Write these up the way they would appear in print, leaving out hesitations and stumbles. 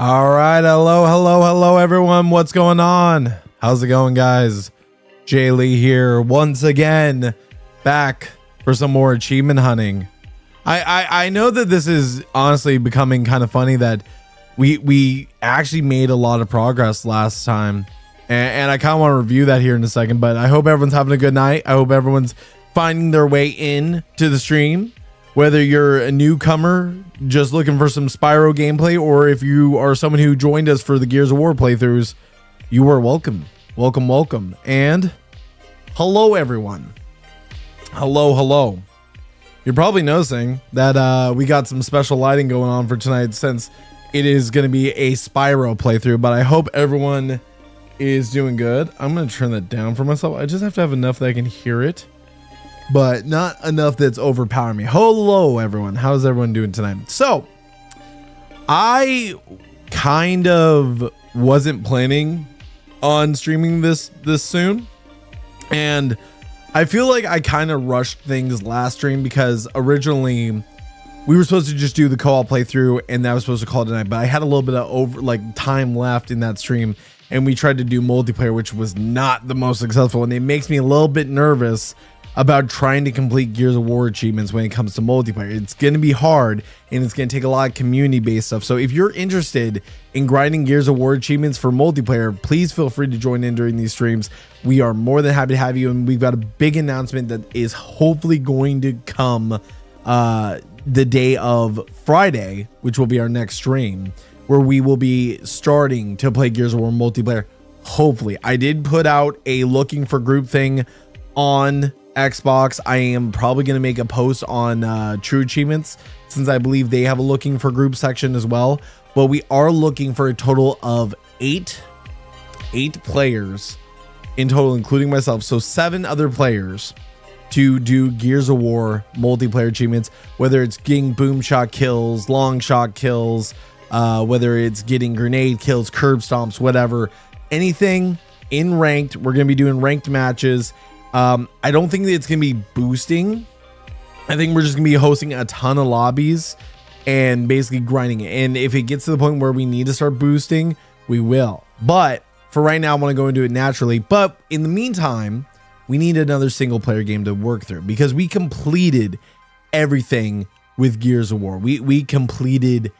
All right, hello everyone. What's going on? How's it going, guys? Jay Lee here once again, back for some more achievement hunting. I know that this is honestly becoming kind of funny that we actually made a lot of progress last time, and I kind of want to review that here in a second. But I hope everyone's having a good night. I hope everyone's finding their way in to the stream. Whether you're a newcomer just looking for some Spyro gameplay, or if you are someone who joined us for the Gears of War playthroughs, you are welcome. Welcome. And hello, everyone. Hello. You're probably noticing that we got some special lighting going on for tonight since it is going to be a Spyro playthrough, but I hope everyone is doing good. I'm going to turn that down for myself. I just have to have enough that I can hear it, but not enough that's overpowering me. Hello, everyone. How's everyone doing tonight? So, I kind of wasn't planning on streaming this soon, and I feel like I kind of rushed things last stream because originally we were supposed to just do the co-op playthrough, and that was supposed to call it tonight. But I had a little bit of time left in that stream, and we tried to do multiplayer, which was not the most successful, and it makes me a little bit nervous about trying to complete Gears of War achievements when it comes to multiplayer. It's going to be hard, and it's going to take a lot of community-based stuff. So if you're interested in grinding Gears of War achievements for multiplayer, please feel free to join in during these streams. We are more than happy to have you, and we've got a big announcement that is hopefully going to come the day of Friday, which will be our next stream, where we will be starting to play Gears of War multiplayer. Hopefully. I did put out a looking for group thing on Xbox. I am probably going to make a post on True Achievements, since I believe they have a looking for group section as well. But we are looking for a total of eight players in total, including myself. So 7 other players to do Gears of War multiplayer achievements, whether it's getting boom shot kills, long shot kills, whether it's getting grenade kills, curb stomps, whatever, anything in ranked. We're going to be doing ranked matches. I don't think that it's gonna be boosting. I think we're just gonna be hosting a ton of lobbies and basically grinding it. And if it gets to the point where we need to start boosting, we will. But for right now, I want to go and do it naturally. But in the meantime, we need another single player game to work through, because we completed everything with Gears of War. We completed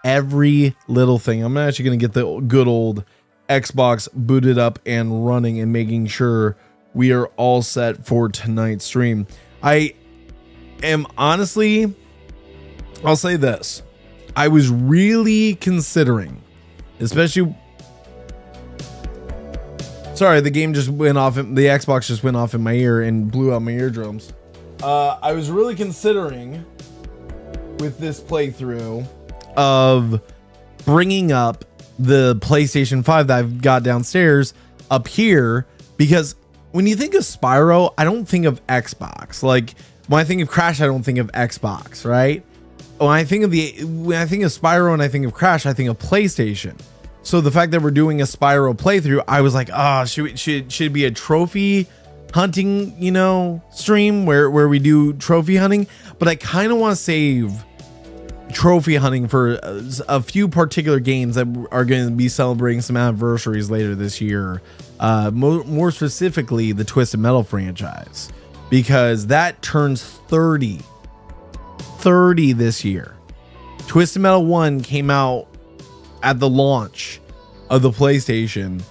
every little thing. I'm actually gonna get the good old Xbox booted up and running and making sure we are all set for tonight's stream. I am honestly, I'll say this. I was really considering, especially, sorry, the game just went off, the Xbox just went off in my ear and blew out my eardrums. I was really considering with this playthrough of bringing up the PlayStation 5 that I've got downstairs up here, because when you think of Spyro, I don't think of Xbox. Like, when I think of Crash, I don't think of Xbox, right? When I think of Spyro and I think of Crash, I think of PlayStation. So the fact that we're doing a Spyro playthrough, I was like, should it be a trophy hunting, stream where we do trophy hunting? But I kind of want to save trophy hunting for a few particular games that are going to be celebrating some anniversaries later this year. More specifically, the Twisted Metal franchise, because that turns 30 this year. Twisted Metal 1 came out at the launch of the PlayStation,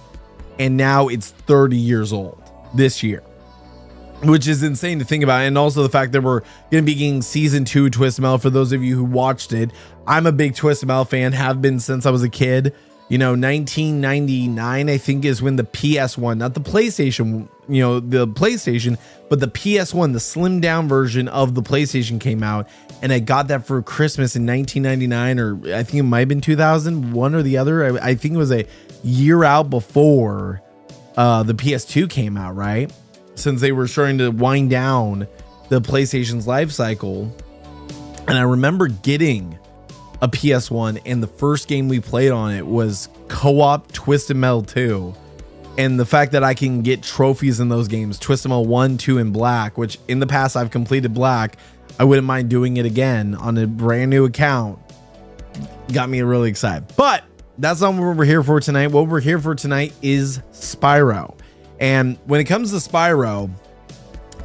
and now it's 30 years old this year, which is insane to think about. And also the fact that we're going to be getting season 2 Twisted Metal. For those of you who watched it, I'm a big Twisted Metal fan, have been since I was a kid. 1999, I think, is when the PS1, not the PlayStation, the PlayStation, but the PS1, the slimmed down version of the PlayStation came out. And I got that for Christmas in 1999, or I think it might have been 2000, one or the other. I think it was a year out before the PS2 came out, right? Since they were starting to wind down the PlayStation's life cycle. And I remember getting a PS1, and the first game we played on it was co-op Twisted Metal 2. And the fact that I can get trophies in those games, Twisted Metal 1, 2, and Black, which in the past I've completed Black, I wouldn't mind doing it again on a brand new account, got me really excited. But that's not what we're here for tonight. What we're here for tonight is Spyro. And when it comes to Spyro,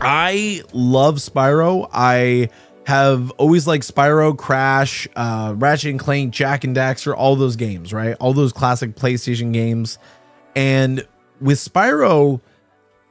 I love Spyro. I have always liked Spyro, Crash, Ratchet and Clank, Jak and Daxter, all those games, right? All those classic PlayStation games. And with Spyro,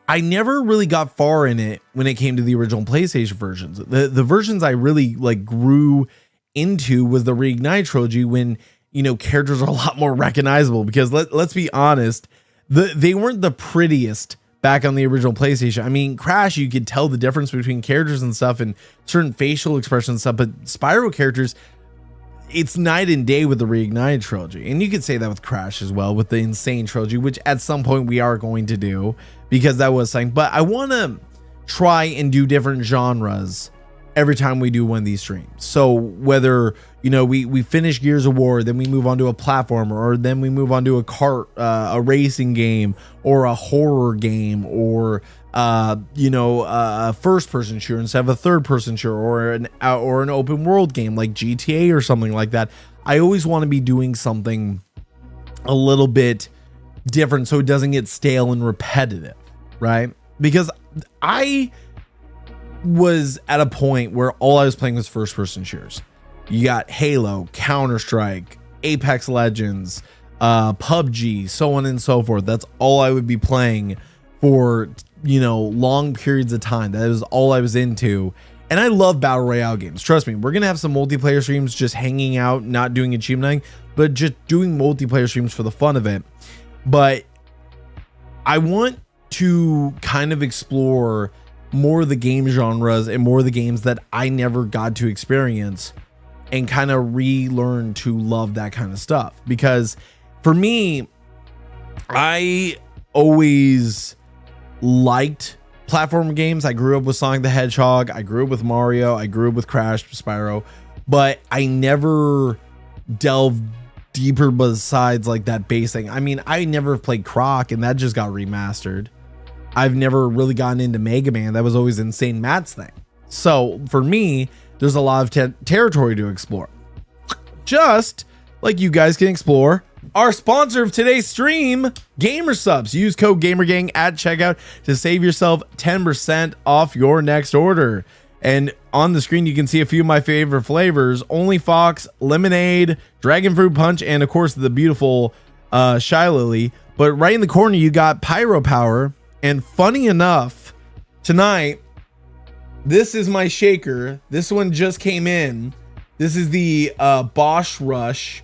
I never really got far in it when it came to the original PlayStation versions. The versions I really like grew into was the Reignited Trilogy, when, you know, characters are a lot more recognizable, because let's be honest, they weren't the prettiest back on the original PlayStation. I mean, Crash, you could tell the difference between characters and stuff and certain facial expressions and stuff, but Spyro characters, it's night and day with the Reignited Trilogy. And you could say that with Crash as well, with the Insane Trilogy, which at some point we are going to do, because that was something. But I want to try and do different genres every time we do one of these streams. So whether, you know, we finish Gears of War, then we move on to a platformer, or then we move on to a racing game, or a horror game, or a first-person shooter instead of a third-person shooter, or an open world game like GTA or something like that. I always want to be doing something a little bit different so it doesn't get stale and repetitive, right? Because I was at a point where all I was playing was first-person shooters. You got Halo, Counter-Strike, Apex Legends, PUBG, so on and so forth. That's all I would be playing for, you know, long periods of time. That was all I was into. And I love battle royale games. Trust me, we're gonna have some multiplayer streams, just hanging out, not doing achievement, but just doing multiplayer streams for the fun of it. But I want to kind of explore more of the game genres and more of the games that I never got to experience, and kind of relearn to love that kind of stuff. Because for me, I always liked platform games. I grew up with Sonic the Hedgehog, I grew up with Mario, I grew up with Crash, Spyro, but I never delved deeper besides like that base thing. I mean, I never played Croc, and that just got remastered. I've never really gotten into Mega Man. That was always Insane Matt's thing. So for me, there's a lot of territory to explore, just like you guys can explore our sponsor of today's stream, GamerSupps. Use code GamerGang at checkout to save yourself 10% off your next order. And on the screen, you can see a few of my favorite flavors: Only Fox, Lemonade, Dragon Fruit Punch, and of course the beautiful Shy Lily. But right in the corner, you got Pyro Power. And funny enough, tonight, this is my shaker. This one just came in. This is the Bosch Rush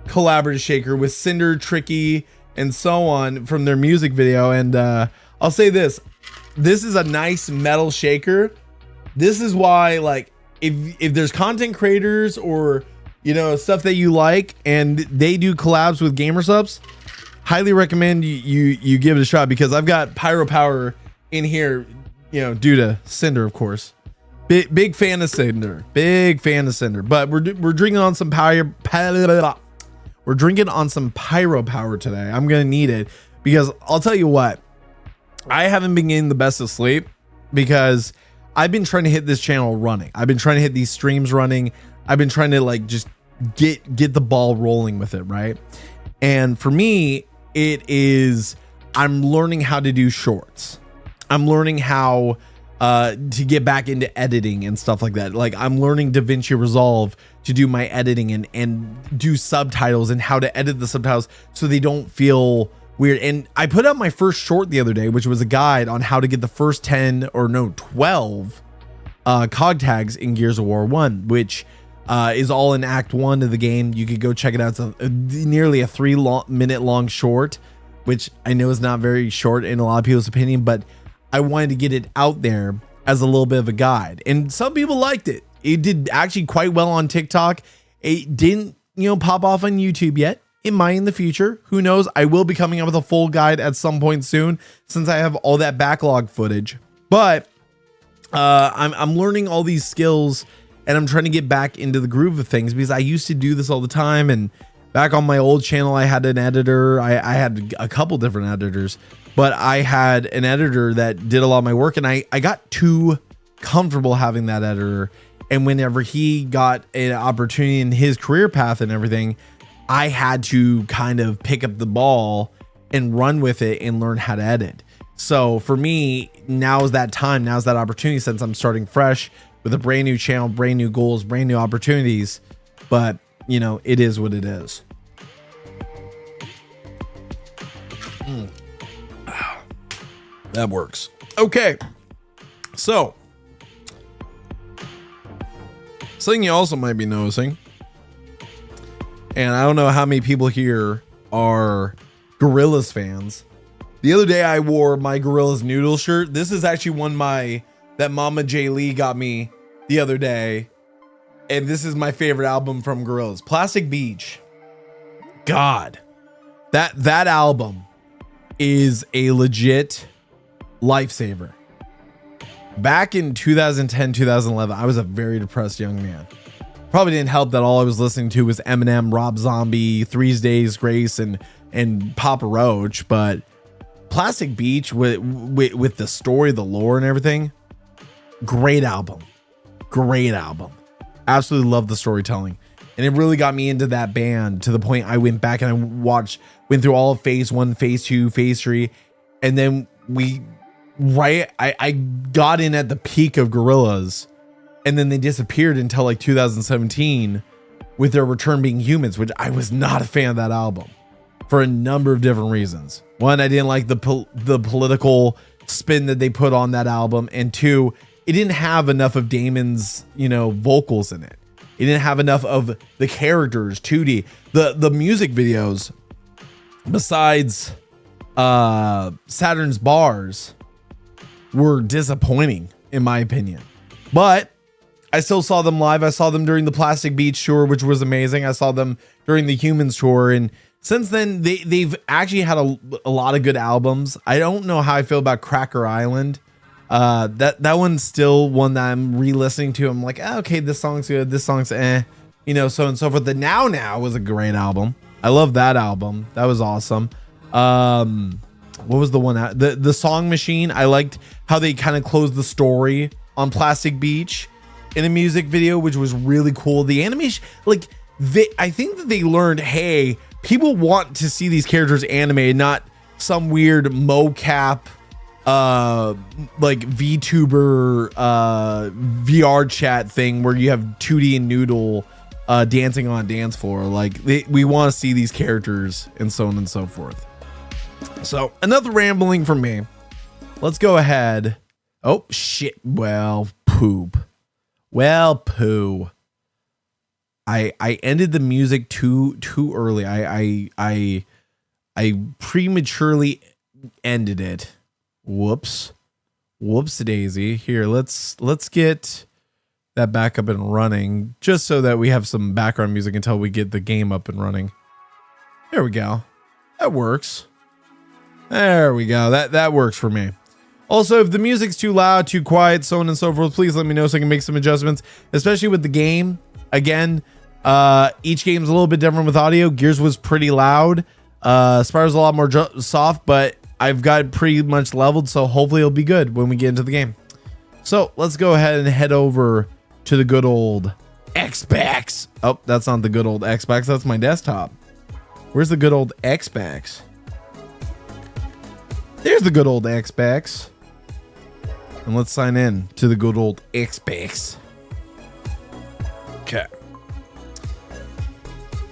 collaborative shaker with Cinder, Tricky, and so on from their music video. And I'll say this is a nice metal shaker. This is why, like, if there's content creators or, you know, stuff that you like and they do collabs with GamerSupps, highly recommend you give it a shot, because I've got Pyro Power in here, you know, due to Cinder, of course. Big fan of Cinder. Big fan of Cinder. But we're drinking on some we're drinking on some Pyro Power today. I'm gonna need it, because I'll tell you what, I haven't been getting the best of sleep because I've been trying to hit this channel running. I've been trying to hit these streams running. I've been trying to like just get the ball rolling with it, right? And for me, it is, I'm learning how to do shorts. I'm learning how to get back into editing and stuff like that. Like, I'm learning DaVinci Resolve to do my editing and do subtitles, and how to edit the subtitles so they don't feel weird. And I put out my first short the other day, which was a guide on how to get the first 12 cog tags in Gears of War 1, which is all in Act 1 of the game. You could go check it out. It's nearly a 3-minute long short, which I know is not very short in a lot of people's opinion, but I wanted to get it out there as a little bit of a guide. And some people liked it. It did actually quite well on TikTok. It didn't, you know, pop off on YouTube yet. It might in the future. Who knows? I will be coming up with a full guide at some point soon, since I have all that backlog footage. But I'm learning all these skills, and I'm trying to get back into the groove of things, because I used to do this all the time. And back on my old channel, I had an editor. I had a couple different editors, but I had an editor that did a lot of my work, and I got too comfortable having that editor. And whenever he got an opportunity in his career path and everything, I had to kind of pick up the ball and run with it and learn how to edit. So for me, now's that time, now's that opportunity, since I'm starting fresh with a brand new channel, brand new goals, brand new opportunities. But you know, it is what it is. That works. Okay. So something you also might be noticing, and I don't know how many people here are Gorillaz fans. The other day I wore my Gorillaz noodle shirt. This is actually one that Mama J Lee got me the other day. And this is my favorite album from Gorillaz, Plastic Beach. God, that album is a legit lifesaver. Back in 2010, 2011, I was a very depressed young man. Probably didn't help that all I was listening to was Eminem, Rob Zombie, 3 Days Grace, and Papa Roach. But Plastic Beach, with the story, the lore, and everything, great album. Great album. Absolutely love the storytelling. And it really got me into that band to the point I went back and I went through all of phase 1, phase 2, phase 3. And then I got in at the peak of Gorillaz, and then they disappeared until like 2017 with their return being Humans, which I was not a fan of that album for a number of different reasons. One, I didn't like the political spin that they put on that album, and two, it didn't have enough of Damon's, vocals in it. It didn't have enough of the characters, 2D. The music videos, besides Saturn's Bars, were disappointing in my opinion. But I still saw them live. I saw them during the Plastic Beach tour, which was amazing. I saw them during the Humans tour, and since then they've actually had a lot of good albums. I don't know how I feel about Cracker Island. That one's still one that I'm re-listening to. I'm like, okay, this song's good, this song's so on and so forth. The Now was a great album. I love that album. That was awesome. What was the one the Song Machine? I liked how they kind of closed the story on Plastic Beach in a music video, which was really cool. The animation, I think that they learned, hey, people want to see these characters animated, not some weird mocap VTuber VR chat thing where you have 2D and Noodle dancing on a dance floor. We want to see these characters and so on and so forth. So enough rambling from me. Let's go ahead. Oh shit. Well, poop. I ended the music too early. I prematurely ended it. Whoops daisy. Here, let's get that back up and running, just so that we have some background music until we get the game up and running. There we go. That works. There we go. That works for me. Also, if the music's too loud, too quiet, so on and so forth, please let me know so I can make some adjustments, especially with the game. Again, each game's a little bit different with audio. Gears was pretty loud. Spyro's a lot more soft, but I've got it pretty much leveled, so hopefully it'll be good when we get into the game. So let's go ahead and head over to the good old Xbox. Oh, that's not the good old Xbox. That's my desktop. Where's the good old Xbox? There's the good old Xbox. And let's sign in to the good old Xbox. Okay.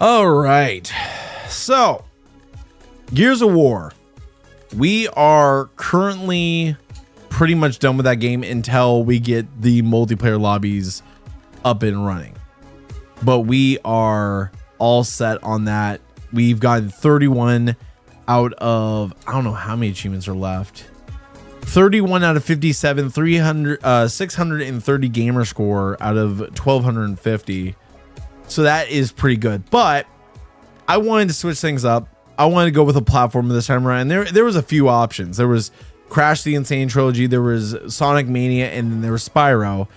All right. So, Gears of War. We are currently pretty much done with that game until we get the multiplayer lobbies up and running. But we are all set on that. We've gotten 31 out of, I don't know how many achievements are left. 31 out of 57, 630 gamer score out of 1250. So that is pretty good. But I wanted to switch things up. I wanted to go with a platform this time around. And there was a few options. There was Crash the Insane Trilogy, there was Sonic Mania, and then there was Spyro.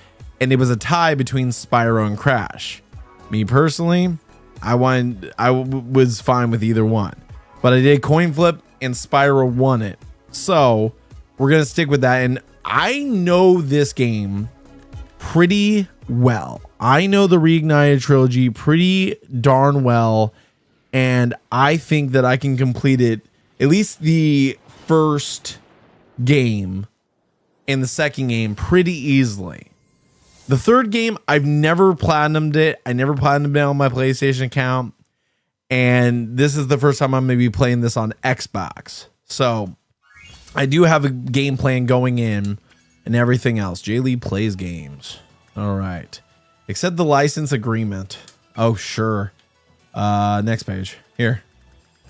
And it was a tie between Spyro and Crash. Me personally, I was fine with either one. But I did coin flip and Spyro won it. So we're going to stick with that. And I know this game pretty well. I know the Reignited Trilogy pretty darn well. and I think that I can complete it, at least the first game and the second game, pretty easily. The third game, I've never platinumed it. I never platinumed it on my PlayStation account. And this is the first time I'm going to be playing this on Xbox. So I do have a game plan going in and everything else. Jay Lee plays games. All right. Accept the license agreement. Oh, sure. Next page. Here.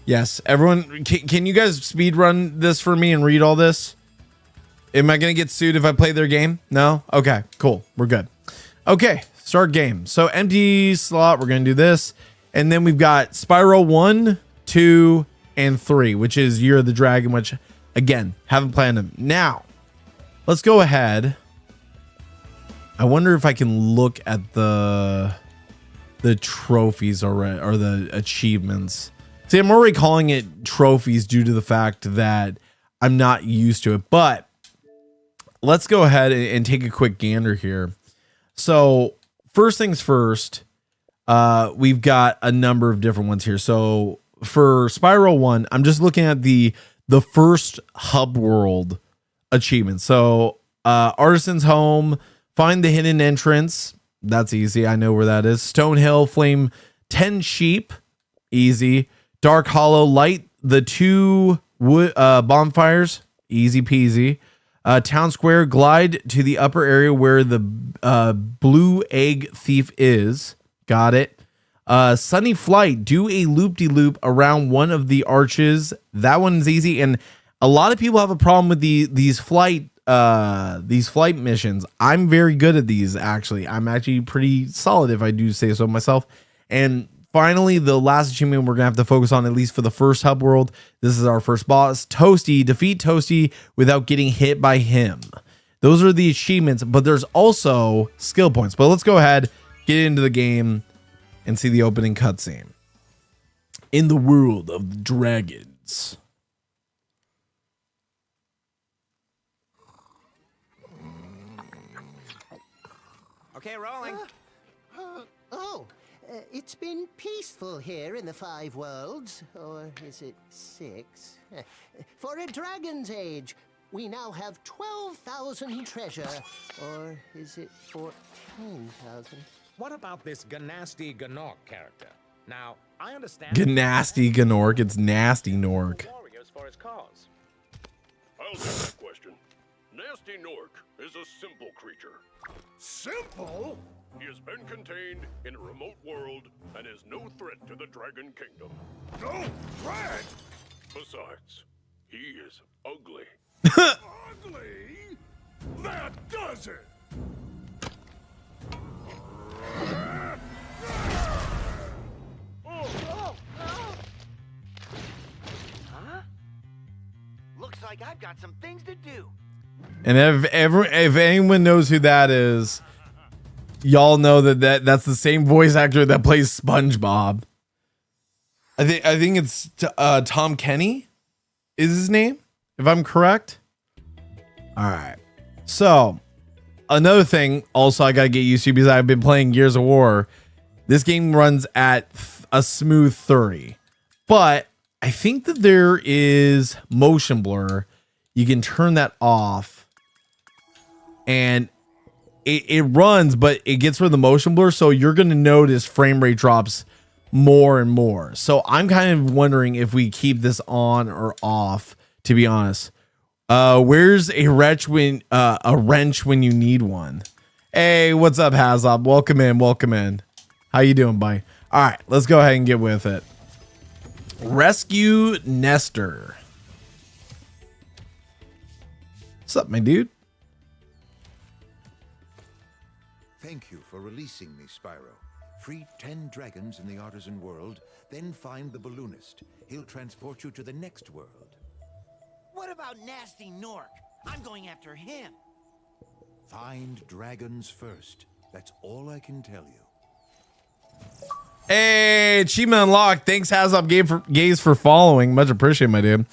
Yes. Everyone, can you guys speed run this for me and read all this? Am I going to get sued if I play their game? No? Okay, cool. We're good. Okay, start game. So empty slot, we're going to do this. And then we've got Spyro 1, 2, and 3, which is Year of the Dragon, which, again, haven't planned them. Now, let's go ahead. I wonder if I can look at the trophies already, or the achievements. See, I'm already calling it trophies due to the fact that I'm not used to it, but let's go ahead and take a quick gander here. So first things first, we've got a number of different ones here. So for Spyro 1, I'm just looking at the first hub world achievement. So Artisan's Home, find the hidden entrance. That's easy. I know where that is. Stone Hill, flame 10 sheep. Easy. Dark Hollow, light the 2 wood bonfires. Easy peasy. Town Square, glide to the upper area where the blue egg thief is. Got it. Sunny Flight, do a loop-de-loop around one of the arches. That one's easy, and a lot of people have a problem with these flight missions. I'm very good at these, actually. I'm actually pretty solid, if I do say so myself. And finally, the last achievement we're gonna have to focus on, at least for the first hub world. This is our first boss, Toasty. Defeat Toasty without getting hit by him. Those are the achievements, but there's also skill points. But let's go ahead, get into the game, and see the opening cutscene. In the world of dragons. Okay, rolling. It's been peaceful here in the 5 worlds, or is it 6? For a dragon's age, we now have 12,000 treasure, or is it 14,000? What about this Ganasty Gnork character? Now, I understand. Ganasty Gnork, it's nasty Nork. Warriors for his cause. I'll take that question. Nasty Nork is a simple creature. Simple? He has been contained in a remote world and is no threat to the Dragon Kingdom. No threat? Besides, he is ugly. Ugly? That does it! Huh? Looks like I've got some things to do. And if anyone knows who that is, y'all know that's the same voice actor that plays SpongeBob. I think it's Tom Kenny is his name, if I'm correct. All right. So another thing also I got to get used to, because I've been playing Gears of War. This game runs at a smooth 30, but I think that there is motion blur. You can turn that off and it runs, but it gets rid of the motion blur. So you're going to notice frame rate drops more and more. So I'm kind of wondering if we keep this on or off, to be honest. Where's a wrench when you need one? Hey, what's up, Hazop? Welcome in. Welcome in. How you doing, buddy? All right, let's go ahead and get with it. Rescue Nestor. What's up, my dude? Thank you for releasing me, Spyro. Free 10 dragons in the artisan world, then find the balloonist. He'll transport you to the next world. What about Nasty Gnork? I'm going after him. Find dragons first. That's all I can tell you. Hey, achievement unlocked. Thanks, Hazop Gaze, for following. Much appreciated, my dude.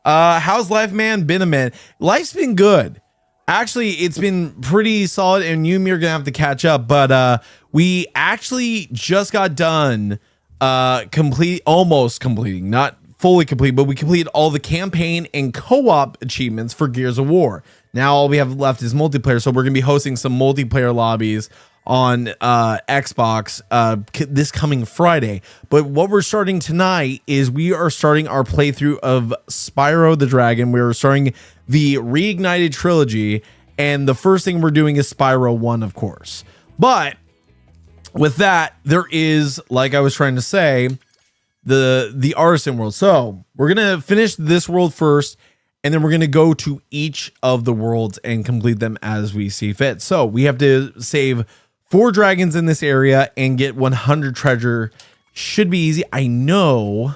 How's life, man? Been a minute. Life's been good. Actually, it's been pretty solid, and you and me are gonna have to catch up. But we actually just got done almost completing, not fully complete, but we completed all the campaign and co-op achievements for Gears of War. Now all we have left is multiplayer, so we're gonna be hosting some multiplayer lobbies on Xbox this coming Friday. But what we're starting tonight is we are starting our playthrough of Spyro the Dragon. We're starting the Reignited Trilogy, and the first thing we're doing is Spyro 1, of course. But with that, there is, like I was trying to say, the artisan world. So we're gonna finish this world first, and then we're gonna go to each of the worlds and complete them as we see fit. So we have to save 4 dragons in this area and get 100 treasure. Should be easy. I know.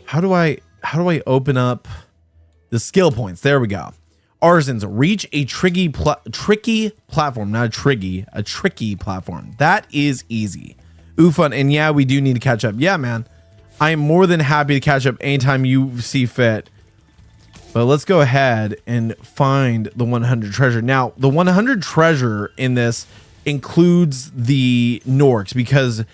How do I open up the skill points? There we go. Artisans, reach a tricky platform, not a tricky platform. That is easy. Ooh, fun. And yeah, we do need to catch up. Yeah, man. I am more than happy to catch up anytime you see fit. But let's go ahead and find the 100 treasure. Now, the 100 treasure in this includes the Norks, because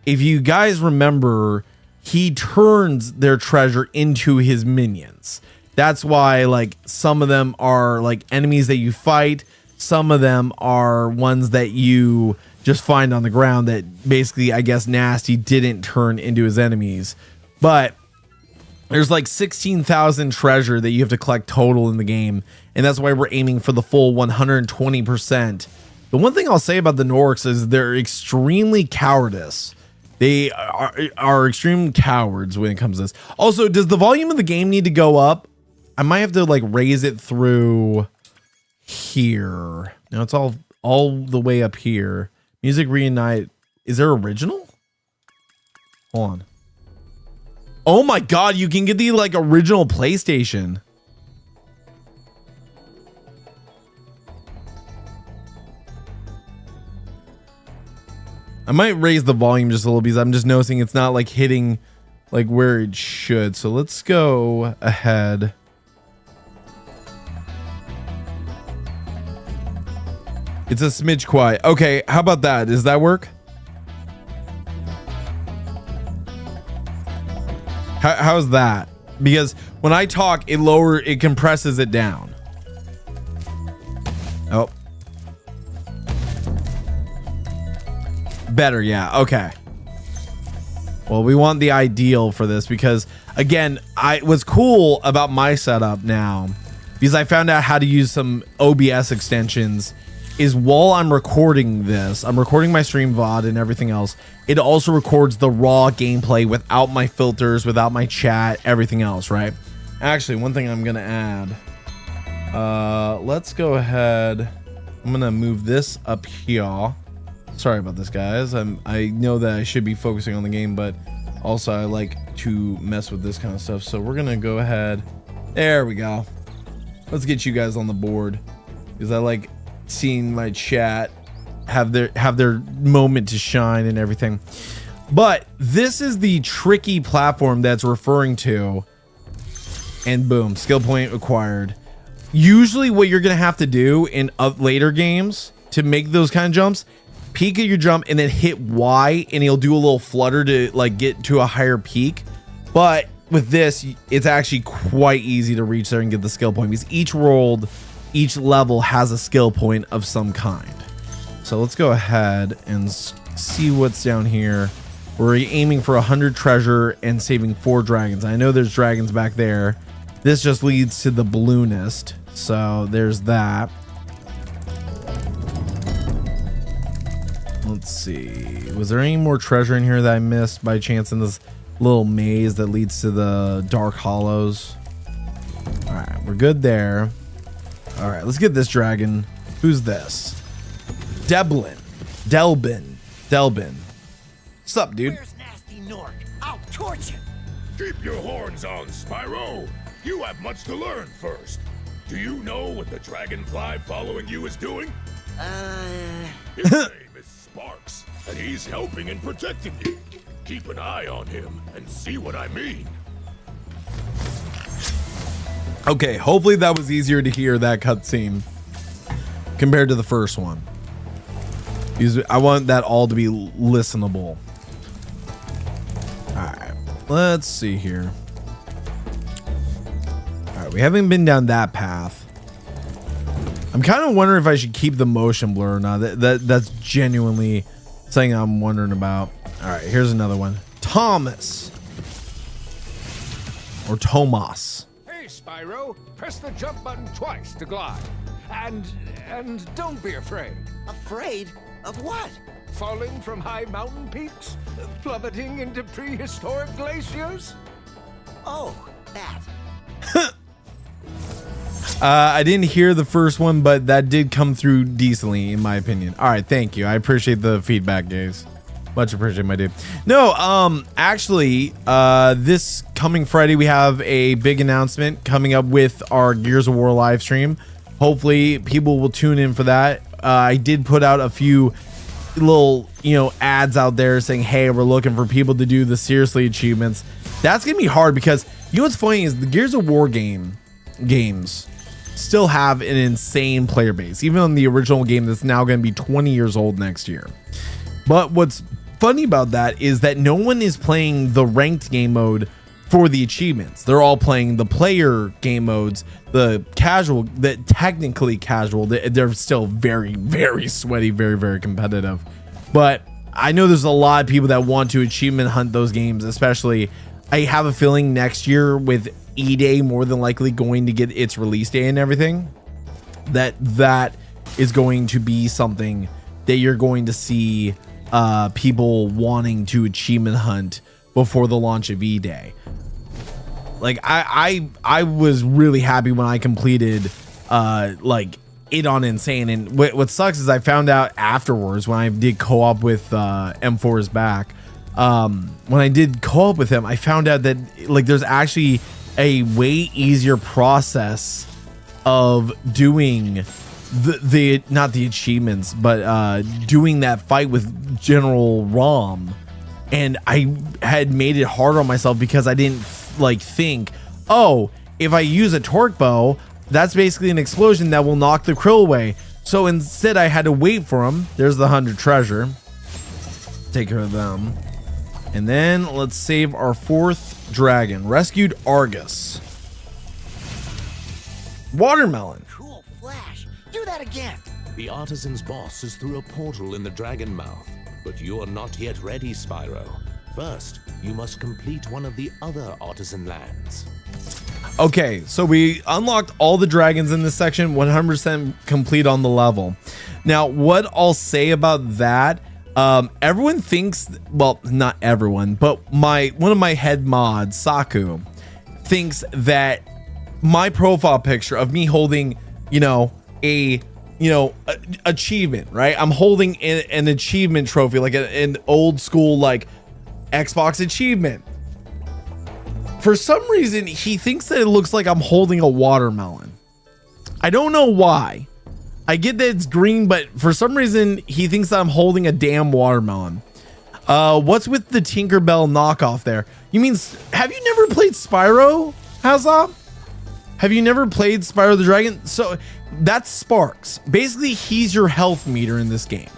if you guys remember, he turns their treasure into his minions. That's why, like, some of them are like enemies that you fight, some of them are ones that you just find on the ground that basically, I guess, Nasty didn't turn into his enemies. But there's like 16,000 treasure that you have to collect total in the game, and that's why we're aiming for the full 120%. The one thing I'll say about the Norks is they're extremely cowardice. They are extreme cowards when it comes to this. Also, does the volume of the game need to go up? I might have to like raise it through here. No, it's all the way up here. Music Reunite. Is there original? Hold on. Oh my God, you can get the like original PlayStation. I might raise the volume just a little because I'm just noticing it's not like hitting like where it should. So let's go ahead. It's a smidge quiet. Okay, how about that? Does that work? How's that? Because when I talk, it compresses it down. Oh. Better, yeah. Okay. Well, we want the ideal for this because, again, what's cool about my setup now, because I found out how to use some OBS extensions, is while I'm recording this, I'm recording my stream VOD and everything else, it also records the raw gameplay without my filters, without my chat, everything else, right? Actually, one thing I'm gonna add, let's go ahead. I'm gonna move this up here. Sorry about this, guys. I know that I should be focusing on the game, but also I like to mess with this kind of stuff. So we're gonna go ahead. There we go. Let's get you guys on the board because I like seeing my chat have their moment to shine and everything. But this is the tricky platform that's referring to, and boom, skill point acquired. Usually what you're gonna have to do in later games to make those kind of jumps, peek at your jump and then hit Y and he'll do a little flutter to like get to a higher peak. But with this, it's actually quite easy to reach there and get the skill point because each level has a skill point of some kind. So let's go ahead and see what's down here. We're aiming for 100 treasure and saving 4 dragons. I know there's dragons back there. This just leads to the balloonist. So there's that. Let's see. Was there any more treasure in here that I missed by chance in this little maze that leads to the Dark Hollows? All right, we're good there. All right, let's get this dragon. Who's this? Delbin. What's up, dude? Where's Nasty Nork? I'll torch him. Keep your horns on, Spyro. You have much to learn first. Do you know what the dragonfly following you is doing? His name is Sparks, and he's helping and protecting you. Keep an eye on him and see what I mean. Okay, hopefully that was easier to hear, that cutscene, compared to the first one. Because I want that all to be listenable. Let's see here. All right, we haven't been down that path. I'm kind of wondering if I should keep the motion blur or not. That's genuinely something I'm wondering about. All right, here's another one. Thomas. Or Tomas. Hey, Spyro, press the jump button twice to glide. And don't be afraid. Afraid? Of what? Falling from high mountain peaks? Plummeting into prehistoric glaciers? Oh, that. I didn't hear the first one, but that did come through decently, in my opinion. All right, thank you. I appreciate the feedback, guys. Much appreciated, my dude. No, actually, this coming Friday, we have a big announcement coming up with our Gears of War live stream. Hopefully, people will tune in for that. I did put out a few little, ads out there saying, hey, we're looking for people to do the seriously achievements. That's gonna be hard because what's funny is the Gears of War games still have an insane player base, even on the original game that's now going to be 20 years old next year. But what's funny about that is that no one is playing the ranked game mode for the achievements. They're all playing the player game modes, the casual, the technically casual. They're still very, very sweaty, very, very competitive. But I know there's a lot of people that want to achievement hunt those games, especially I have a feeling next year with E-Day more than likely going to get its release day and everything, that is going to be something that you're going to see people wanting to achievement hunt before the launch of E-Day. Like I was really happy when I completed it on Insane, and what sucks is I found out afterwards when I did co-op with M4's back. When I did co-op with him, I found out that there's actually a way easier process of doing the not the achievements, but doing that fight with General Rom, and I had made it harder on myself because I didn't think, oh, if I use a torque bow, that's basically an explosion that will knock the krill away. So instead I had to wait for him. There's the 100 treasure. Take care of them. And then let's save our 4th dragon. Rescued Argus. Watermelon. Cool flash. Do that again. The artisan's boss is through a portal in the dragon mouth, but you are not yet ready, Spyro. First, you must complete one of the other artisan lands. Okay, so we unlocked all the dragons in this section, 100% complete on the level. Now, what I'll say about that, everyone thinks, well, not everyone, but one of my head mods, Saku, thinks that my profile picture of me holding, achievement, right? I'm holding an achievement trophy, like an old school, Xbox achievement. For some reason, he thinks that it looks like I'm holding a watermelon. I don't know why. I get that it's green, but for some reason, he thinks that I'm holding a damn watermelon. What's with the Tinkerbell knockoff there? You mean, have you never played Spyro, Hazop? Have you never played Spyro the Dragon? So that's Sparks. Basically, he's your health meter in this game.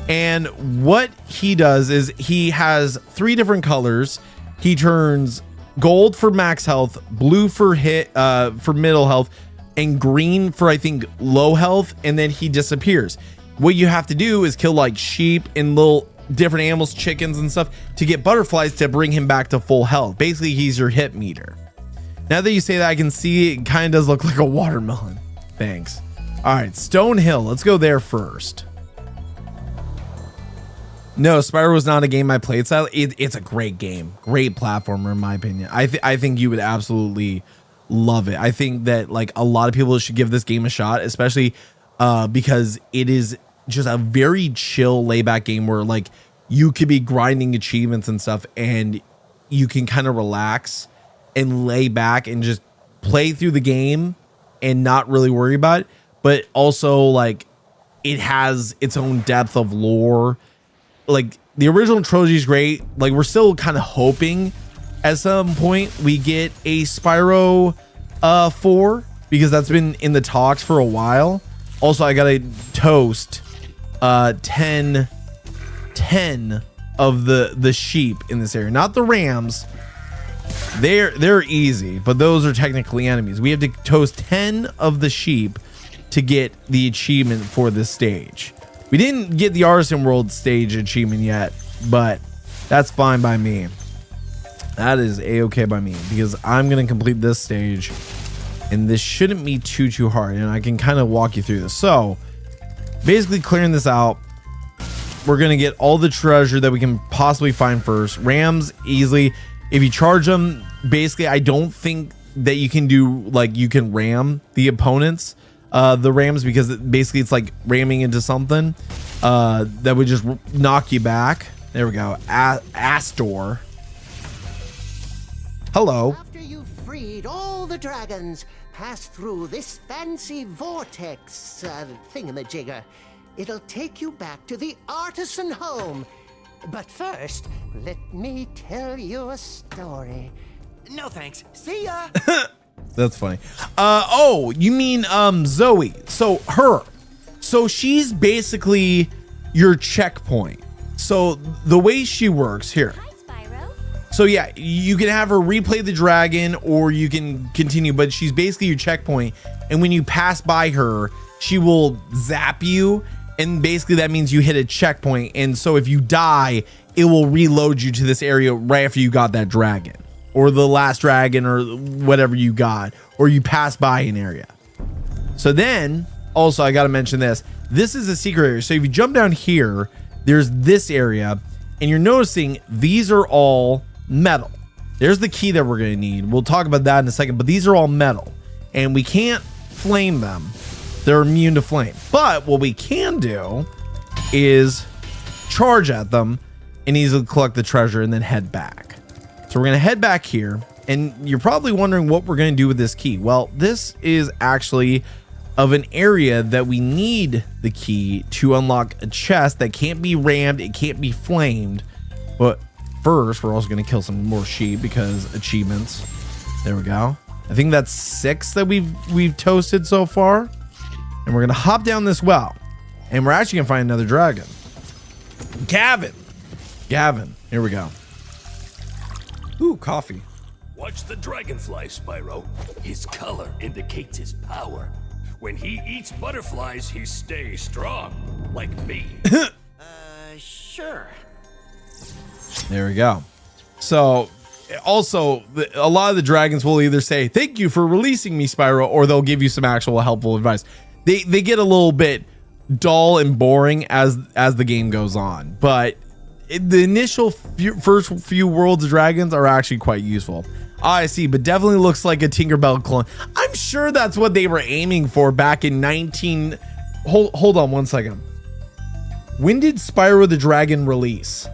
And what he does is he has 3 different colors. He turns gold for max health, blue for middle health, and green for, I think, low health, and then he disappears. What you have to do is kill sheep and little different animals, chickens and stuff, to get butterflies to bring him back to full health. Basically, he's your hit meter. Now that you say that, I can see it kind of does look like a watermelon. Thanks. All right, Stone Hill. Let's go there first. No, Spyro was not a game I played style. It's a great game, great platformer in my opinion. I think you would absolutely love it. I think that a lot of people should give this game a shot, especially because it is just a very chill, layback game where you could be grinding achievements and stuff, and you can kind of relax and lay back and just play through the game and not really worry about it. But also it has its own depth of lore. The original trilogy is great. We're still kind of hoping at some point we get a Spyro 4, because that's been in the talks for a while. Also, I gotta toast 10 of the sheep in this area, not the rams, They're easy, but those are technically enemies. We have to toast 10 of the sheep to get the achievement for this stage. We didn't get the Artisan World stage achievement yet, but that's fine by me. That is a-okay by me, because I'm gonna complete this stage, and this shouldn't be too hard, and I can kind of walk you through this. So basically clearing this out, we're gonna get all the treasure that we can possibly find first. Rams easily, if you charge them, basically I don't think that you can do, like, you can ram the opponents, the rams, because basically it's like ramming into something that would just knock you back. There we go. Astor. Hello. After you've freed all the dragons, pass through this fancy vortex thingamajigger. It'll take you back to the artisan home. But first, let me tell you a story. No thanks. See ya. That's funny. Oh, you mean Zoe. So she's basically your checkpoint. So the way she works here. Hi, Spyro. So yeah, you can have her replay the dragon or you can continue, but she's basically your checkpoint. And when you pass by her, she will zap you. And basically that means you hit a checkpoint. And so if you die, it will reload you to this area right after you got that dragon or the last dragon or whatever you got, or you pass by an area. So then also I got to mention this. This is a secret area. So if you jump down here, there's this area and you're noticing these are all metal. There's the key that we're going to need. We'll talk about that in a second, but these are all metal and we can't flame them. They're immune to flame. But what we can do is charge at them and easily collect the treasure and then head back. So we're going to head back here and you're probably wondering what we're going to do with this key. Well, this is actually of an area that we need the key to unlock a chest that can't be rammed. It can't be flamed. But first, we're also going to kill some more sheep because achievements. There we go. I think that's 6 that we've toasted so far. And we're going to hop down this well. And we're actually going to find another dragon. Gavin. Here we go. Ooh, coffee. Watch the dragonfly, Spyro. His color indicates his power. When he eats butterflies, he stays strong, like me. Sure. There we go. So, also, a lot of the dragons will either say, "Thank you for releasing me, Spyro," or they'll give you some actual helpful advice. They get a little bit dull and boring as the game goes on, but the initial first few worlds of dragons are actually quite useful. I see, but definitely looks like a Tinkerbell clone. I'm sure that's what they were aiming for back in 19... Hold on one second. When did Spyro the Dragon release?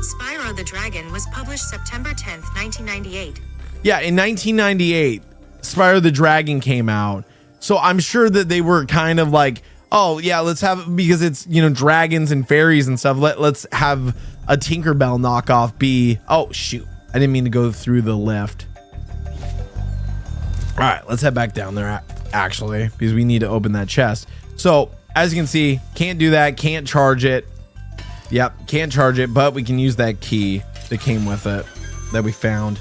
Spyro the Dragon was published September 10th, 1998. Yeah, in 1998, Spyro the Dragon came out. So I'm sure that they were kind of like, oh yeah, let's have, because it's, you know, dragons and fairies and stuff. Let's have a Tinkerbell knockoff be, oh shoot, I didn't mean to go through the lift. All right, let's head back down there actually, because we need to open that chest. So as you can see, can't do that, can't charge it. Yep, can't charge it, but we can use that key that came with it that we found,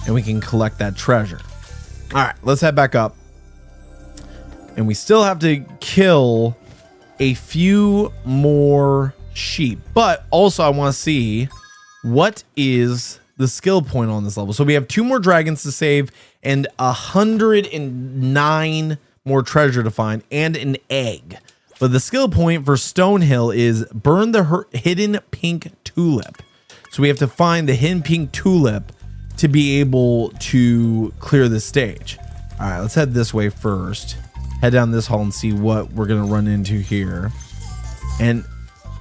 and we can collect that treasure. All right, let's head back up. And we still have to kill a few more sheep. But also I want to see what is the skill point on this level. So we have 2 more dragons to save and 109 more treasure to find and an egg. But the skill point for Stonehill is burn the hidden pink tulip. So we have to find the hidden pink tulip to be able to clear the stage. All right, let's head this way first. Head down this hall and see what we're gonna run into here. And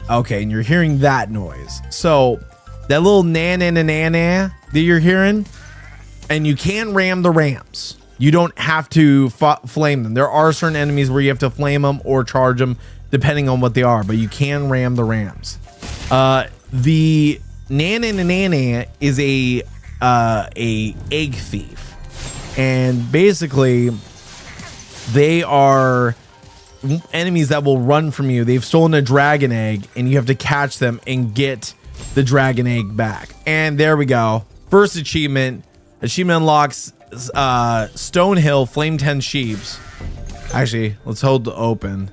okay, and you're hearing that noise. So that little na-na-na-na-na that you're hearing, and you can ram the rams. You don't have to flame them. There are certain enemies where you have to flame them or charge them, depending on what they are, but you can ram the rams. The na-na-na-na-na is a egg thief, and basically they are enemies that will run from you. They've stolen a dragon egg and you have to catch them and get the dragon egg back. And there we go. First achievement unlocks Stonehill Flame 10 Sheeps. Actually, let's hold the open.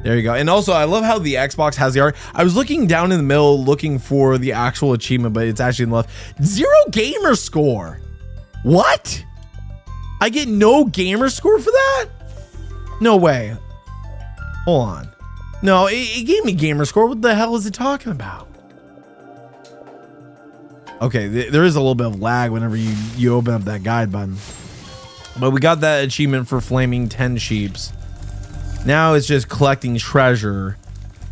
There you go. And also, I love how the Xbox has the art. I was looking down in the middle looking for the actual achievement, but it's actually in the left. 0 gamer score. What? I get no gamer score for that? No way. Hold on. No, it gave me gamer score. What the hell is it talking about? Okay, there is a little bit of lag whenever you open up that guide button. But we got that achievement for flaming 10 sheeps. Now it's just collecting treasure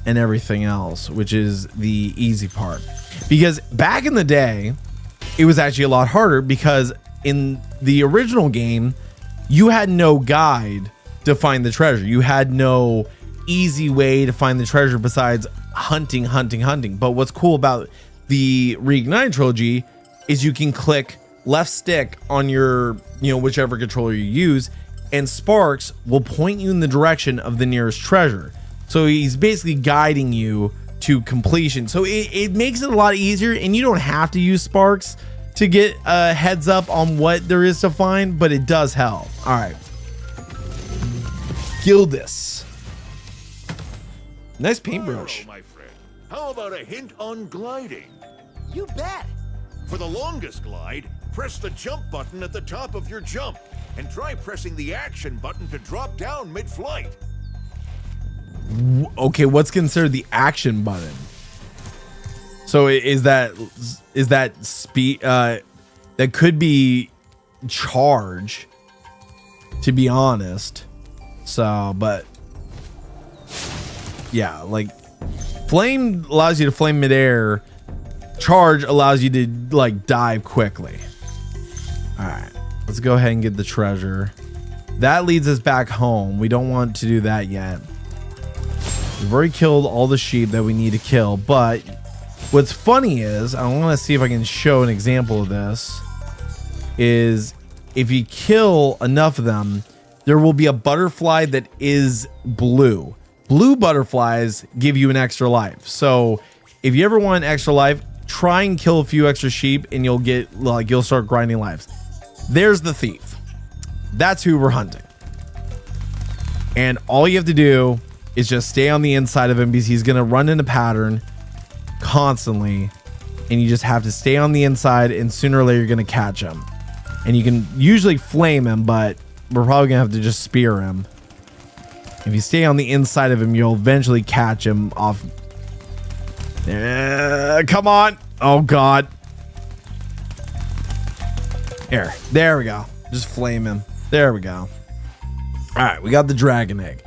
and everything else, which is the easy part. Because back in the day, it was actually a lot harder because in the original game, you had no guide to find the treasure. You had no easy way to find the treasure besides hunting. But what's cool about the Reignited Trilogy is you can click left stick on your, whichever controller you use, and Sparks will point you in the direction of the nearest treasure. So he's basically guiding you to completion. So it makes it a lot easier, and you don't have to use Sparks to get a heads up on what there is to find, but it does help. All right. Gildas. Nice paintbrush. My friend, how about a hint on gliding? You bet. For the longest glide, press the jump button at the top of your jump, and try pressing the action button to drop down mid-flight. Okay, what's considered the action button? So is that speed? That could be charge, to be honest. So, but yeah, like flame allows you to flame midair. Charge allows you to like dive quickly. All right, let's go ahead and get the treasure. That leads us back home. We don't want to do that yet. We've already killed all the sheep that we need to kill, but what's funny is, I want to see if I can show an example of this, is if you kill enough of them, there will be a butterfly that is blue. Blue butterflies give you an extra life. So if you ever want an extra life, try and kill a few extra sheep and you'll get, like, you'll start grinding lives. There's the thief. That's who we're hunting. And all you have to do is just stay on the inside of him because he's going to run in a pattern constantly. And you just have to stay on the inside, and sooner or later you're going to catch him. And you can usually flame him, but we're probably going to have to just spear him. If you stay on the inside of him, you'll eventually catch him off. Come on. Oh, God. There we go. Just flame him. There we go. All right, we got the dragon egg.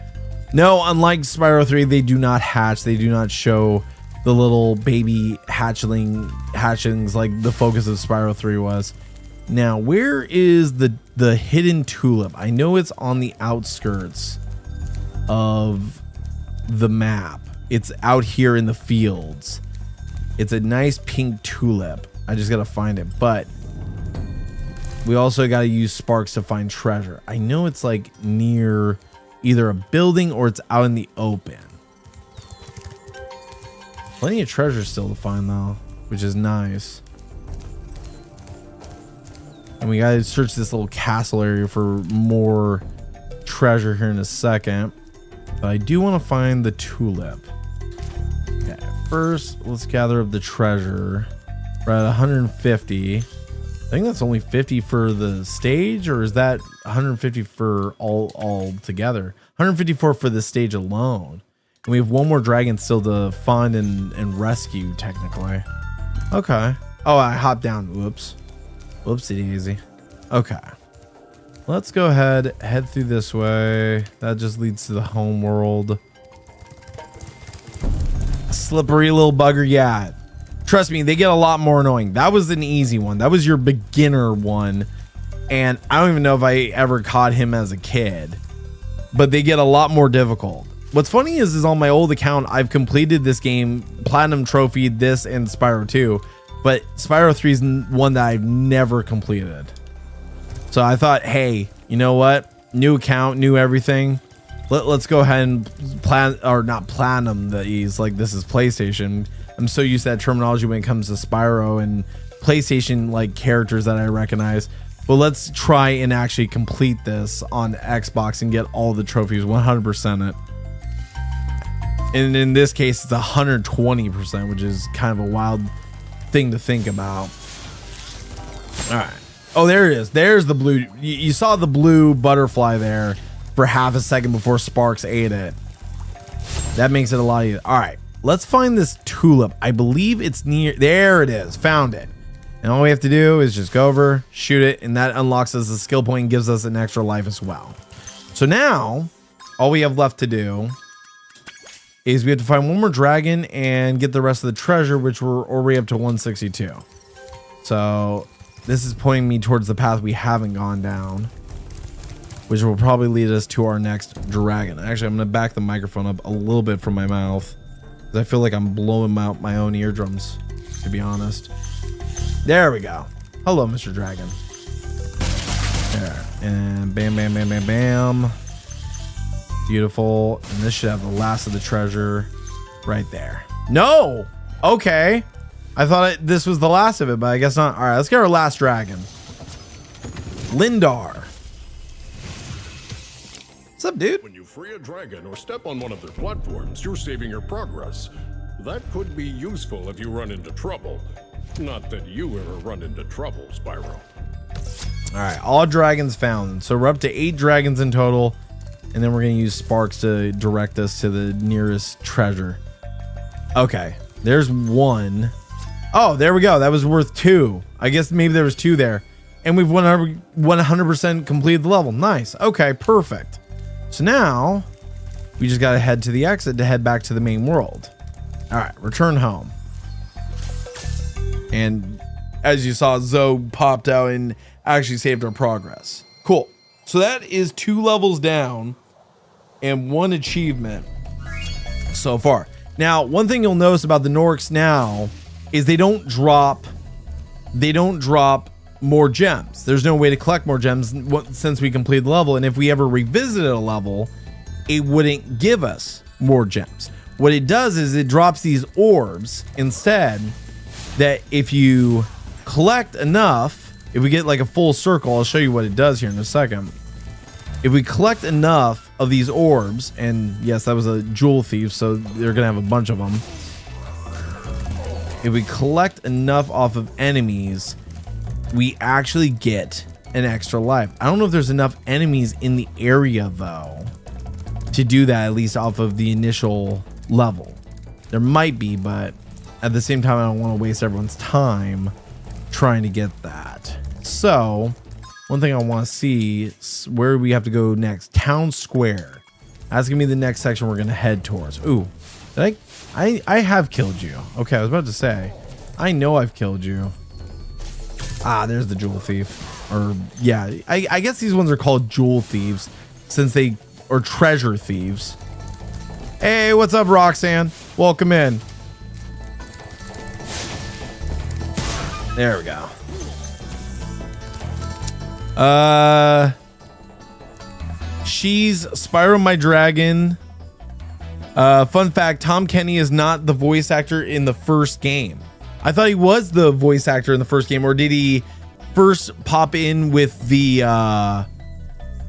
No, unlike Spyro 3, they do not hatch. They do not show the little baby hatchlings like the focus of Spyro 3 was. Now, where is the hidden tulip? I know it's on the outskirts of the map. It's out here in the fields. It's a nice pink tulip. I just gotta find it, but we also gotta use Sparks to find treasure. I know it's like near either a building or it's out in the open. Plenty of treasure still to find though, which is nice. And we gotta search this little castle area for more treasure here in a second. But I do want to find the tulip. Okay, first let's gather up the treasure. We're at 150. I think that's only 50 for the stage, or is that 150 for all together? 154 for the stage alone. And we have one more dragon still to find and rescue, technically. Okay. Oh, I hopped down. Whoops. Whoopsie daisy. Okay. Let's go ahead, head through this way. That just leads to the home world. Slippery little bugger, yeah. Trust me, they get a lot more annoying. That was an easy one. That was your beginner one. And I don't even know if I ever caught him as a kid. But they get a lot more difficult. What's funny is on my old account, I've completed this game, platinum trophy, this and Spyro 2. But Spyro 3 is one that I've never completed. So I thought, hey, you know what? New account, new everything. Let's go ahead and not platinum these like this is PlayStation. I'm so used to that terminology when it comes to Spyro and PlayStation like characters that I recognize. But let's try and actually complete this on Xbox and get all the trophies, 100% it. And in this case, it's 120%, which is kind of a wild thing to think about. All right. Oh, there it is. There's the blue. You saw the blue butterfly there for half a second before Sparks ate it. That makes it a lot easier. All right. Let's find this tulip. I believe it's near. There it is. Found it. And all we have to do is just go over, shoot it, and that unlocks us a skill point and gives us an extra life as well. So now, all we have left to do is we have to find one more dragon and get the rest of the treasure, which we're already up to 162. So this is pointing me towards the path we haven't gone down, which will probably lead us to our next dragon. Actually, I'm going to back the microphone up a little bit from my mouth, because I feel like I'm blowing out my own eardrums, to be honest. There we go. Hello, Mr. Dragon. There. And bam, bam, bam, bam, bam. Beautiful. And this should have the last of the treasure right there. No! Okay. I thought this was the last of it, but I guess not. All right, let's get our last dragon. Lindar. What's up, dude? When you free a dragon or step on one of their platforms, you're saving your progress. That could be useful if you run into trouble. Not that you ever run into trouble, Spyro. All right, all dragons found. So we're up to 8 dragons in total, and then we're going to use Sparks to direct us to the nearest treasure. Okay, there's one. Oh, there we go. That was worth 2. I guess maybe there was 2 there. And we've 100% completed the level. Nice. Okay, perfect. So now we just got to head to the exit to head back to the main world. All right, return home. And as you saw, Zoe popped out and actually saved our progress. Cool. So that is 2 levels down and 1 achievement so far. Now, one thing you'll notice about the Norks now is they don't drop more gems. There's no way to collect more gems since we completed the level. And if we ever revisited a level, it wouldn't give us more gems. What it does is it drops these orbs instead, that if you collect enough, if we get like a full circle, I'll show you what it does here in a second. If we collect enough of these orbs, and yes, that was a jewel thief, so they're gonna have a bunch of them. If we collect enough off of enemies, we actually get an extra life. I don't know if there's enough enemies in the area though to do that, at least off of the initial level. There might be, but at the same time, I don't want to waste everyone's time trying to get that. So one thing I want to see is where we have to go next. Town Square. That's gonna be the next section we're gonna head towards. Ooh, did I have killed you. Okay, I was about to say, I know I've killed you. Ah, there's the jewel thief. Or yeah, I guess these ones are called jewel thieves since they are treasure thieves. Hey, what's up, Roxanne? Welcome in. There we go. She's Spyro my dragon. Fun fact, Tom Kenny is not the voice actor in the first game. I thought he was the voice actor in the first game, or did he first pop in with the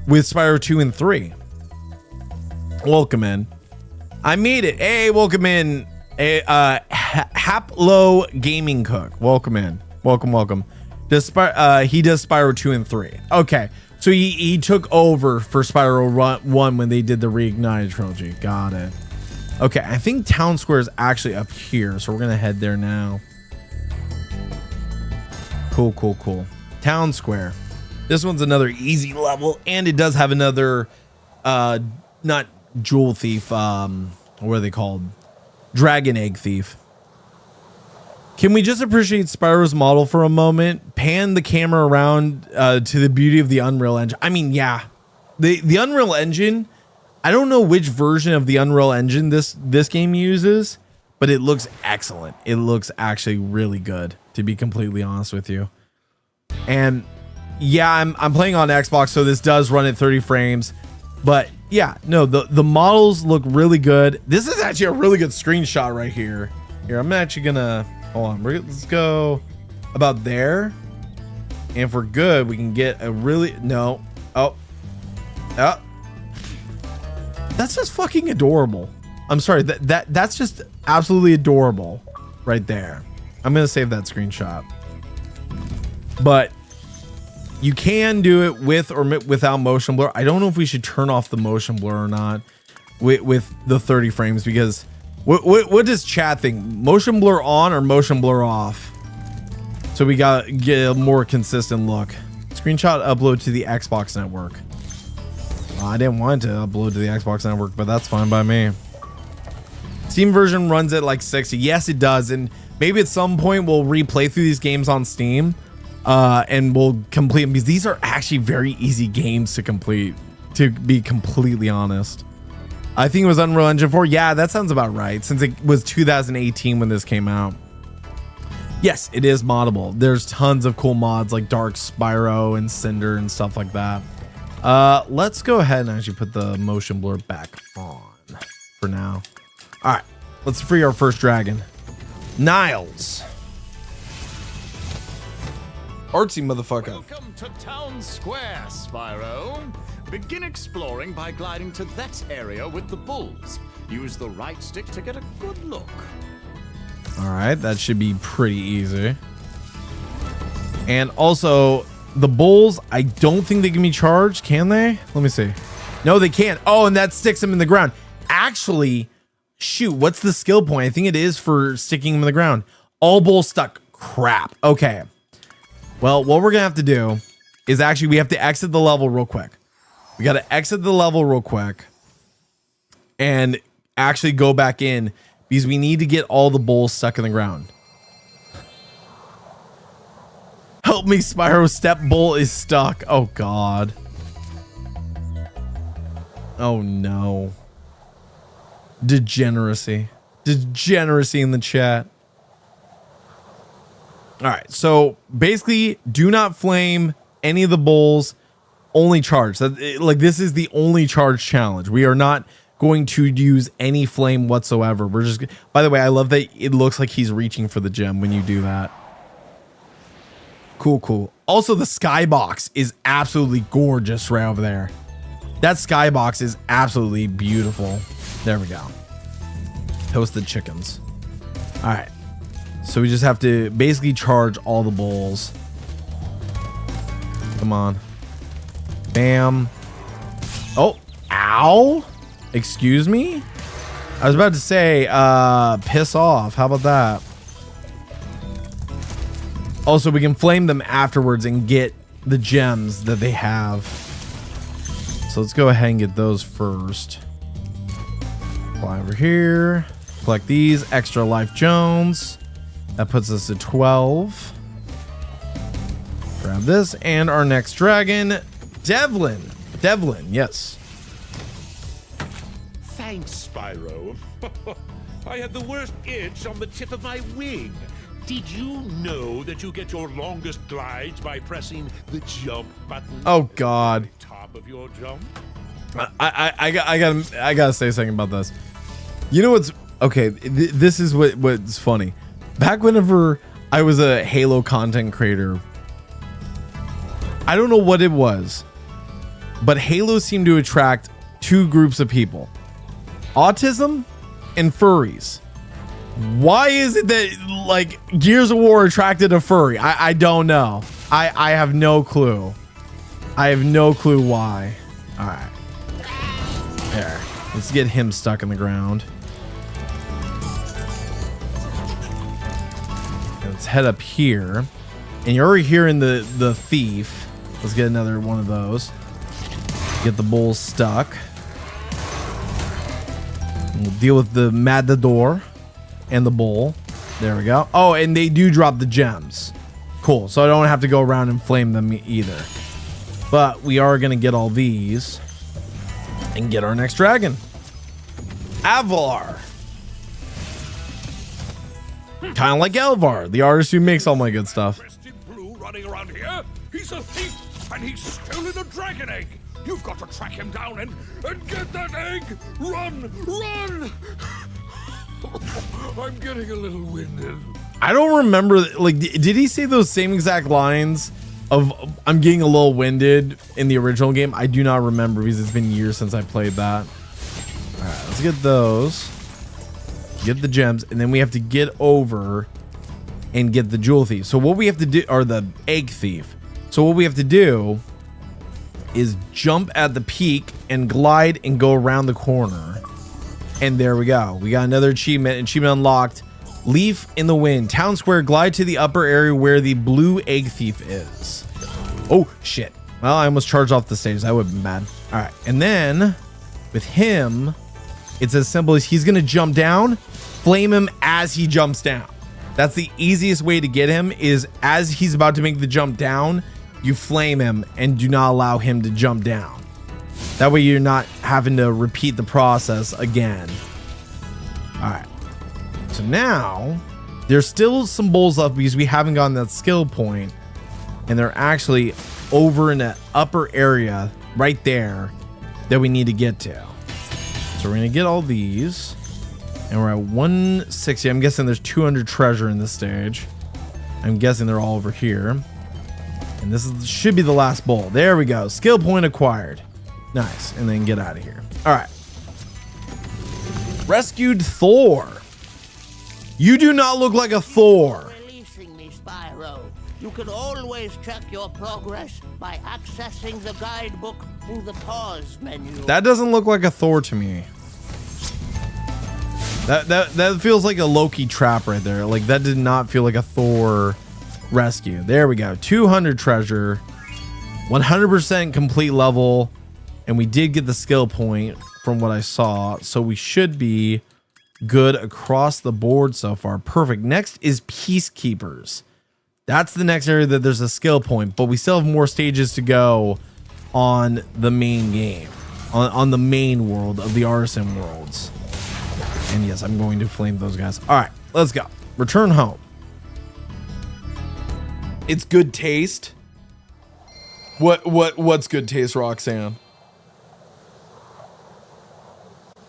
with Spyro 2 and 3? Welcome in. I made it. Hey, welcome in. Haplo Gaming Cook. Welcome in. Welcome. He does Spyro 2 and 3. Okay. So he took over for Spyro 1 when they did the Reignited Trilogy. Got it. Okay, I think Town Square is actually up here, so we're gonna head there now. Cool. Town Square. This one's another easy level, and it does have another not jewel thief, what are they called? Dragon egg thief. Can we just appreciate Spyro's model for a moment? Pan the camera around to the beauty of the Unreal Engine. I mean, yeah, the Unreal Engine, I don't know which version of the Unreal Engine this game uses, but it looks excellent. It looks actually really good, to be completely honest with you. And yeah, I'm playing on Xbox, so this does run at 30 frames. But yeah, no, the models look really good. This is actually a really good screenshot right here. Here, I'm actually gonna hold on. Let's go about there. And if we're good, we can get a really, no. Oh. Oh. That's just fucking adorable. I'm sorry, that's just absolutely adorable right there. I'm gonna save that screenshot. But you can do it with or without motion blur. I don't know if we should turn off the motion blur or not with the 30 frames, because what does chat think? Motion blur on or motion blur off? So we gotta get a more consistent look. Screenshot upload to the Xbox network. I didn't want to upload to the Xbox network, but that's fine by me. Steam version runs at like 60. Yes, it does. And maybe at some point we'll replay through these games on Steam and we'll complete them, because these are actually very easy games to complete, to be completely honest. I think it was Unreal Engine 4. Yeah, that sounds about right, since it was 2018 when this came out. Yes, it is moddable. There's tons of cool mods like Dark Spyro and Cinder and stuff like that. Let's go ahead and actually put the motion blur back on for now. All right, let's free our first dragon. Niles. Artsy motherfucker. Welcome to Town Square, Spyro. Begin exploring by gliding to that area with the bulls. Use the right stick to get a good look. All right, that should be pretty easy. And also, the bulls, I don't think they can be charged, can they? Let me see. No, they can't. Oh, and that sticks them in the ground. Actually, shoot, what's the skill point? I think it is for sticking them in the ground. All bulls stuck. Crap. Okay. Well, what we're gonna have to do is actually we have to exit the level real quick. We got to exit the level real quick and actually go back in, because we need to get all the bulls stuck in the ground. Help me, Spyro. Step bull is stuck. Oh God. Oh no. Degeneracy. Degeneracy in the chat. All right, so basically, do not flame any of the bulls. Only charge. Like, this is the only charge challenge. We are not going to use any flame whatsoever. We're just. By the way, I love that it looks like he's reaching for the gem when you do that. Cool, cool. Also, the skybox is absolutely gorgeous right over there. That skybox is absolutely beautiful. There we go. Toasted chickens. All right. So we just have to basically charge all the bulls. Come on. Bam. Oh, ow. Excuse me? I was about to say, piss off. How about that? Also, we can flame them afterwards and get the gems that they have. So let's go ahead and get those first. Fly over here. Collect these. Extra life Jones. That puts us at 12. Grab this. And our next dragon, Devlin. Devlin, yes. Thanks, Spyro. I had the worst itch on the tip of my wing. Did you know that you get your longest glides by pressing the jump button? Oh God. At the top of your jump? I gotta say something about this. You know what's okay? This is what's funny. Back whenever I was a Halo content creator, I don't know what it was, but Halo seemed to attract two groups of people: autism and furries. Why is it that like Gears of War attracted a furry? I don't know. I have no clue. I have no clue why. All right. There. Let's get him stuck in the ground. Let's head up here. And you're already hearing the thief. Let's get another one of those. Get the bulls stuck. And we'll deal with the matador and the bull. There we go. Oh, and they do drop the gems. Cool. So I don't have to go around and flame them either. But we are going to get all these and get our next dragon. Avalar. Kind of like Elvar, the artist who makes all my good stuff. Dressed in blue running around here? He's a thief, and he's stolen a dragon egg. You've got to track him down and get that egg. Run, run! I'm getting a little winded. I don't remember, like, did he say those same exact lines of I'm getting a little winded in the original game? I do not remember because it's been years since I played that. All right, let's get those. Get the gems, and then we have to get over and get the jewel thief. So what we have to do, or the egg thief. So what we have to do is jump at the peak and glide and go around the corner. And there we go. We got another achievement. Achievement unlocked. Leaf in the wind. Town square. Glide to the upper area where the blue egg thief is. Oh, shit. Well, I almost charged off the stage. That would have been bad. All right. And then with him, it's as simple as he's going to jump down, flame him as he jumps down. That's the easiest way to get him, is as he's about to make the jump down, you flame him and do not allow him to jump down. That way you're not having to repeat the process again. All right. So now there's still some bowls left because we haven't gotten that skill point, and they're actually over in the upper area right there that we need to get to. So we're going to get all these, and we're at 160. I'm guessing there's 200 treasure in this stage. I'm guessing they're all over here. And this should be the last bowl. There we go. Skill point acquired. Nice. And then get out of here. All right. Rescued Thor. You do not look like a Thor. Releasing me, Spyro. You can always check your progress by accessing the guidebook through the pause menu. That doesn't look like a Thor to me. That feels like a Loki trap right there. Like, that did not feel like a Thor rescue. There we go. 200 treasure, 100% complete level, and we did get the skill point from what I saw, so we should be good across the board so far. Perfect. Next is Peacekeepers. That's the next area that there's a skill point, but we still have more stages to go on the main game, on the main world of the Artisan Worlds. And yes, I'm going to flame those guys. All right, let's go. Return home. It's good taste. What's good taste, Roxanne?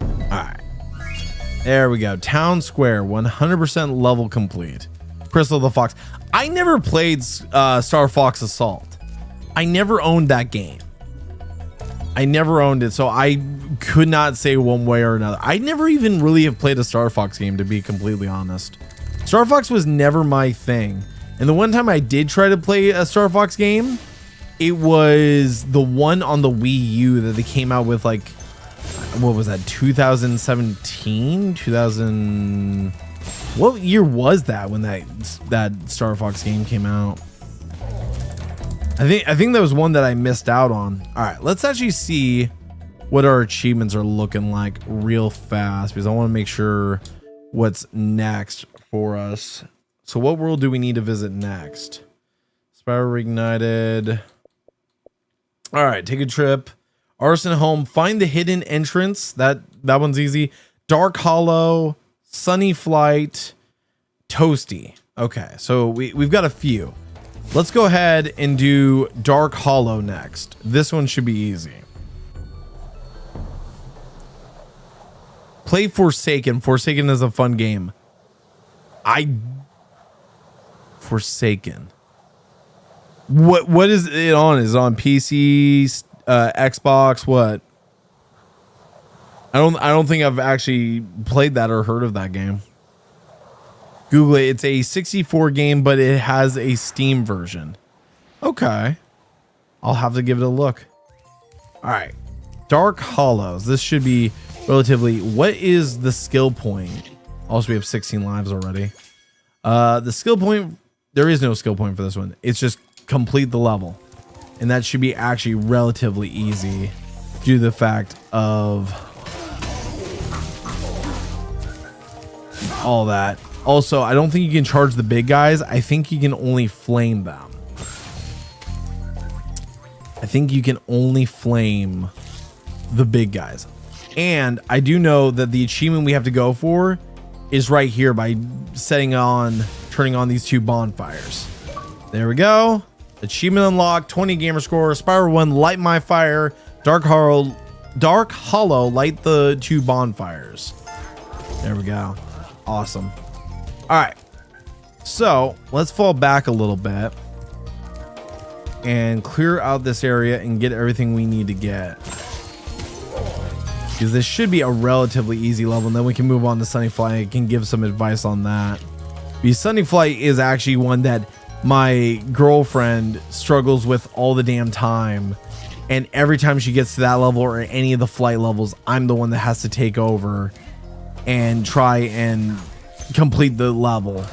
All right. There we go. Town Square, 100% level complete. Crystal the Fox. I never played Star Fox Assault. I never owned that game. I never owned it, so I could not say one way or another. I never even really have played a Star Fox game, to be completely honest. Star Fox was never my thing. And the one time I did try to play a Star Fox game, it was the one on the Wii U that they came out with, like, what was that, 2017? 2000... What year was that when that Star Fox game came out? I think that was one that I missed out on. All right, let's actually see what our achievements are looking like real fast, because I want to make sure what's next for us. So what world do we need to visit next? Spyro Reignited. All right, take a trip. Arson Home. Find the hidden entrance. That one's easy. Dark Hollow. Sunny Flight. Toasty. Okay, so we've got a few. Let's go ahead and do Dark Hollow next. This one should be easy. Play Forsaken. Forsaken is a fun game. Forsaken. What is it on? Is it on PC, Xbox? What? I don't think I've actually played that or heard of that game. Google it. It's a 64 game, but it has a Steam version. Okay. I'll have to give it a look. All right. Dark Hollows. This should be relatively... What is the skill point? Also, we have 16 lives already. The skill point... There is no skill point for this one. It's just complete the level. And that should be actually relatively easy due to the fact of all that. Also, I don't think you can charge the big guys. I think you can only flame them. I think you can only flame the big guys. And I do know that the achievement we have to go for is right here by turning on these two bonfires. There we go. Achievement unlocked, 20 gamer score. Spyro 1, light my fire. Dark Hollow, light the two bonfires. There we go. Awesome. All right. So let's fall back a little bit and clear out this area and get everything we need to get. Because this should be a relatively easy level, and then we can move on to Sunny Flight. I can give some advice on that. Because Sunny Flight is actually one that my girlfriend struggles with all the damn time. And every time she gets to that level or any of the flight levels, I'm the one that has to take over and try and complete the level.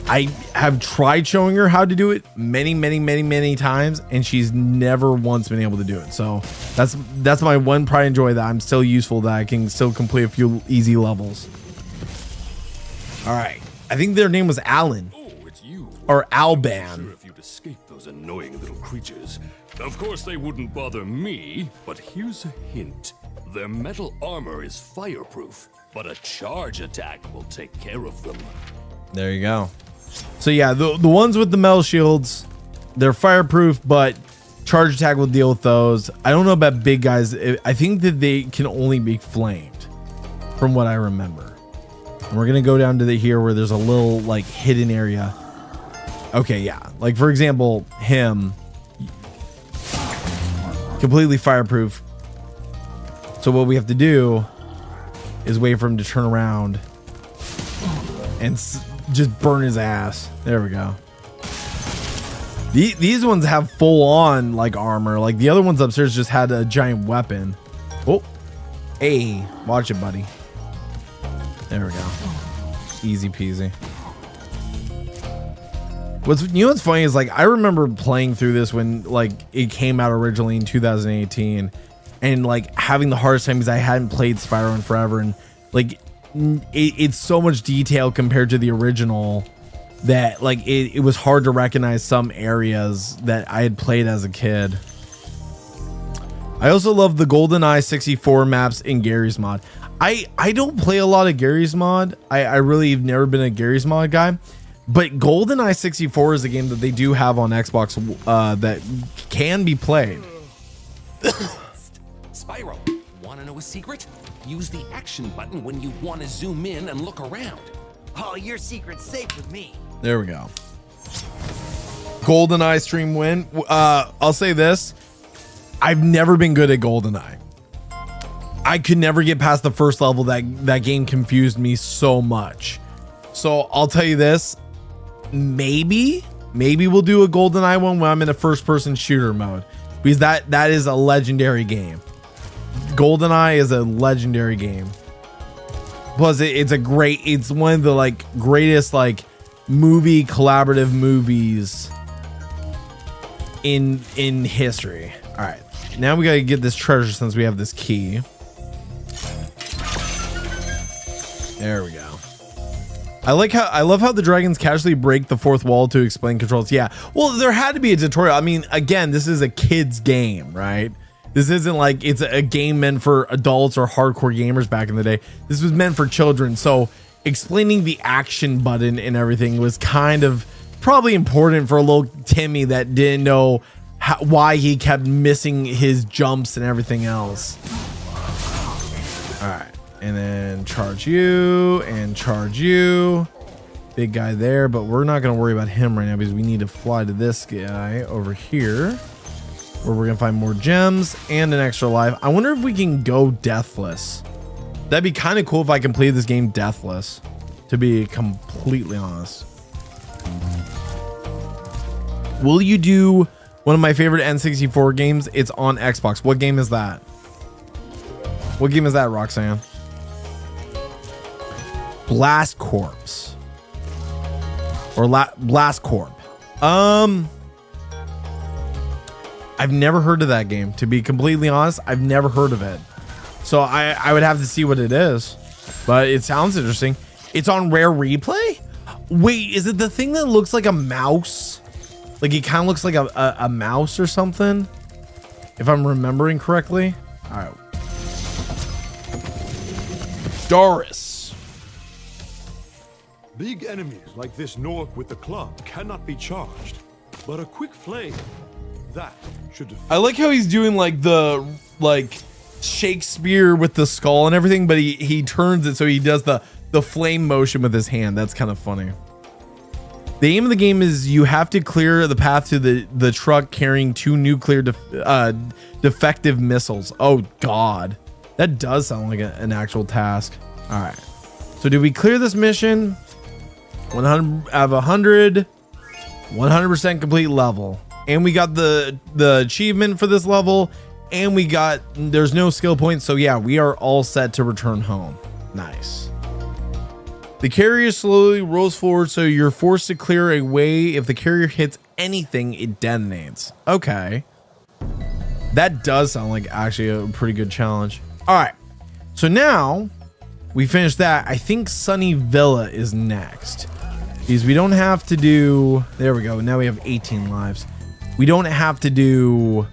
I have tried showing her how to do it many times, and she's never once been able to do it. So that's my one pride and joy, that I'm still useful, that I can still complete a few easy levels. All right, I think their name was Alan. Oh, it's you. Or Alban. Sure, if you'd escape those annoying little creatures. Of course, they wouldn't bother me, but here's a hint. Their metal armor is fireproof, but a charge attack will take care of them. There you go. So yeah, the ones with the metal shields, they're fireproof, but charge attack will deal with those. I don't know about big guys. I think that they can only be flamed, from what I remember. And we're gonna go down to here where there's a little like hidden area. Okay, yeah. Like for example, him, completely fireproof. So what we have to do is wait for him to turn around and just burn his ass. There we go. These ones have full on like armor. Like the other ones upstairs just had a giant weapon. Oh, hey, watch it, buddy. There we go. Easy peasy. What's funny is, like, I remember playing through this when like it came out originally in 2018, and like having the hardest time because I hadn't played Spyro in forever, and like it's so much detail compared to the original that like it was hard to recognize some areas that I had played as a kid. I also love the GoldenEye 64 maps in Gary's mod. I don't play a lot of Gary's mod. I really have never been a Gary's mod guy, but GoldenEye 64 is a game that they do have on Xbox that can be played. Spyro, want to know a secret? Use the action button when you want to zoom in and look around. Oh, your secret's safe with me. There we go. GoldenEye stream win. I'll say this. I've never been good at GoldenEye. I could never get past the first level. That game confused me so much. So I'll tell you this. Maybe we'll do a GoldenEye one when I'm in a first person shooter mode, because that is a legendary game. GoldenEye is a legendary game. Plus it's one of the like greatest like movie collaborative movies in history. All right, now we gotta get this treasure since we have this key. There we go. I love how the dragons casually break the fourth wall to explain controls. Yeah, well, there had to be a tutorial. I mean, again, this is a kid's game, right? This isn't like it's a game meant for adults or hardcore gamers back in the day. This was meant for children. So explaining the action button and everything was kind of probably important for a little Timmy that didn't know why he kept missing his jumps and everything else. All right. And then charge you and charge you. Big guy there, but we're not going to worry about him right now because we need to fly to this guy over here, where we're going to find more gems and an extra life. I wonder if we can go deathless. That'd be kind of cool if I completed this game deathless, to be completely honest. Will you do one of my favorite N64 games? It's on Xbox. What game is that? What game is that, Roxanne? Blast Corps. Or Blast Corp. I've never heard of that game. To be completely honest, I've never heard of it. So I would have to see what it is. But it sounds interesting. It's on Rare Replay? Wait, is it the thing that looks like a mouse? Like it kind of looks like a mouse or something? If I'm remembering correctly. All right. Doris. Big enemies like this Nork with the club cannot be charged, but a quick flame, that should defeat. I like how he's doing like the Shakespeare with the skull and everything, but he turns it so he does the flame motion with his hand. That's kind of funny. The aim of the game is you have to clear the path to the truck carrying 2 nuclear defective missiles. Oh God, that does sound like an actual task. All right, so did we clear this mission? 100 out of 100, 100% complete level, and we got the achievement for this level, and we got, there's no skill points, so yeah, we are all set to return home. Nice. The carrier slowly rolls forward, so you're forced to clear a way. If the carrier hits anything, it detonates. Okay. That does sound like actually a pretty good challenge. All right. So now we finished that. I think Sunny Villa is next. Because we don't have to do... There we go. Now we have 18 lives. We don't have to do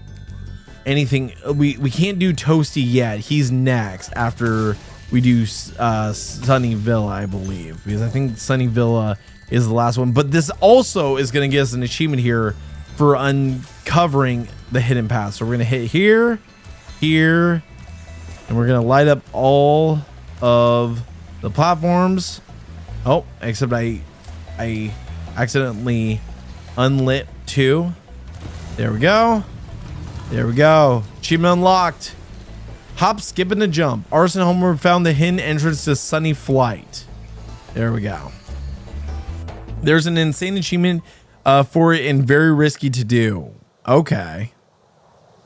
anything. We can't do Toasty yet. He's next after... we do Sunny Villa, I believe, because I think Sunny Villa is the last one. But this also is going to get us an achievement here for uncovering the hidden path. So we're going to hit here, here, and we're going to light up all of the platforms. Oh, except I accidentally unlit 2. There we go. There we go. Achievement unlocked. Hop, skip, and a jump. Arson Homer found the hidden entrance to Sunny Flight. There we go. There's an insane achievement for it and very risky to do. Okay.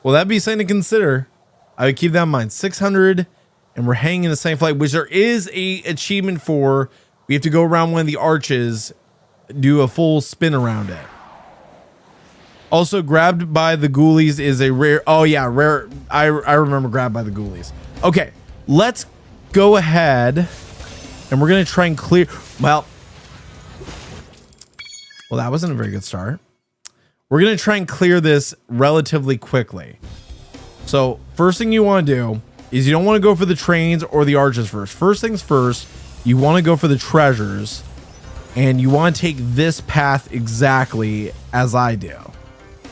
Well, that'd be something to consider. I would keep that in mind. 600, and we're hanging in the Sunny Flight, which there is a achievement for. We have to go around one of the arches, do a full spin around it. Also, grabbed by the ghoulies is a rare. Oh yeah, rare. I remember grabbed by the ghoulies. Okay, let's go ahead and we're gonna try and clear. Well, that wasn't a very good start. We're gonna try and clear this relatively quickly. So first thing you want to do is you don't want to go for the trains or the arches first. First things first, you want to go for the treasures, and you want to take this path exactly as I do.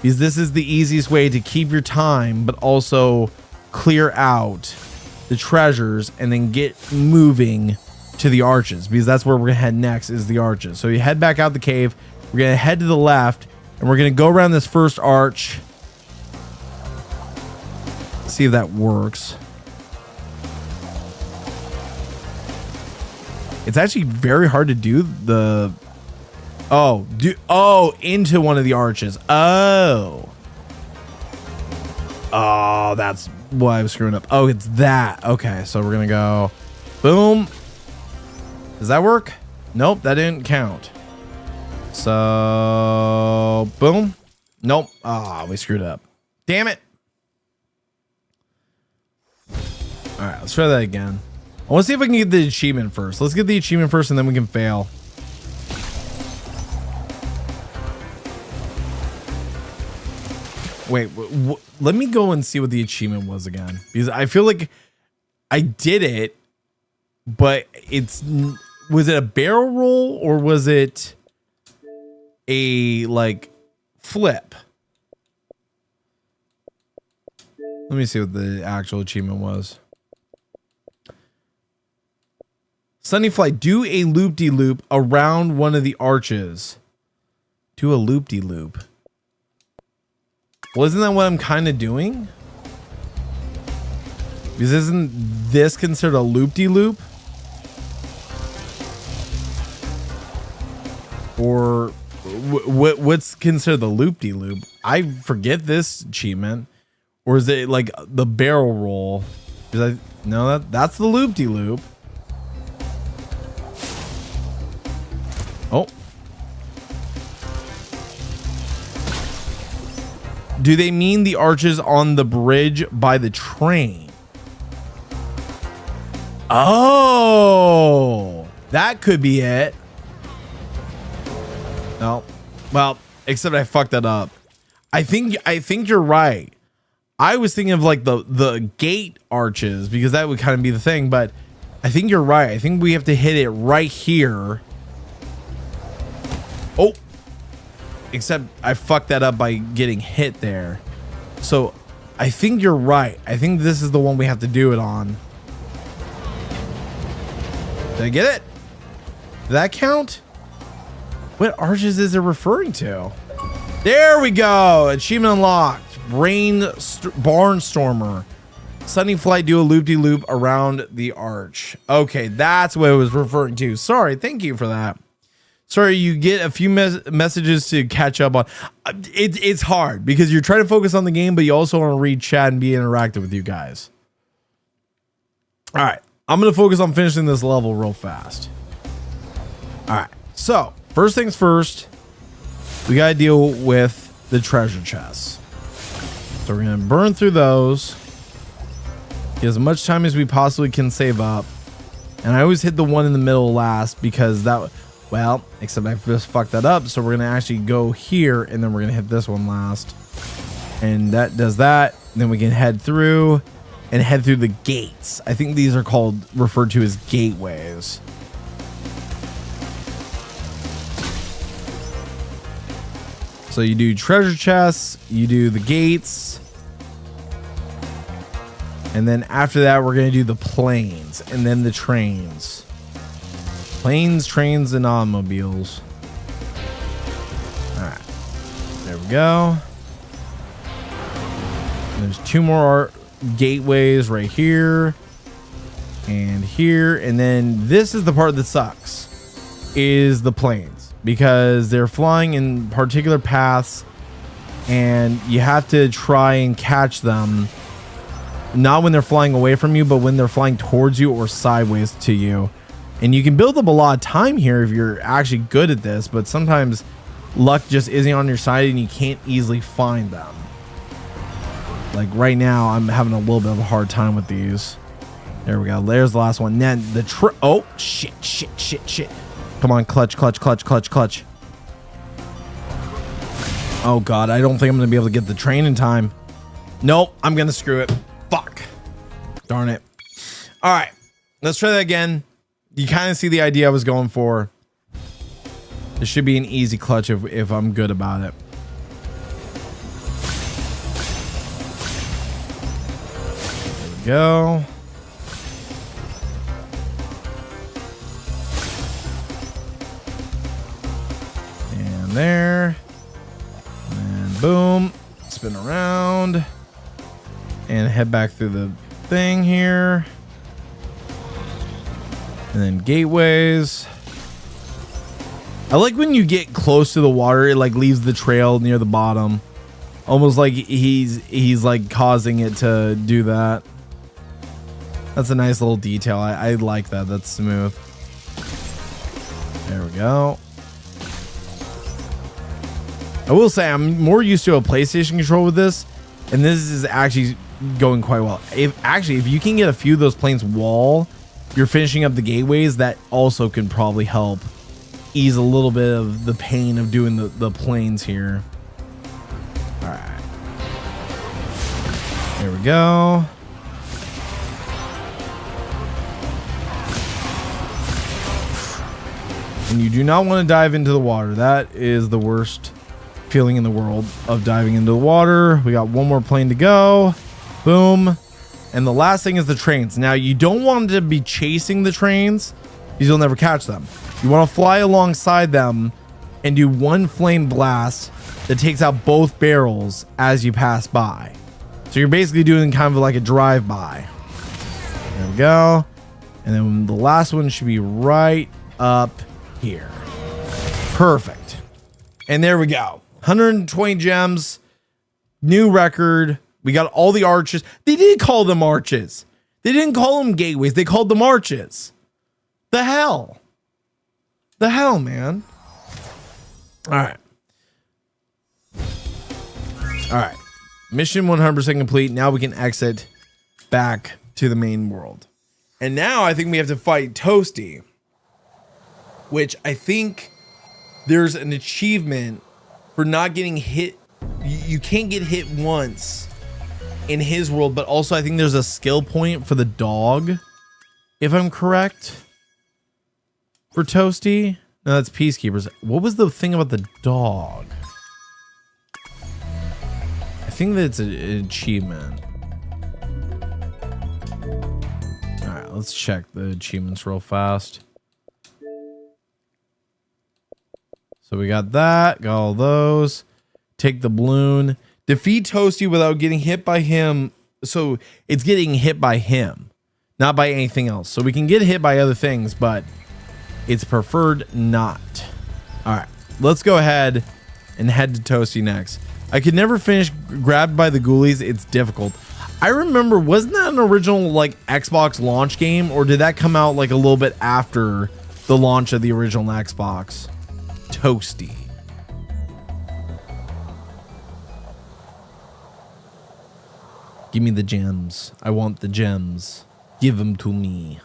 Because this is the easiest way to keep your time, but also clear out the treasures and then get moving to the arches, because that's where we're gonna head next, is the arches. So you head back out the cave, we're gonna head to the left, and we're gonna go around this first arch. See if that works. It's actually very hard to do the... into one of the arches. Oh, that's why I was screwing up. Oh, it's that. Okay, so we're gonna go boom. Does that work? Nope, that didn't count. So boom. Nope. We screwed up. Damn it. All right, let's try that again. I want to see if I can get the achievement first. Let's get the achievement first, and then we can fail. Wait, let me go and see what the achievement was again, because I feel like I did it, but was it a barrel roll or was it a like flip? Let me see what the actual achievement was. Sunny Flight, do a loop-de-loop around one of the arches. Do a loop-de-loop. Well, isn't that what I'm kind of doing? Because isn't this considered a loop-de-loop? Or what's considered the loop-de-loop? I forget this achievement. Or is it like the barrel roll? No, that's the loop-de-loop. Oh. Do they mean the arches on the bridge by the train? Oh, that could be it. No. Well, except I fucked that up. I think you're right. I was thinking of like the gate arches, because that would kind of be the thing, but I think you're right. I think we have to hit it right here. Oh. Except I fucked that up by getting hit there. So I think you're right. I think this is the one we have to do it on. Did I get it? Did that count? What arches is it referring to? There we go. Achievement unlocked. Barnstormer. Sunny flight, do a loop-de-loop around the arch. Okay, that's what it was referring to. Sorry, thank you for that. Sorry, you get a few messages to catch up on. It's hard because you're trying to focus on the game, but you also want to read chat and be interactive with you guys. All right, I'm going to focus on finishing this level real fast. All right, so first things first, we got to deal with the treasure chests. So we're going to burn through those. Get as much time as we possibly can save up. And I always hit the one in the middle last because that, well, except I just fucked that up. So we're going to actually go here and then we're going to hit this one last. And that does that. And then we can head through and head through the gates. I think these are referred to as gateways. So you do treasure chests, you do the gates. And then after that, we're going to do the planes and then the trains. Planes, trains, and automobiles. All right. There we go. And there's two more gateways right here and here. And then this is the part that sucks, is the planes, because they're flying in particular paths and you have to try and catch them. Not when they're flying away from you, but when they're flying towards you or sideways to you. And you can build up a lot of time here if you're actually good at this, but sometimes luck just isn't on your side and you can't easily find them. Like right now, I'm having a little bit of a hard time with these. There we go. There's the last one. Then the oh, shit. Come on, clutch. Oh God, I don't think I'm gonna be able to get the train in time. Nope, I'm gonna screw it. Fuck. Darn it. All right, let's try that again. You kind of see the idea I was going for. This should be an easy clutch if I'm good about it. There we go. And there. And boom. Spin around. And head back through the thing here. And then gateways. I like when you get close to the water, it like leaves the trail near the bottom. Almost like he's like causing it to do that. That's a nice little detail. I like that. That's smooth. There we go. I will say I'm more used to a PlayStation control with this, and this is actually going quite well. If you can get a few of those planes while you're finishing up the gateways, that also can probably help ease a little bit of the pain of doing the planes here. All right. There we go. And you do not want to dive into the water. That is the worst feeling in the world, of diving into the water. We got one more plane to go. Boom. And the last thing is the trains. Now, you don't want to be chasing the trains because you'll never catch them. You want to fly alongside them and do one flame blast that takes out both barrels as you pass by. So you're basically doing kind of like a drive-by. There we go. And then the last one should be right up here. Perfect. And there we go. 120 gems. New record. We got all the arches. They did call them arches. They didn't call them gateways. They called them arches. The hell? The hell, man? All right. All right. Mission 100% complete. Now we can exit back to the main world. And now I think we have to fight Toasty, which I think there's an achievement for not getting hit. You can't get hit once in his world, but also I think there's a skill point for the dog, if I'm correct, for Toasty. No, that's Peacekeepers. What was the thing about the dog? I think that it's an achievement. All right, let's check the achievements real fast. So we got that. Got all those. Take the balloon. Defeat Toasty without getting hit by him. So it's getting hit by him, not by anything else. So we can get hit by other things, but it's preferred not. All right, let's go ahead and head to Toasty next. I could never finish Grabbed by the Ghoulies. It's difficult. I remember, wasn't that an original like Xbox launch game, or did that come out like a little bit after the launch of the original Xbox? Toasty. Give me the gems. I want the gems. Give them to me.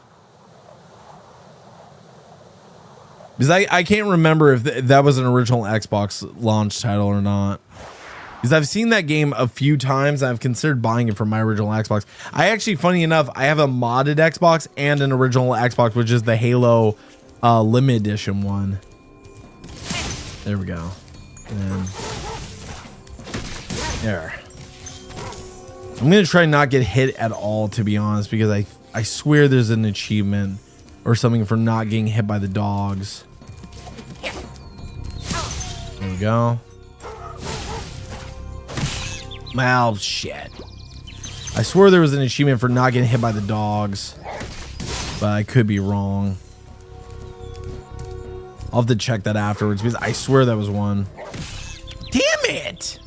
Because I can't remember if that was an original Xbox launch title or not. Because I've seen that game a few times. I've considered buying it for my original Xbox. I actually, funny enough, I have a modded Xbox and an original Xbox, which is the Halo limited edition one. There we go. And there. I'm going to try not get hit at all, to be honest, because I swear there's an achievement or something for not getting hit by the dogs. There we go. Well, shit. I swear there was an achievement for not getting hit by the dogs, but I could be wrong. I'll have to check that afterwards because I swear that was one. Damn it!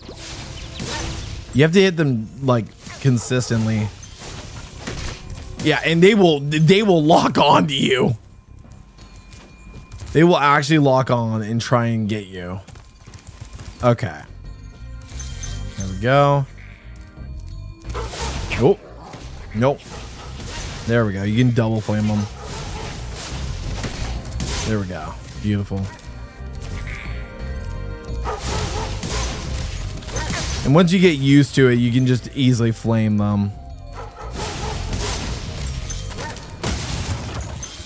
You have to hit them like consistently. Yeah, and they will lock on to you. They will actually lock on and try and get you. Okay. There we go. Oh. Nope. There we go. You can double flame them. There we go. Beautiful. And once you get used to it, you can just easily flame them.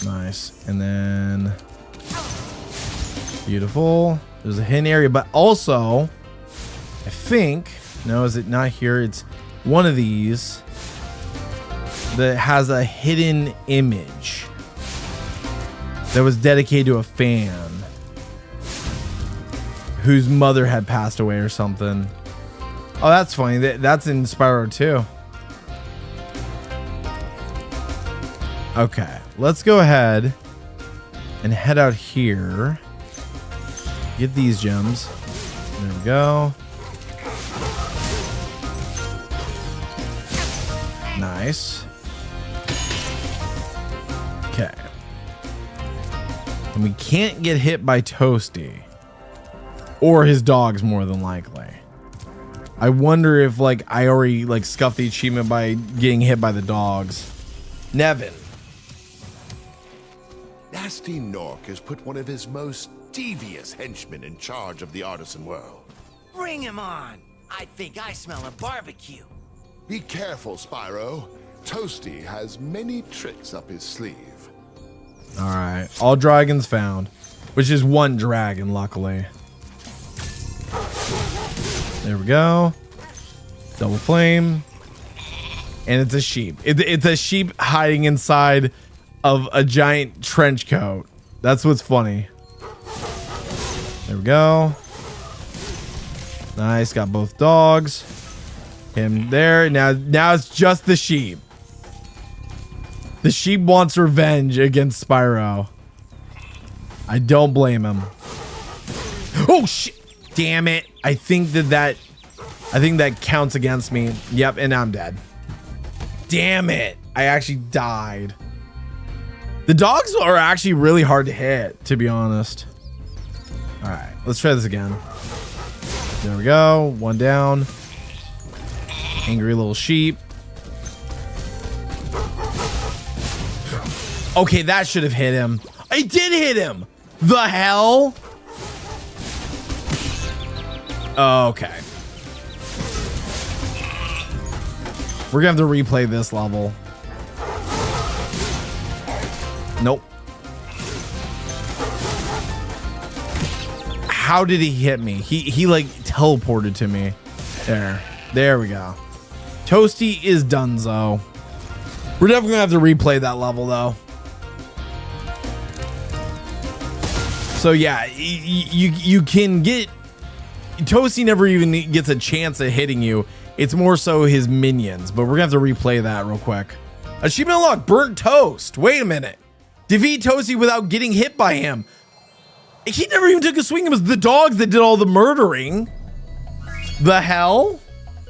Nice. And then beautiful. There's a hidden area, but also I think, no, is it not here? It's one of these that has a hidden image that was dedicated to a fan whose mother had passed away or something. Oh, that's funny. That's in Spyro 2. Okay, let's go ahead and head out here. Get these gems. There we go. Nice. Okay. And we can't get hit by Toasty. Or his dogs, more than likely. I wonder if like I already like scuffed the achievement by getting hit by the dogs. Nevin. Nasty Nork has put one of his most devious henchmen in charge of the artisan world. Bring him on. I think I smell a barbecue. Be careful, Spyro. Toasty has many tricks up his sleeve. All right. All dragons found, which is one dragon, luckily. There we go. Double flame. And it's a sheep. It's a sheep hiding inside of a giant trench coat. That's what's funny. There we go. Nice. Got both dogs. Him there. Now it's just the sheep. The sheep wants revenge against Spyro. I don't blame him. Oh shit. Damn it. I think that counts against me. Yep, and I'm dead. Damn it. I actually died. The dogs are actually really hard to hit, to be honest. All right, let's try this again. There we go. One down. Angry little sheep. Okay, that should have hit him. I did hit him. The hell? Okay. We're gonna have to replay this level. Nope. How did he hit me? He like teleported to me. There we go. Toasty is donezo. We're definitely gonna have to replay that level though. So yeah, you can get Toasty never even gets a chance at hitting you. It's more so his minions, but we're gonna have to replay that real quick. Achievement unlocked, burnt toast. Wait a minute. Defeat Toasty without getting hit by him. He never even took a swing. It was the dogs that did all the murdering. The hell?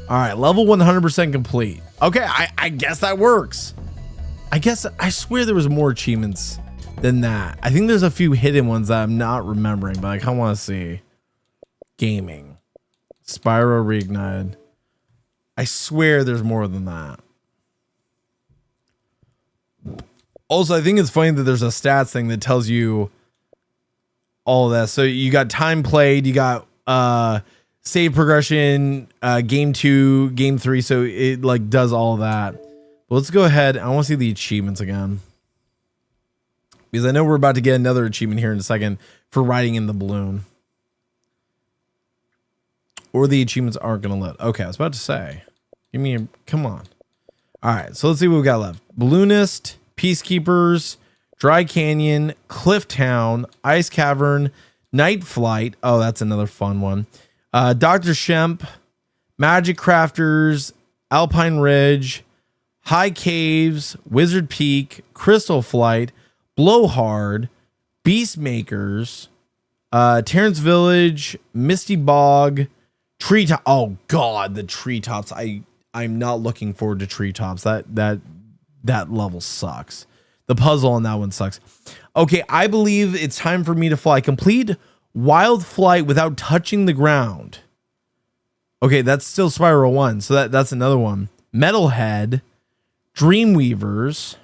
All right, level 100% complete. Okay, I guess that works. I swear there was more achievements than that. I think there's a few hidden ones that I'm not remembering, but I kind of want to see. Gaming. Spyro Reignited. I swear there's more than that. Also, I think it's funny that there's a stats thing that tells you all of that. So you got time played, you got save progression, game 2, game 3. So it like does all of that. But let's go ahead. I want to see the achievements again, because I know we're about to get another achievement here in a second for riding in the balloon. Or the achievements aren't going to load. Okay, I was about to say. Give me a... Come on. All right, so let's see what we got left. Balloonist, Peacekeepers, Dry Canyon, Cliff Town, Ice Cavern, Night Flight. Oh, that's another fun one. Dr. Shemp, Magic Crafters, Alpine Ridge, High Caves, Wizard Peak, Crystal Flight, Blowhard, Beastmakers, Terrence Village, Misty Bog, Treetop. Oh God, the treetops. I'm not looking forward to treetops. That level sucks. The puzzle on that one sucks. Okay, I believe it's time for me to fly. Complete wild flight without touching the ground. Okay, that's still Spyro 1. So that's another one. Metalhead, Dreamweavers,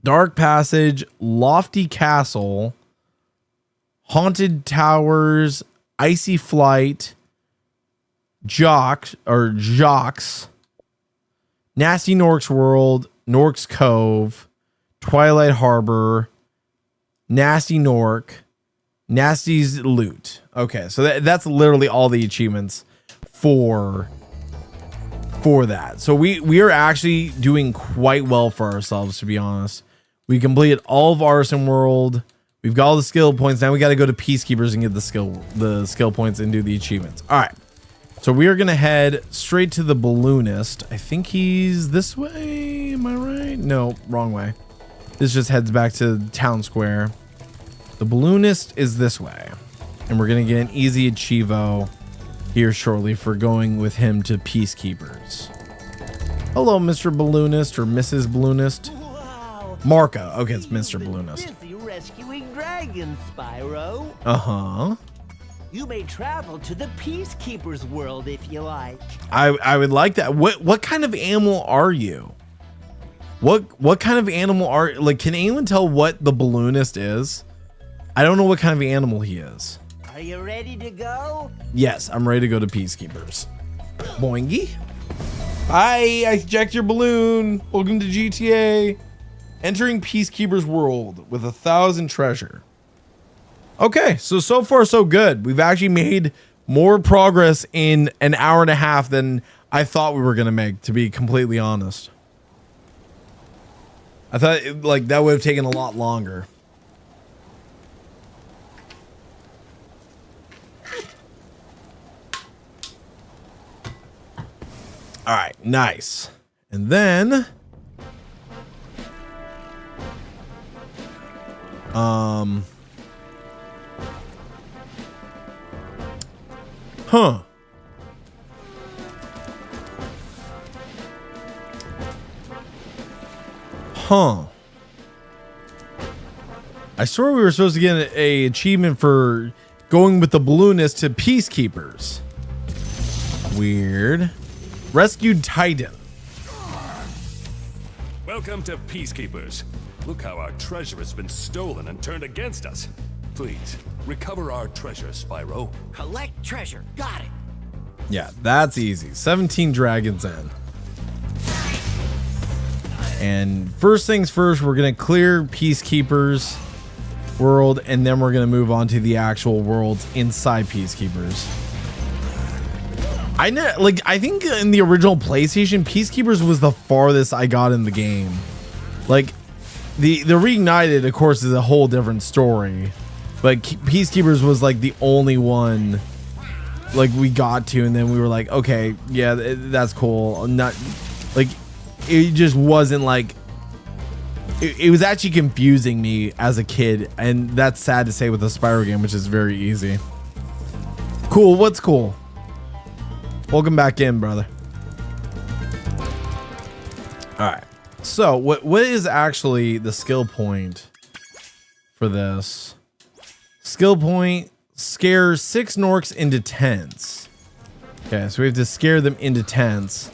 Dark Passage, Lofty Castle, Haunted Towers, Icy Flight, Jocks, Nasty Nork's World, Nork's Cove, Twilight Harbor, Nasty Nork, Nasty's Loot. Okay, so that's literally all the achievements for that. So we are actually doing quite well for ourselves, to be honest. We completed all of Artisan World. We've got all the skill points. Now we got to go to Peacekeepers and get the skill points and do the achievements. All right. So we are going to head straight to the Balloonist. I think he's this way. Am I right? No, wrong way. This just heads back to Town Square. The Balloonist is this way. And we're going to get an easy achievo here shortly for going with him to Peacekeepers. Hello, Mr. Balloonist or Mrs. Balloonist. Wow. Marka. Okay, it's Mr. Balloonist. Busy rescuing dragons, Spyro. Uh-huh. You may travel to the Peacekeepers world if you like. I would like that. What kind of animal are you? What kind of animal are, like, can anyone tell what the Balloonist is? I don't know what kind of animal he is. Are you ready to go? Yes, I'm ready to go to Peacekeepers. Boingy. Hi, I hijacked your balloon. Welcome to GTA. Entering Peacekeepers world with 1,000 treasure. Okay, so far so good. We've actually made more progress in an hour and a half than I thought we were gonna make, to be completely honest. I thought like that would have taken a lot longer. All right, nice. And then Huh. I swear we were supposed to get a achievement for going with the Balloonist to Peacekeepers. Weird. Rescued Titan. Welcome to Peacekeepers. Look how our treasure has been stolen and turned against us. Please, recover our treasure, Spyro. Collect treasure. Got it. Yeah, that's easy. 17 dragons in. And first things first, we're going to clear Peacekeepers world, and then we're going to move on to the actual worlds inside Peacekeepers. I think in the original PlayStation, Peacekeepers was the farthest I got in the game. Like, the Reignited, of course, is a whole different story. But Peacekeepers was like the only one like we got to, and then we were like, okay, yeah, that's cool. Not like it just wasn't like it was actually confusing me as a kid, and that's sad to say with a Spyro game, which is very easy. Cool, what's cool? Welcome back in, brother. All right. So what is actually the skill point for this? Skill point, scare 6 Norks into tents. Okay, so we have to scare them into tents.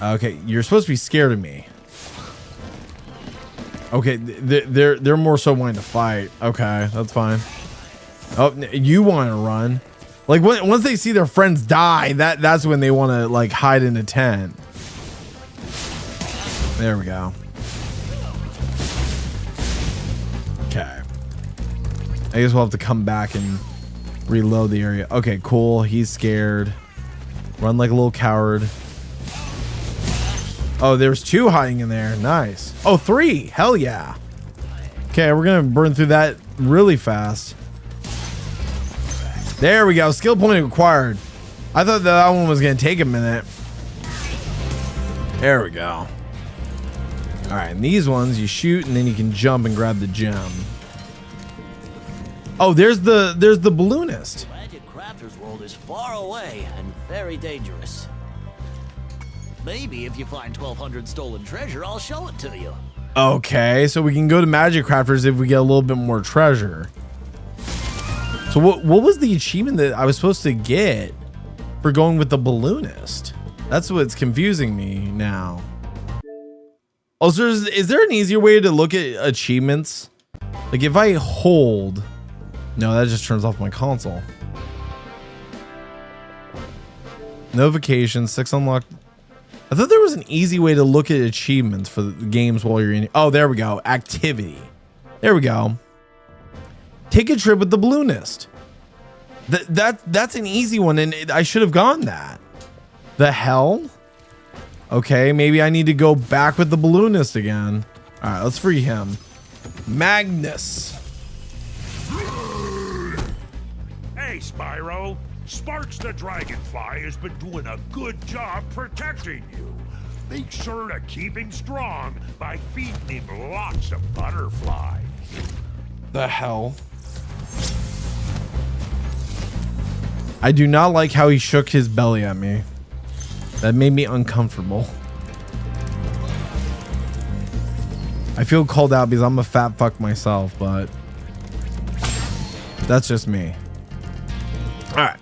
Okay, you're supposed to be scared of me. Okay, they're more so wanting to fight. Okay, that's fine. Oh, you want to run? Like once they see their friends die, that's when they want to like hide in a tent. There we go. Okay. I guess we'll have to come back and reload the area. Okay, cool. He's scared. Run like a little coward. Oh, there's 2 hiding in there. Nice. Oh, 3. Hell yeah. Okay, we're going to burn through that really fast. There we go. Skill point acquired. I thought that one was going to take a minute. There we go. All right, and these ones you shoot and then you can jump and grab the gem. Oh, there's the balloonist. Magic Crafter's world is far away and very dangerous. Maybe if you find 1,200 stolen treasure, I'll show it to you. Okay, so we can go to Magic Crafters if we get a little bit more treasure. So what was the achievement that I was supposed to get for going with the balloonist? That's what's confusing me now. Also, is there an easier way to look at achievements? Like if I hold... No, that just turns off my console. Notifications, 6 unlocked. I thought there was an easy way to look at achievements for the games while you're in. Oh, there we go. Activity. There we go. Take a trip with the balloonist. That's an easy one, and I should have gone that. The hell? Okay, maybe I need to go back with the balloonist again. All right, let's free him. Magnus. Hey, Spyro. Sparks the Dragonfly has been doing a good job protecting you. Make sure to keep him strong by feeding him lots of butterflies. The hell? I do not like how he shook his belly at me. That made me uncomfortable. I feel called out because I'm a fat fuck myself, but that's just me. All right.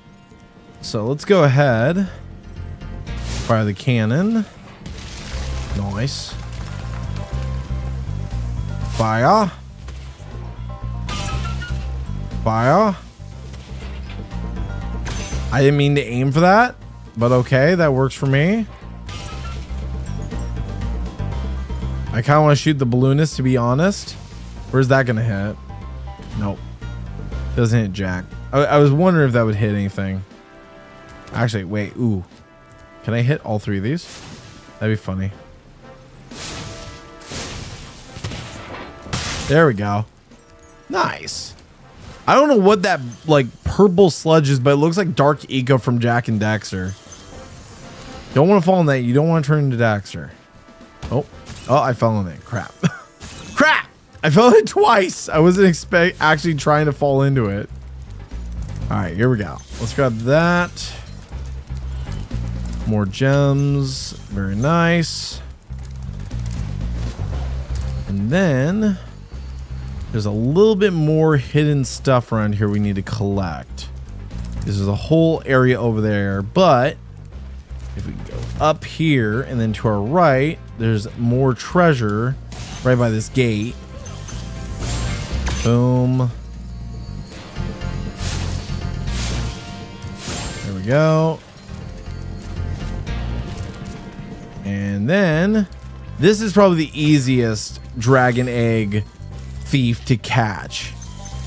So let's go ahead. Fire the cannon. Nice. Fire. Fire. I didn't mean to aim for that, but okay, that works for me. I kind of want to shoot the balloonist, to be honest. Where's that going to hit? Nope. Doesn't hit jack. I was wondering if that would hit anything. Actually, wait. Ooh. Can I hit all 3 of these? That'd be funny. There we go. Nice. I don't know what that like purple sludge is, but it looks like Dark Eco from Jack and Daxter. Don't want to fall in that. You don't want to turn into Daxter. Oh, I fell in it. Crap. Crap! I fell in it twice. I wasn't actually trying to fall into it. All right, here we go. Let's grab that. More gems. Very nice. And then there's a little bit more hidden stuff around here we need to collect. This is a whole area over there, but if we go up here and then to our right, there's more treasure right by this gate. Boom. There we go. And then this is probably the easiest dragon egg thief to catch,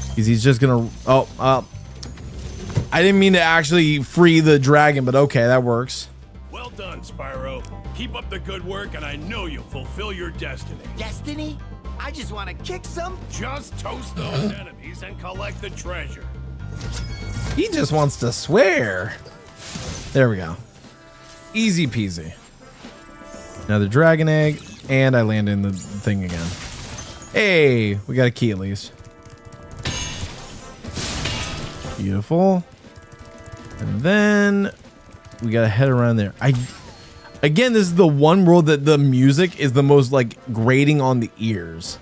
because he's just gonna I didn't mean to actually free the dragon, but okay, that works. Well done, Spyro. Keep up the good work and I know you'll fulfill your destiny. Destiny? I just want to kick some. Just toast those enemies and collect the treasure. He just wants to swear. There we go. Easy peasy. Another dragon egg, and I land in the thing again. Hey, we got a key at least. Beautiful. And then we gotta head around there. Again, this is the one world that the music is the most like grating on the ears.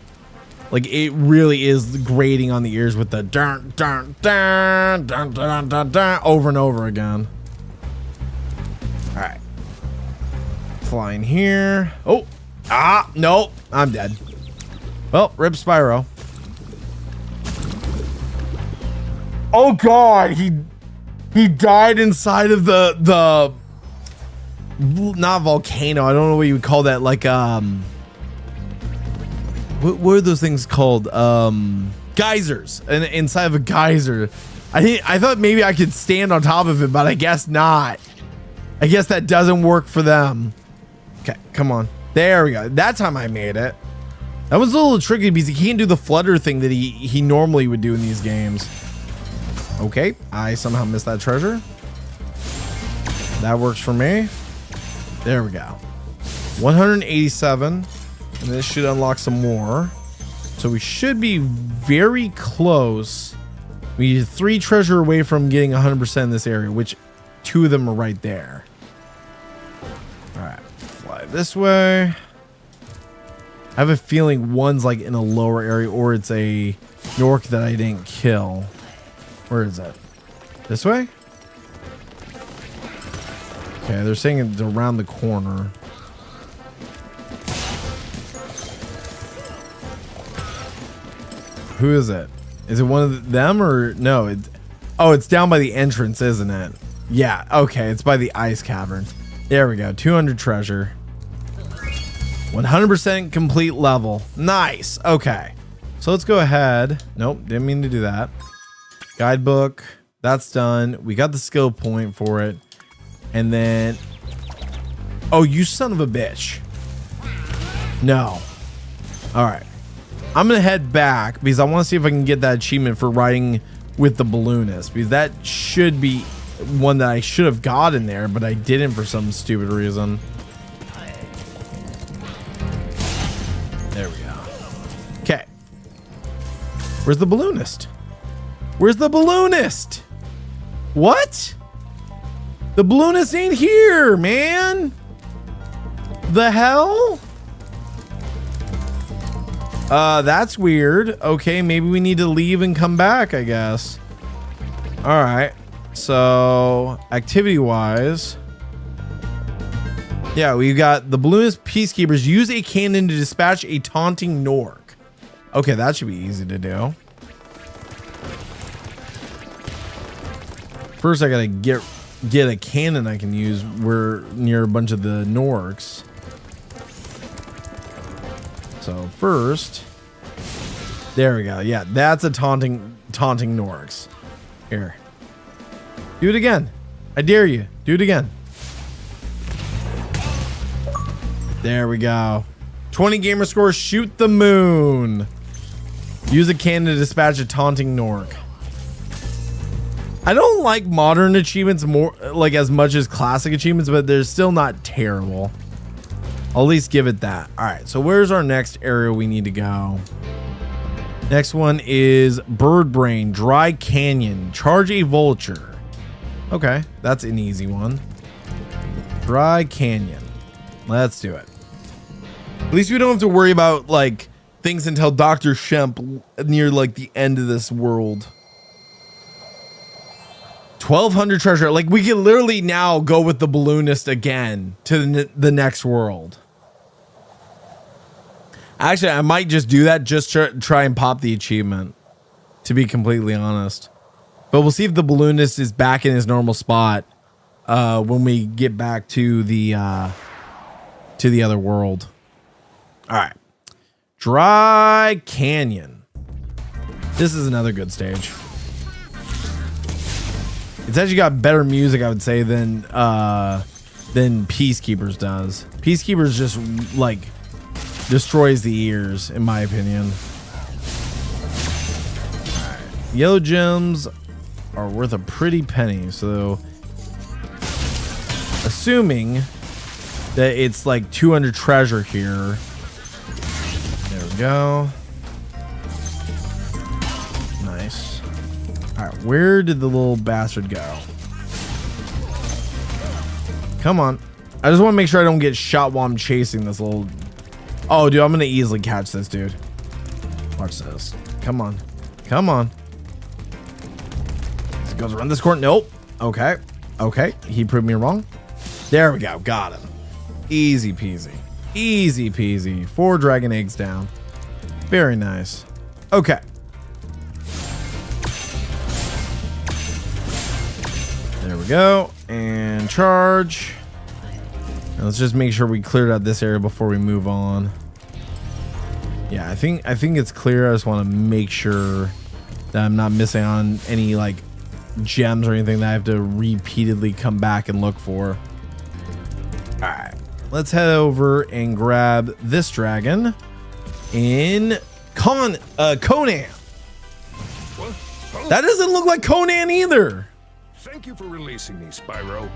Like it really is grating on the ears with the dun dun dun dun dun dun dun over and over again. All right, flying here. Oh, nope, I'm dead. Well, rip Spyro. Oh God, he died inside of the not volcano. I don't know what you would call that. Like what are those things called? Geysers. And inside of a geyser. I thought maybe I could stand on top of it, but I guess not. I guess that doesn't work for them. Okay, come on. There we go. That time I made it. That was a little tricky because he can't do the flutter thing that he normally would do in these games. Okay, I somehow missed that treasure. That works for me. There we go. 187. And this should unlock some more. So we should be very close. We need 3 treasure away from getting 100% in this area, which 2 of them are right there. All right, fly this way. I have a feeling one's like in a lower area, or it's a Nork that I didn't kill. Where is it? This way? Okay, they're saying it's around the corner. Who is it? Is it one of them or no? Oh, it's down by the entrance, isn't it? Yeah, okay, it's by the ice cavern. There we go, 200 treasure. 100% complete level. Nice, okay. So let's go ahead. Nope, didn't mean to do that. Guidebook, that's done. We got the skill point for it. And then, oh, you son of a bitch. No. All right. I'm going to head back because I want to see if I can get that achievement for riding with the balloonist, because that should be one that I should have gotten there, but I didn't for some stupid reason. There we go. Okay. Where's the balloonist? Where's the balloonist? What? The balloonist ain't here, man. The hell? That's weird. Okay, maybe we need to leave and come back, I guess. All right. So, activity-wise, yeah, we've got the balloonist peacekeepers use a cannon to dispatch a taunting Nork. Okay, that should be easy to do. First, I gotta get a cannon I can use. We're near a bunch of the Norks. So first, there we go. Yeah, that's a taunting Norks. Here, do it again. I dare you. Do it again. There we go. 20 gamer score. Shoot the moon. Use a cannon to dispatch a taunting Nork. I don't like modern achievements more like as much as classic achievements, but they're still not terrible. I'll at least give it that. All right, so where's our next area we need to go? Next one is Bird Brain, Dry Canyon, Charge a Vulture. Okay, that's an easy one. Dry Canyon. Let's do it. At least we don't have to worry about like things until Dr. Shemp near like the end of this world. 1,200 treasure. Like we can literally now go with the balloonist again to the next world. Actually, I might just do that just to try and pop the achievement, to be completely honest. But we'll see if the balloonist is back in his normal spot when we get back to the other world. All right. Dry Canyon. This is another good stage. It's actually got better music, I would say, than Peacekeepers does. Peacekeepers just like destroys the ears, in my opinion. All right. Yellow gems are worth a pretty penny, so assuming that it's like 200 treasure here. There we go. Nice. All right, where did the little bastard go? Come on. I just want to make sure I don't get shot while I'm chasing this little... Oh, dude, I'm going to easily catch this, dude. Watch this. Come on. Come on. It goes around this corner. Nope. Okay. Okay. He proved me wrong. There we go. Got him. Easy peasy. Easy peasy. 4 dragon eggs down. Very nice. Okay. There we go. And charge. And let's just make sure we cleared out this area before we move on. Yeah, I think it's clear. I just want to make sure that I'm not missing on any like gems or anything that I have to repeatedly come back and look for. All right, let's head over and grab this dragon in Conan. That doesn't look like Conan either. Thank you for releasing me, Spyro.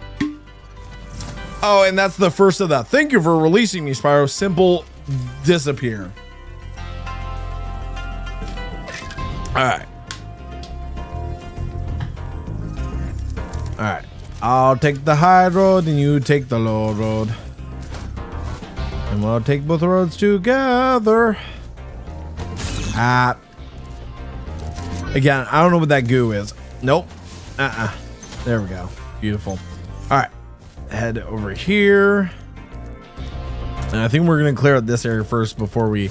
Oh, and that's the first of that. Thank you for releasing me, Spyro. Simple disappear. All right. All right. I'll take the high road and you take the low road. And we'll take both roads together. Ah. Again, I don't know what that goo is. Nope. There we go. Beautiful. All right. Head over here. And I think we're going to clear out this area first before we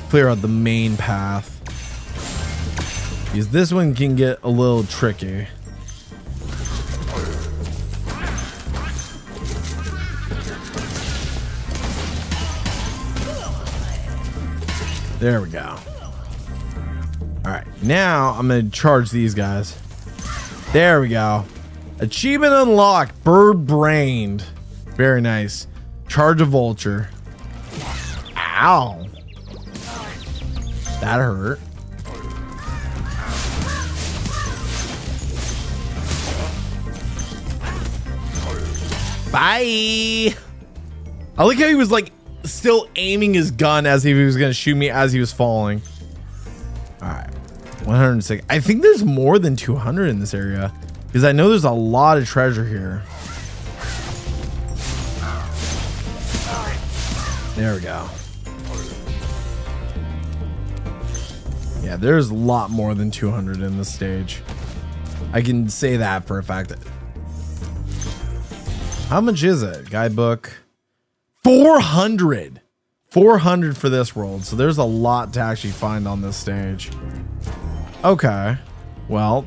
clear out the main path. Because this one can get a little tricky. There we go. All right. Now I'm going to charge these guys. There we go. Achievement unlocked. Bird brained. Very nice. Charge a vulture. Ow. That hurt. Bye. I like how he was like still aiming his gun as if he was going to shoot me as he was falling. All right. 106. I think there's more than 200 in this area. Because I know there's a lot of treasure here. There we go. Yeah, there's a lot more than 200 in this stage. I can say that for a fact. How much is it? Guidebook. 400. 400 for this world. So there's a lot to actually find on this stage. Okay. Well,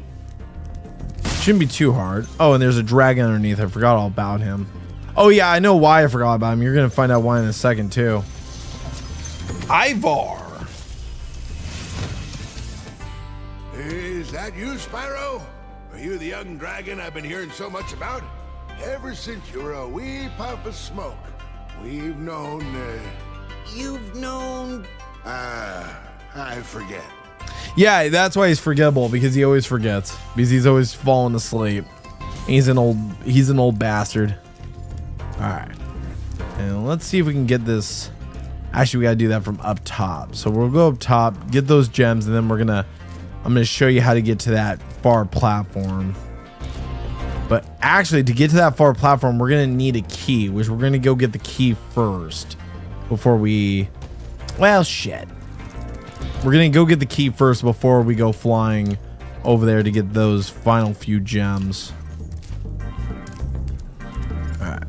shouldn't be too hard. Oh, and there's a dragon underneath. I forgot all about him. Oh yeah, I know why I forgot about him. You're gonna find out why in a second too. Ivar. Is that you, Spyro? Are you the young dragon I've been hearing so much about? Ever since you were a wee puff of smoke, we've known, You've known... I forget. Yeah, that's why he's forgettable, because he always forgets. Because he's always falling asleep. He's an old bastard. Alright. And let's see if we can get this. Actually, we gotta do that from up top. So we'll go up top, get those gems, and then I'm gonna show you how to get to that far platform. But actually, to get to that far platform, we're gonna need a key, which we're gonna go get the key first before we... Well, shit. We're gonna go get the key first before we go flying over there to get those final few gems. All right.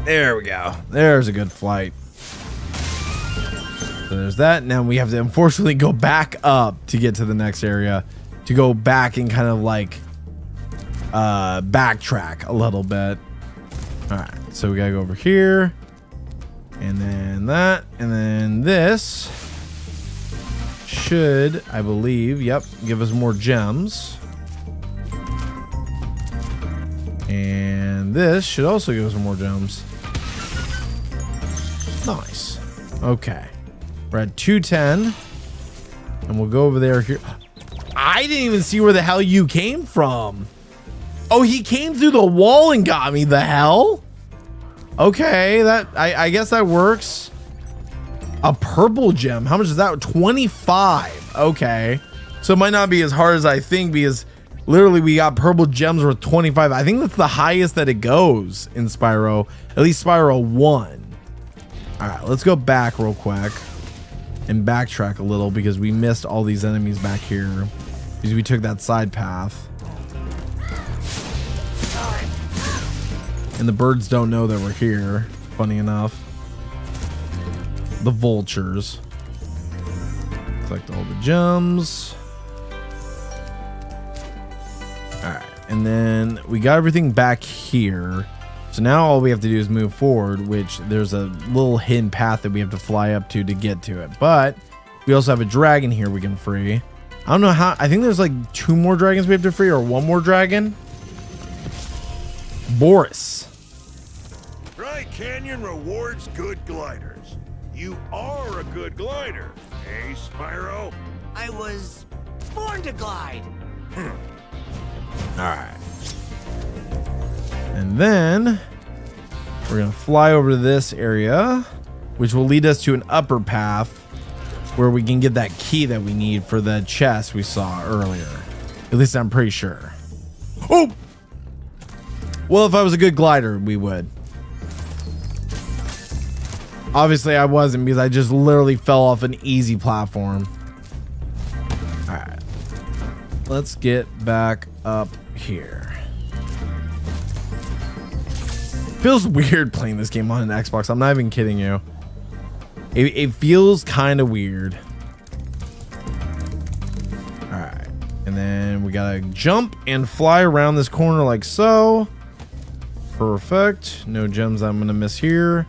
There we go. There's a good flight. So there's that. Now we have to unfortunately go back up to get to the next area, to go back and kind of like backtrack a little bit. All right. So we gotta go over here, and then that, and then this. Should, I believe, yep, give us more gems. And this should also give us more gems. Nice. Okay. We're at 210. And we'll go over there here. I didn't even see where the hell you came from. Oh, he came through the wall and got me. The hell? Okay, that I guess that works. A purple gem. How much is that? 25. Okay. So it might not be as hard as I think because literally we got purple gems worth 25. I think that's the highest that it goes in Spyro. At least Spyro 1. All right, let's go back real quick and backtrack a little because we missed all these enemies back here because we took that side path. And the birds don't know that we're here, funny enough. The vultures. Collect all the gems. Alright, and then we got everything back here. So now all we have to do is move forward, which there's a little hidden path that we have to fly up to get to it. But we also have a dragon here we can free. I don't know how, I think there's like 2 more dragons we have to free or 1 more dragon. Boris. Dry Canyon rewards good gliders. You are a good glider, eh, Spyro? I was born to glide. All right. And then we're going to fly over to this area, which will lead us to an upper path where we can get that key that we need for the chest we saw earlier. At least I'm pretty sure. Oh! Well, if I was a good glider, we would. Obviously, I wasn't because I just literally fell off an easy platform. All right. Let's get back up here. Feels weird playing this game on an Xbox. I'm not even kidding you. It feels kind of weird. All right. And then we got to jump and fly around this corner like so. Perfect. No gems I'm going to miss here.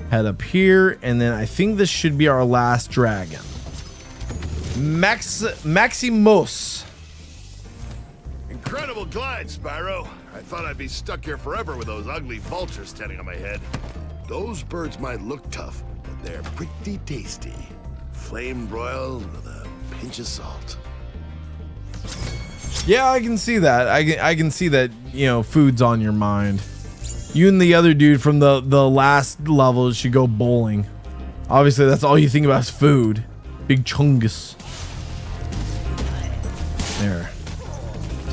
Head up here, and then I think this should be our last dragon. Maximus. Incredible glide, Spyro. I thought I'd be stuck here forever with those ugly vultures standing on my head. Those birds might look tough, but they're pretty tasty. Flame broiled with a pinch of salt. Yeah, I can see that. I can see that, you know, food's on your mind. You and the other dude from the last level should go bowling. Obviously, that's all you think about is food. Big chungus. There.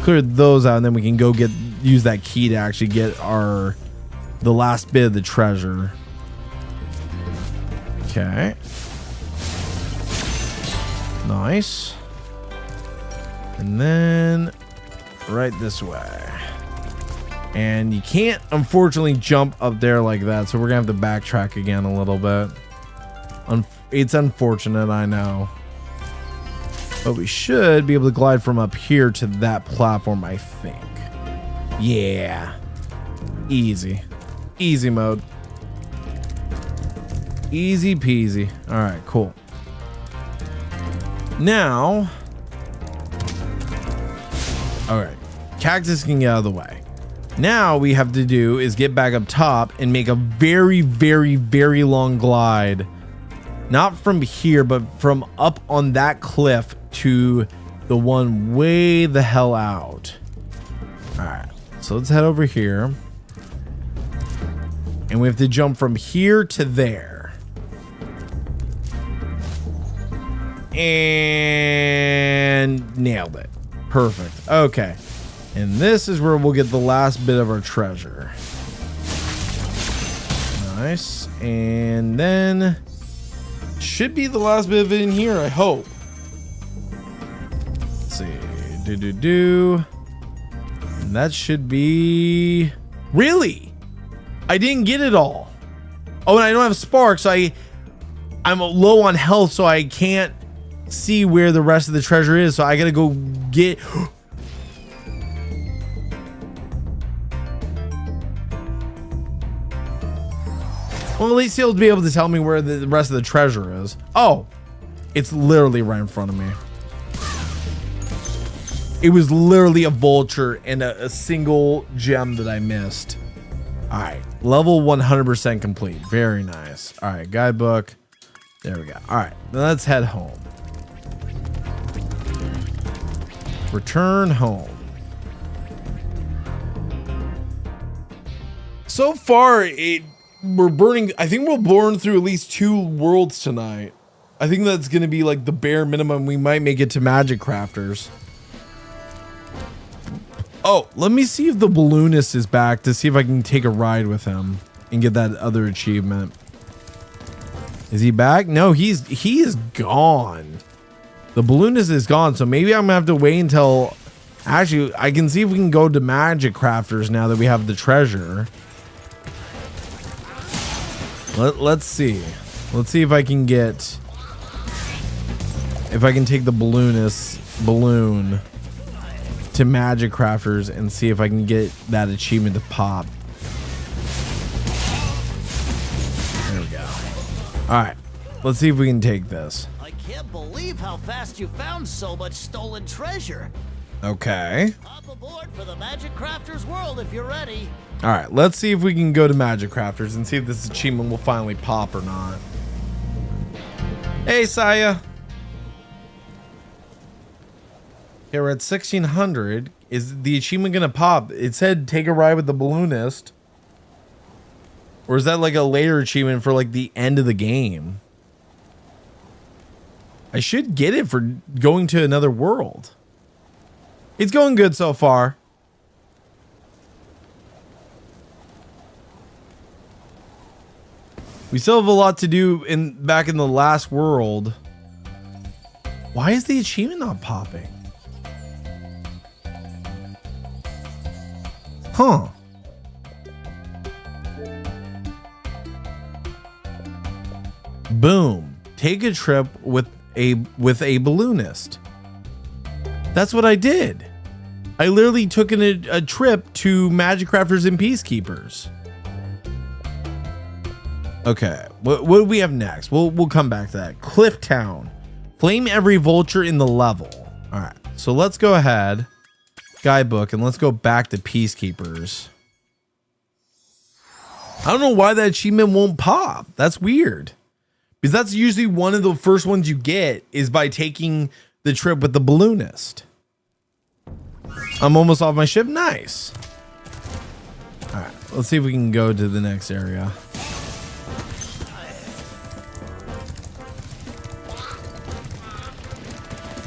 Clear those out, and then we can go use that key to actually get the last bit of the treasure. Okay. Nice. And then right this way. And you can't, unfortunately, jump up there like that. So we're going to have to backtrack again a little bit. It's unfortunate, I know. But we should be able to glide from up here to that platform, I think. Yeah. Easy. Easy mode. Easy peasy. All right, cool. Now. All right. Cactus can get out of the way. Now we have to do is get back up top and make a very, very, very long glide. Not from here, but from up on that cliff to the one way the hell out. All right, so let's head over here. And we have to jump from here to there. And nailed it. Perfect. Okay. And this is where we'll get the last bit of our treasure. Nice. And then should be the last bit of it in here, I hope. Let's see. And that should be... Really? I didn't get it all. Oh, and I don't have sparks. I'm low on health, so I can't see where the rest of the treasure is. So I gotta go get... Well, at least he'll be able to tell me where the rest of the treasure is. Oh, it's literally right in front of me. It was literally a vulture and a single gem that I missed. All right, level 100% complete. Very nice. All right, guidebook. There we go. All right, let's head home. Return home. So far, we're burning. I think we'll burn through at least 2 worlds tonight. I think that's going to be like the bare minimum. We might make it to Magic Crafters. Oh, let me see if the balloonist is back to see if I can take a ride with him and get that other achievement. Is he back? No, he is gone. The balloonist is gone, so maybe I'm gonna have to wait until. Actually, I can see if we can go to Magic Crafters now that we have the treasure. Let's see. Let's see if I can get. If I can take the balloonist balloon to Magic Crafters and see if I can get that achievement to pop. There we go. All right, let's see if we can take this. I can't believe how fast you found so much stolen treasure. Okay. Hop aboard for the Magic Crafters world if you're ready. All right, let's see if we can go to Magic Crafters and see if this achievement will finally pop or not. Hey, Saya. Okay, we're at 1600. Is the achievement gonna pop? It said take a ride with the balloonist. Or is that like a later achievement for like the end of the game? I should get it for going to another world. It's going good so far. We still have a lot to do back in the last world. Why is the achievement not popping? Huh. Boom. Take a trip with a balloonist. That's what I did. I literally took a trip to Magic Crafters and Peacekeepers. Okay, what do we have next? We'll come back to that. Cliff Town. Flame every vulture in the level. All right, so let's go ahead. Guidebook, and let's go back to Peacekeepers. I don't know why that achievement won't pop. That's weird. Because that's usually one of the first ones you get is by taking the trip with the balloonist. I'm almost off my ship. Nice. All right, let's see if we can go to the next area.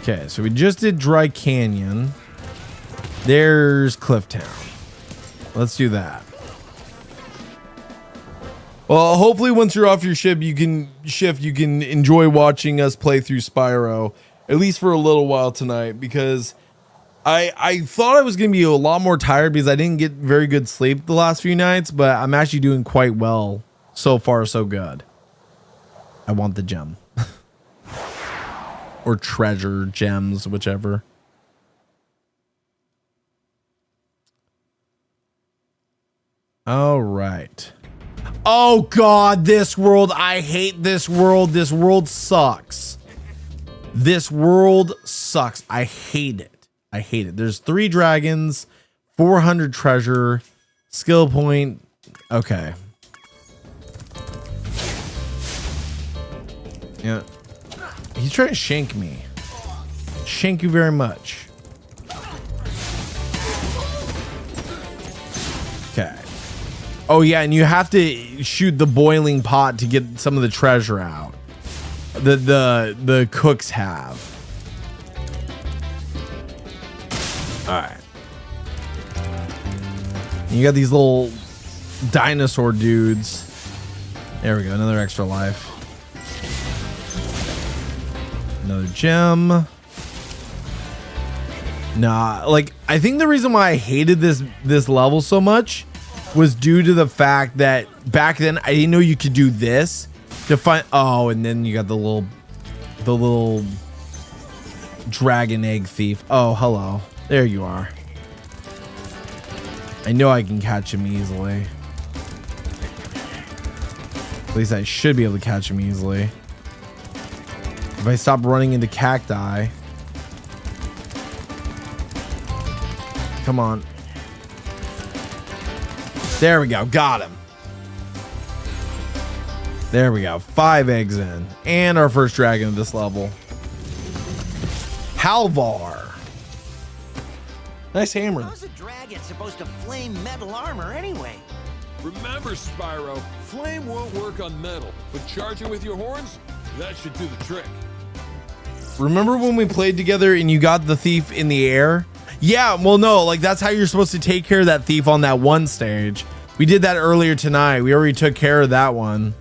Okay, so we just did Dry Canyon. There's Cliff Town. Let's do that. Well, hopefully once you're off your ship, you can enjoy watching us play through Spyro, at least for a little while tonight, because I thought I was going to be a lot more tired because I didn't get very good sleep the last few nights, but I'm actually doing quite well. So far, so good. I want the gem. Or treasure, gems, whichever. All right. Oh God, this world. I hate this world. This world sucks. This world sucks. I hate it. I hate it. There's 3 dragons, 400 treasure, skill point. Okay. Yeah. He's trying to shank me. Shank you very much. Okay. Oh yeah, and you have to shoot the boiling pot to get some of the treasure out. The cooks have. All right. You got these little dinosaur dudes. There we go, another extra life. Another gem. Nah, like I think the reason why I hated this level so much was due to the fact that back then I didn't know you could do this to find. Oh, and then you got the little dragon egg thief. Oh, hello. There you are. I know I can catch him easily. At least I should be able to catch him easily. If I stop running into cacti. Come on. There we go. Got him. There we go. 5 eggs in. And our first dragon of this level. Halvar. Nice hammer. How's a dragon supposed to flame metal armor anyway? Remember, Spyro, flame won't work on metal, but charging with your horns, that should do the trick. Remember when we played together and you got the thief in the air? Yeah, well, no, like that's how you're supposed to take care of that thief on that one stage. We did that earlier tonight. We already took care of that one.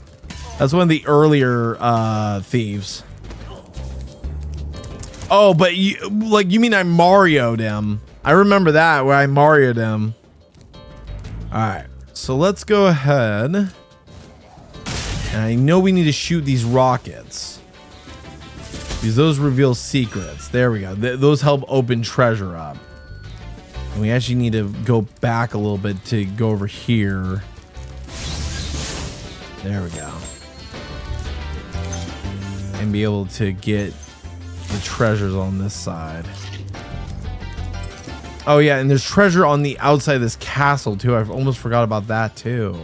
That's one of the earlier thieves. Oh, but you mean I Mario'd him. I remember that where I Mario'd him. All right, so let's go ahead. And I know we need to shoot these rockets. Because those reveal secrets. There we go. Those help open treasure up. And we actually need to go back a little bit to go over here. There we go. And be able to get the treasures on this side. Oh yeah, and there's treasure on the outside of this castle too. I've almost forgot about that too.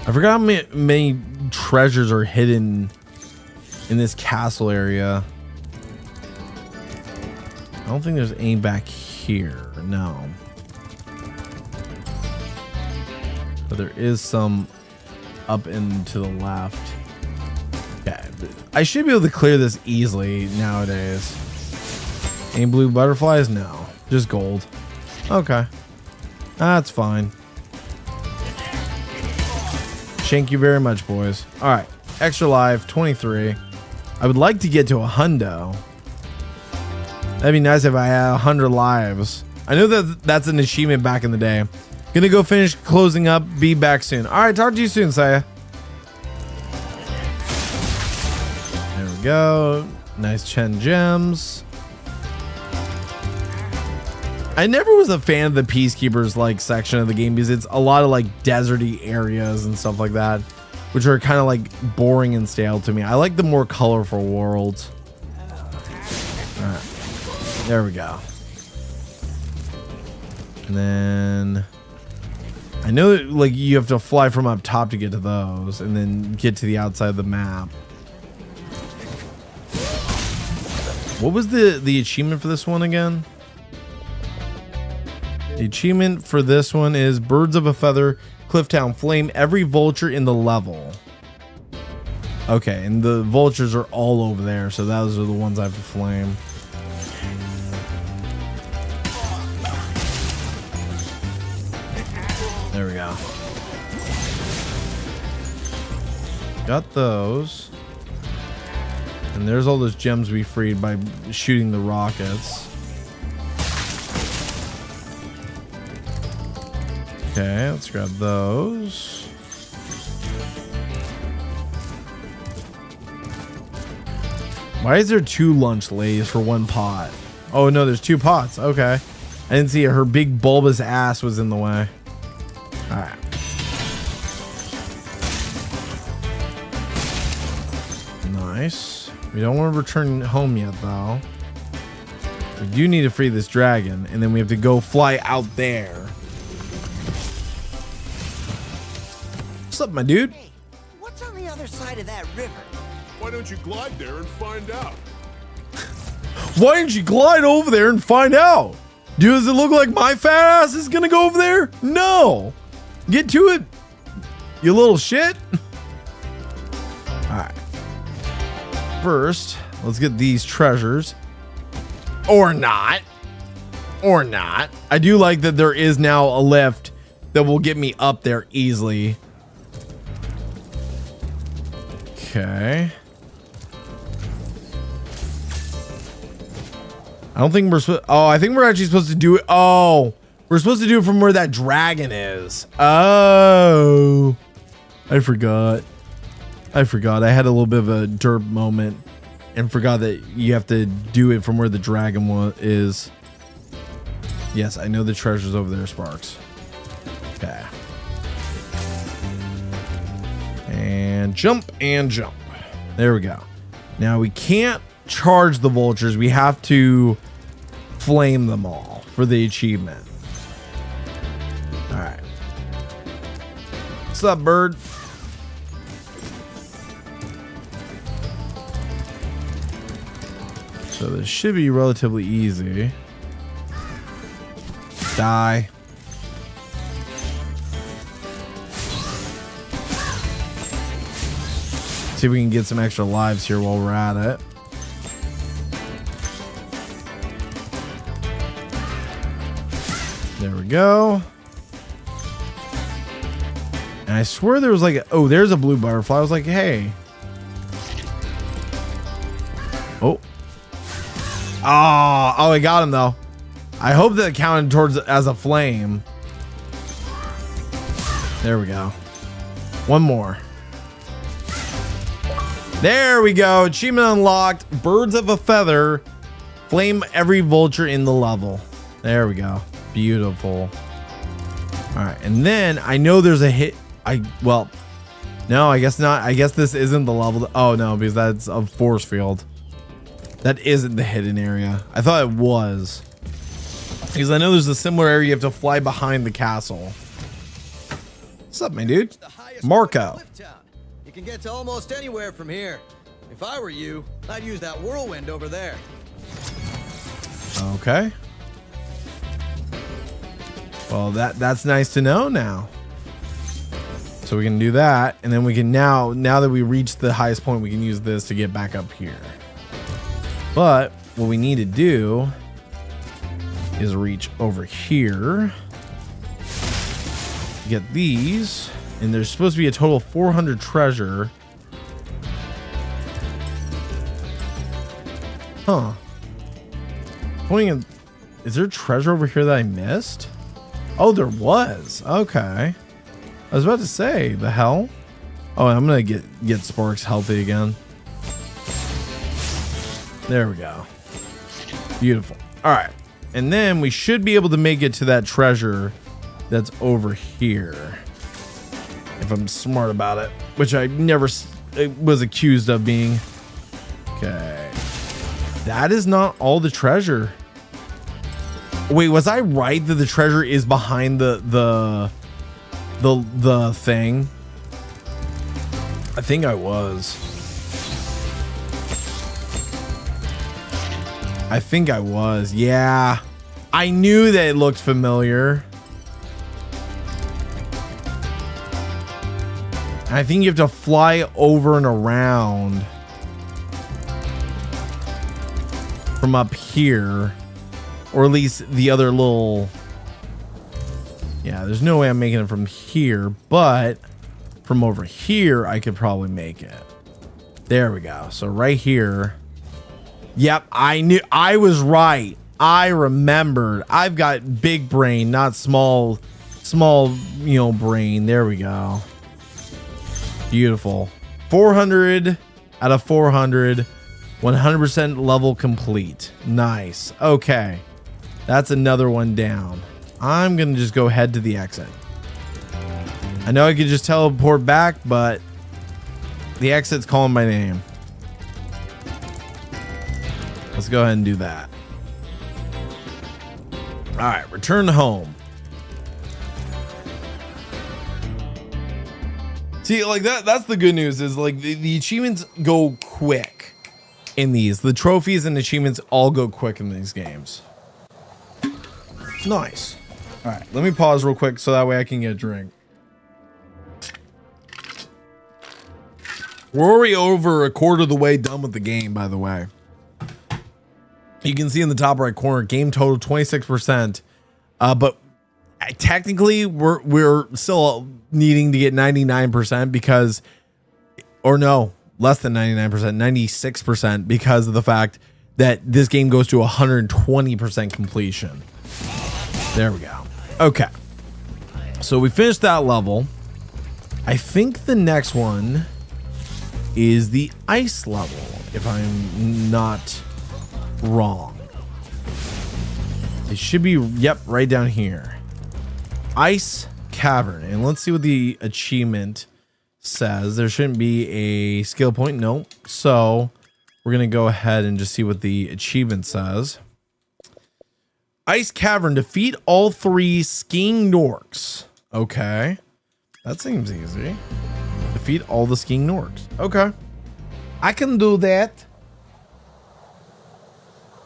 I forgot how many treasures are hidden in this castle area. I don't think there's any back here. No. But there is some up and to the left. Yeah, I should be able to clear this easily nowadays. Any blue butterflies? No, just gold. Okay, that's fine. Thank you very much, boys. All right, extra life 23. I would like to get to 100. That'd be nice if I had 100 lives. I know that that's an achievement back in the day. Gonna go finish closing up. Be back soon. All right, talk to you soon, Saya. There we go. Nice Chen gems. I never was a fan of the Peacekeepers like section of the game because it's a lot of like deserty areas and stuff like that, which are kind of like boring and stale to me. I like the more colorful worlds. All right. There we go. And then I know that like you have to fly from up top to get to those and then get to the outside of the map. What was the achievement for this one again? The achievement for this one is Birds of a Feather, Clifftown, flame every vulture in the level. Okay, and the vultures are all over there, so those are the ones I have to flame. There we go. Got those. And there's all those gems we freed by shooting the rockets. Okay, let's grab those. Why is there 2 lunch lays for 1 pot? Oh no, there's 2 pots. Okay. I didn't see it. Her big bulbous ass was in the way. All right. Nice. We don't want to return home yet though. We do need to free this dragon and then we have to go fly out there. What's up, my dude? Hey, what's on the other side of that river? Why don't you glide there and find out? Why don't you glide over there and find out? Does it look like my fat ass is gonna go over there? No. Get to it, you little shit. All right. First, let's get these treasures. Or not. Or not. I do like that there is now a lift that will get me up there easily. Okay. I don't think we're supposed. Oh, I think we're actually supposed to do it. Oh, we're supposed to do it from where that dragon is. Oh, I forgot. I had a little bit of a derp moment and forgot that you have to do it from where the dragon is. Yes, I know the treasure's over there, Sparks. Okay. And jump and jump. There we go. Now we can't charge the vultures. We have to flame them all for the achievement. All right. What's up, bird? So this should be relatively easy. Die. See if we can get some extra lives here while we're at it. There we go. And I swear there was like, oh, there's a blue butterfly. I was like, hey. Oh. Oh, I got him though. I hope that it counted towards as a flame. There we go. One more. There we go. Achievement unlocked. Birds of a feather. Flame every vulture in the level. There we go. Beautiful. All right. And then I know there's a hit. Well, no, I guess not. I guess this isn't the level. Oh no, because that's a force field. That isn't the hidden area. I thought it was. Because I know there's a similar area you have to fly behind the castle. What's up, my dude? Marco. You can get to almost anywhere from here. If I were you, I'd use that whirlwind over there. Okay. Well, that's nice to know now. So we can do that, and then we can now that we reached the highest point, we can use this to get back up here. But what we need to do is reach over here, get these, and there's supposed to be a total of 400 treasure. Huh. Is there treasure over here that I missed? Oh, there was. Okay. I was about to say, the hell? Oh, I'm gonna get Sparks healthy again. There we go. Beautiful. All right. And then we should be able to make it to that treasure that's over here. If I'm smart about it, which I never was accused of being. Okay. That is not all the treasure. Wait, was I right that the treasure is behind the thing? I think I was. Yeah. I knew that it looked familiar. I think you have to fly over and around from up here, or at least the other little. Yeah, there's no way I'm making it from here, but from over here, I could probably make it. There we go. So right here. Yep, I was right. I remembered. I've got big brain, not small, brain. There we go. Beautiful. 400 out of 400. 100% level complete. Nice. Okay. That's another one down. I'm going to just go head to the exit. I know I could just teleport back, but the exit's calling my name. Let's go ahead and do that. All right, return home. See, like that's the good news is like the achievements go quick in these. The trophies and achievements all go quick in these games. Nice. All right, let me pause real quick so that way I can get a drink. We're already over a quarter of the way done with the game, by the way. You can see in the top right corner, game total 26%. But technically, we're still needing to get 99% because, or no, less than 99%, 96% because of the fact that this game goes to 120% completion. There we go. Okay. So we finished that level. I think the next one is the ice level, if I'm not wrong. It should be, yep, right down here. Ice Cavern. And let's see what the achievement says. There shouldn't be a skill point. No. So we're going to go ahead and just see what the achievement says. Ice Cavern. Defeat all 3 skiing Norks. Okay. That seems easy. Defeat all the skiing Norks. Okay. I can do that.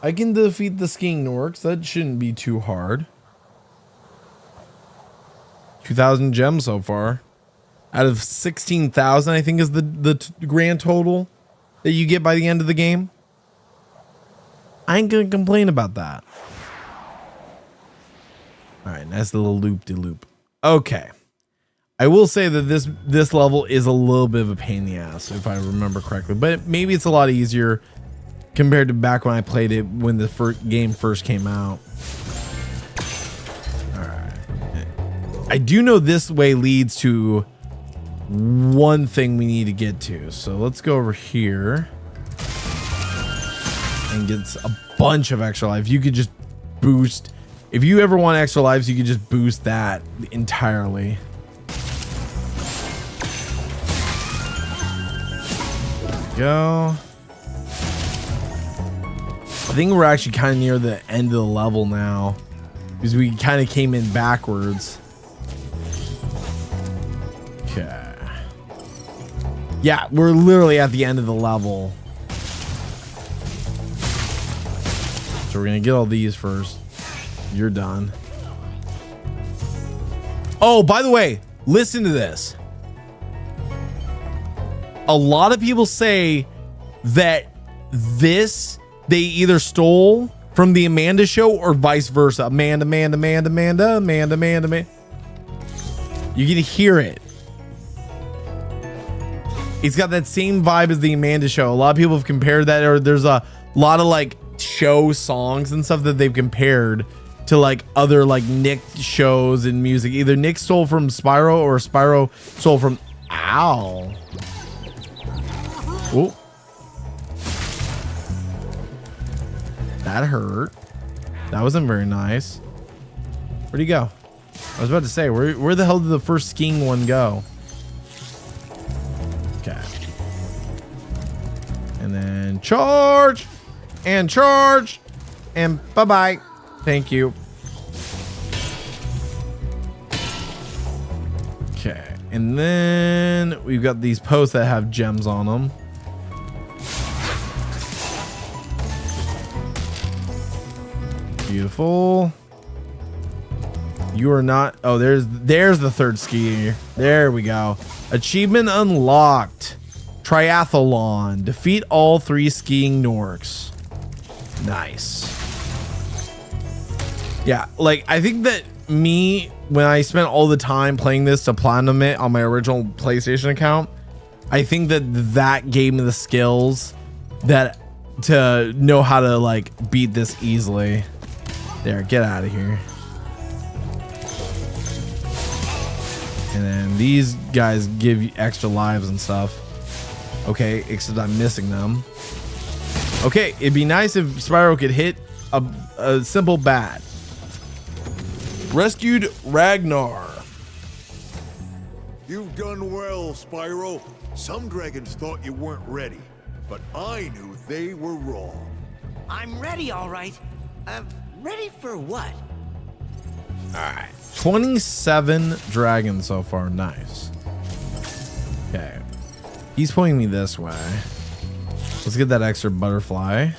I can defeat the skiing Norks. That shouldn't be too hard. 2,000 gems so far. Out of 16,000, I think is the grand total that you get by the end of the game. I ain't gonna complain about that. All right, nice little loop-de-loop. Okay. I will say that this level is a little bit of a pain in the ass, if I remember correctly. But maybe it's a lot easier compared to back when I played it when the game first came out. All right. I do know this way leads to one thing we need to get to. So let's go over here and get a bunch of extra life. You could just boost. If you ever want extra lives, you could just boost that entirely. Go. I think we're actually kind of near the end of the level now because we kind of came in backwards. Okay. Yeah, we're literally at the end of the level. So we're going to get all these first. You're done. Oh, by the way, listen to this. A lot of people say that they either stole from the Amanda show or vice versa. Amanda. You can hear it. It's got that same vibe as the Amanda show. A lot of people have compared that, or there's a lot of like show songs and stuff that they've compared to like other like Nick shows and music. Either Nick stole from Spyro or Spyro stole from Ow. Oh, that hurt. That wasn't very nice. Where'd he go? I was about to say, where the hell did the first skiing one go? Okay. And then charge and charge and bye-bye. Thank you. Okay. And then we've got these posts that have gems on them. Beautiful. You are not. Oh, there's the third skier. There we go. Achievement unlocked. Triathlon. Defeat all 3 skiing Norks. Nice. Yeah, like I think that when I spent all the time playing this to platinum it on my original PlayStation account, I think that gave me the skills that to know how to like beat this easily. There, get out of here. And then these guys give you extra lives and stuff. Okay, except I'm missing them. Okay, it'd be nice if Spyro could hit a simple bat. Rescued Ragnar. You've done well, Spyro. Some dragons thought you weren't ready, but I knew they were wrong. I'm ready, all right. Ready for what? All right. 27 dragons so far. Nice. Okay. He's pointing me this way. Let's get that extra butterfly.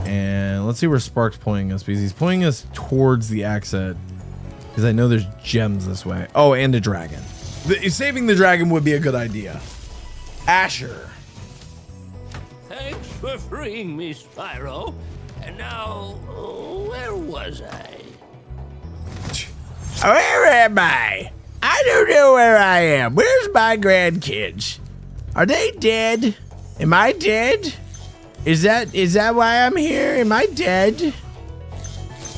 And let's see where Spark's pointing us, because he's pointing us towards the exit. Because I know there's gems this way. Oh, and a dragon. Saving the dragon would be a good idea. Asher. Thanks for freeing me, Spyro. And now, where was I? Where am I? I don't know where I am. Where's my grandkids? Are they dead? Am I dead? Is that why I'm here? Am I dead?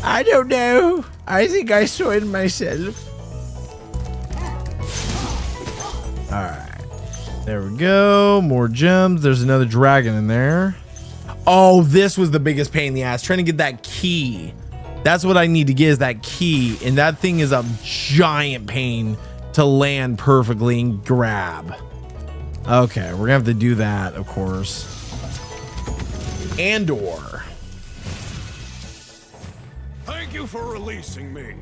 I don't know. I think I saw it myself. All right. There we go. More gems. There's another dragon in there. Oh, this was the biggest pain in the ass. Trying to get that key. That's what I need to get, is that key. And that thing is a giant pain to land perfectly and grab. Okay, we're gonna have to do that, of course. Andor. Thank you for releasing me.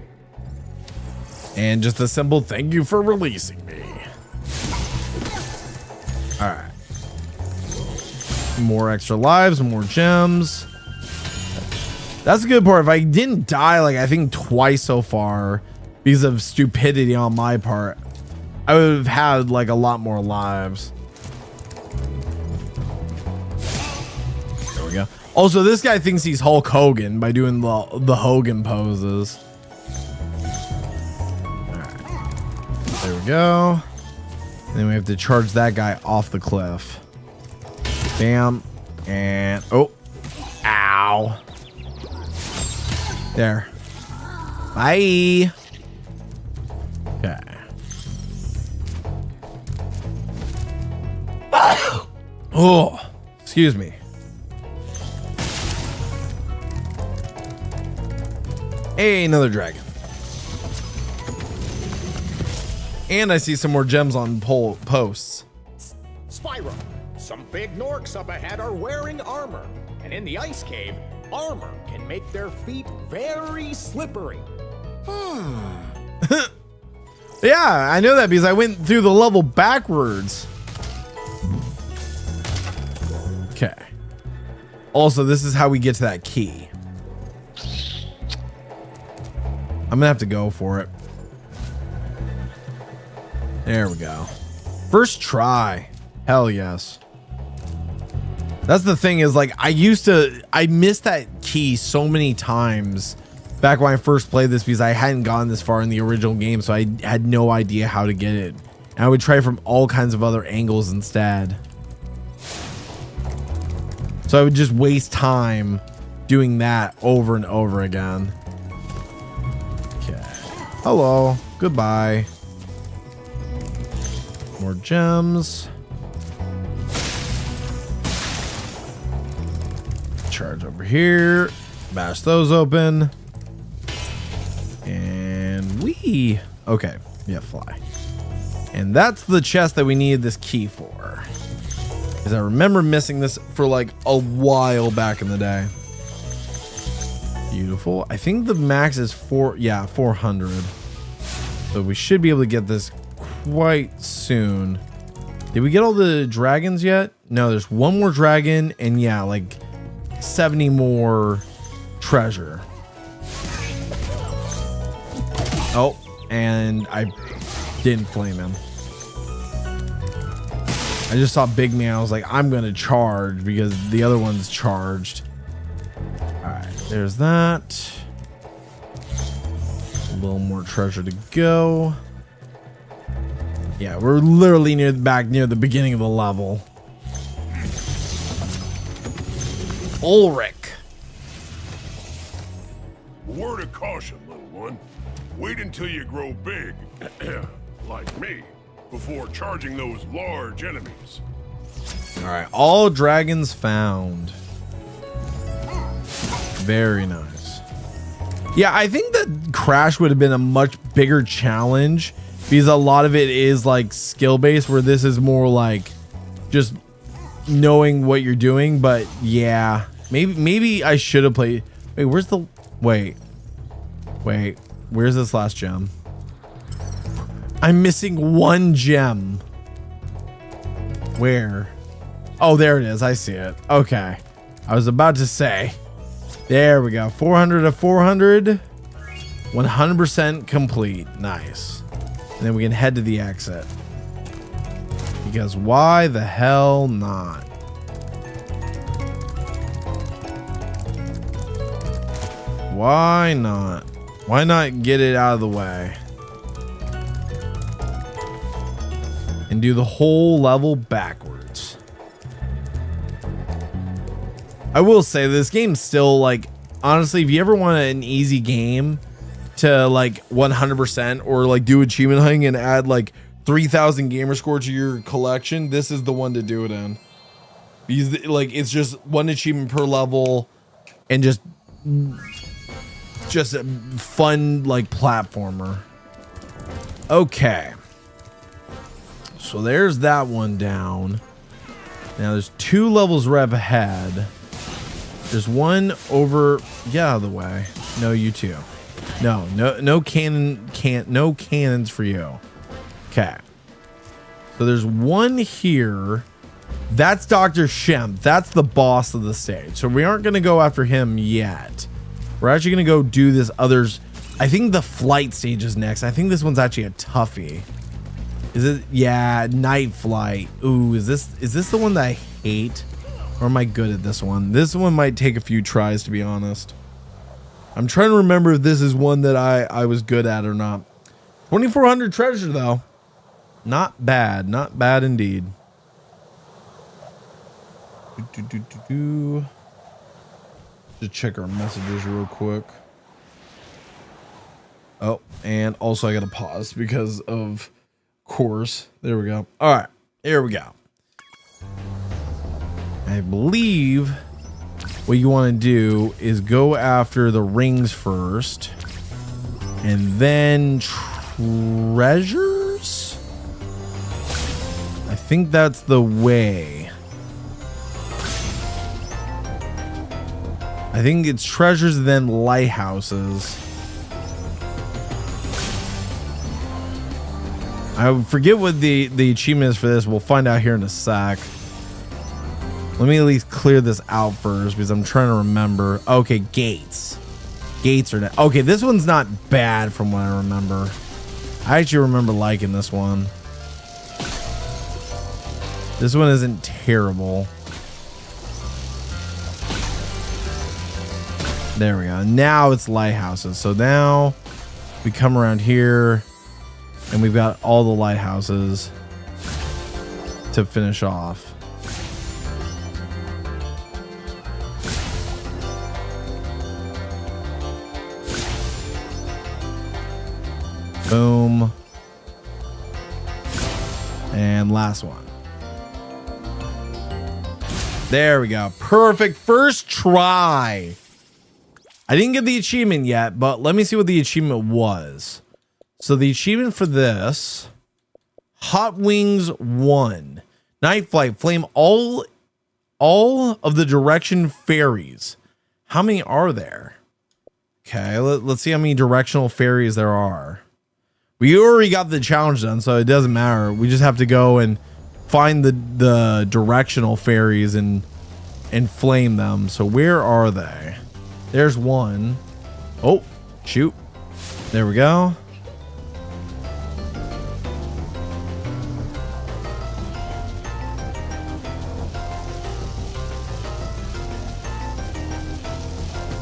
And just a simple thank you for releasing me. All right. More extra lives, more gems. That's a good part. If I didn't die, like I think twice so far because of stupidity on my part, I would have had like a lot more lives. There we go. Also, this guy thinks he's Hulk Hogan by doing the Hogan poses. All right. There we go. And then we have to charge that guy off the cliff. Bam. And oh. Ow. There. Bye. Okay. Oh, excuse me. Hey, another dragon. And I see some more gems on posts. Spyro, some big Norks up ahead are wearing armor. And in the ice cave, armor can make their feet very slippery. Yeah, I know that because I went through the level backwards. Okay. Also, this is how we get to that key. I'm gonna have to go for it. There we go. First try. Hell yes. That's the thing is like I missed that key so many times back when I first played this because I hadn't gone this far in the original game, so I had no idea how to get it. And I would try from all kinds of other angles instead. So I would just waste time doing that over and over again. Okay. Hello. Goodbye. More gems. Charge over here. Bash those open. And we... Okay. Yeah, fly. And that's the chest that we needed this key for. Because I remember missing this for like a while back in the day. Beautiful. I think the max is 400. So we should be able to get this quite soon. Did we get all the dragons yet? No, there's one more dragon and yeah, like 70 more treasure. Oh, and I didn't flame him. I just saw Big Man. I was like, I'm going to charge because the other one's charged. All right, there's that. A little more treasure to go. Yeah, we're literally near the beginning of the level. Ulrich. Word of caution, little one. Wait until you grow big, like me, before charging those large enemies. All right, all dragons found. Very nice. Yeah, I think that Crash would have been a much bigger challenge because a lot of it is like skill based, where this is more like just knowing what you're doing. But yeah, maybe I should have played. Wait, where's the wait? Where's this last gem? I'm missing one gem. Where? Oh, there it is. I see it. Okay. I was about to say. There we go. 400 of 400. 100% complete. Nice. And then we can head to the exit. Because why the hell not? Why not? Why not get it out of the way? And do the whole level backwards. I will say this game's still like, honestly, if you ever want an easy game to like 100% or like do achievement hunting and add like 3,000 gamer score to your collection, this is the one to do it in. Because like it's just one achievement per level and just a fun like platformer. Okay. So there's that one down. Now there's 2 levels right up ahead. There's one over, get out of the way. No, you too. No cannons for you. Okay. So there's one here. That's Dr. Shemp. That's the boss of the stage. So we aren't going to go after him yet. We're actually going to go do this others. I think the flight stage is next. I think this one's actually a toughie. Is it? Yeah, night flight. Ooh, is this the one that I hate? Or am I good at this one? This one might take a few tries, to be honest. I'm trying to remember if this is one that I was good at or not. 2,400 treasure, though. Not bad. Not bad indeed. Just check our messages real quick. Oh, and also I got to pause because of course. There we go. All right, here we go. I believe what you want to do is go after the rings first and then treasures. I think that's the way. I think it's treasures and then lighthouses. I forget what the achievement is for this. We'll find out here in a sec. Let me at least clear this out first because I'm trying to remember. Okay, gates. Gates are not. Okay, this one's not bad from what I remember. I actually remember liking this one. This one isn't terrible. There we go. Now it's lighthouses. So now we come around here and we've got all the lighthouses to finish off. Boom. And last one. There we go. Perfect. First try. I didn't get the achievement yet, but let me see what the achievement was. So the achievement for this, Hot Wings 1. Night Flight, flame all of the direction fairies. How many are there? Okay, let's see how many directional fairies there are. We already got the challenge done, so it doesn't matter. We just have to go and find the directional fairies and flame them. So where are they? There's one. Oh, shoot. There we go.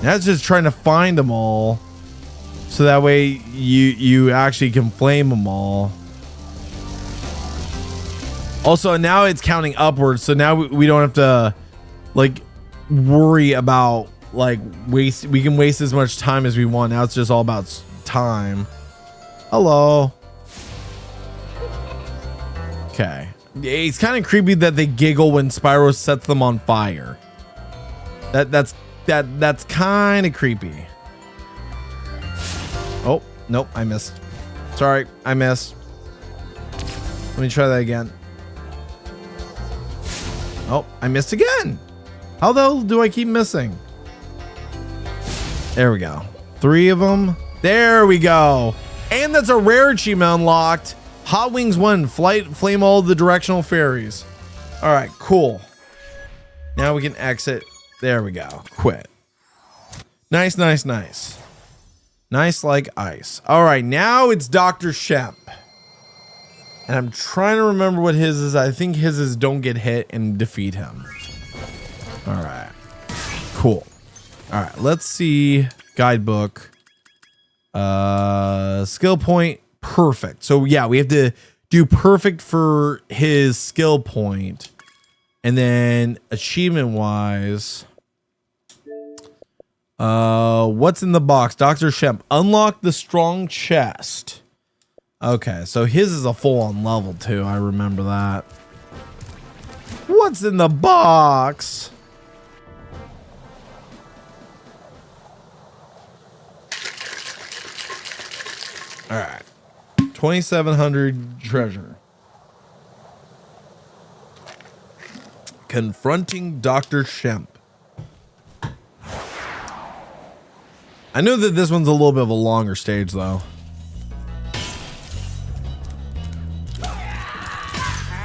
That's just trying to find them all. So that way you actually can flame them all. Also, now it's counting upwards. So now we don't have to like worry about like waste. We can waste as much time as we want. Now it's just all about time. Hello. Okay. It's kind of creepy that they giggle when Spyro sets them on fire. That's kind of creepy. Oh, nope, I missed. Sorry, I missed. Let me try that again. Oh, I missed again. How the hell do I keep missing? There we go. 3 of them. There we go. And that's a rare achievement unlocked. Hot Wings 1, flame all the directional fairies. All right, cool. Now we can exit. There we go. Quit. Nice, nice, nice. Nice like ice. All right, now it's Dr. Shemp. And I'm trying to remember what his is. I think his is don't get hit and defeat him. All right. Cool. All right, let's see. Guidebook. Skill point. Perfect. So yeah, we have to do perfect for his skill point. And then achievement wise. What's in the box? Dr. Shemp. Unlock the strong chest. Okay, so his is a full-on level too. I remember that. What's in the box? All right. 2,700 treasure. Confronting Dr. Shemp. I know that this one's a little bit of a longer stage though.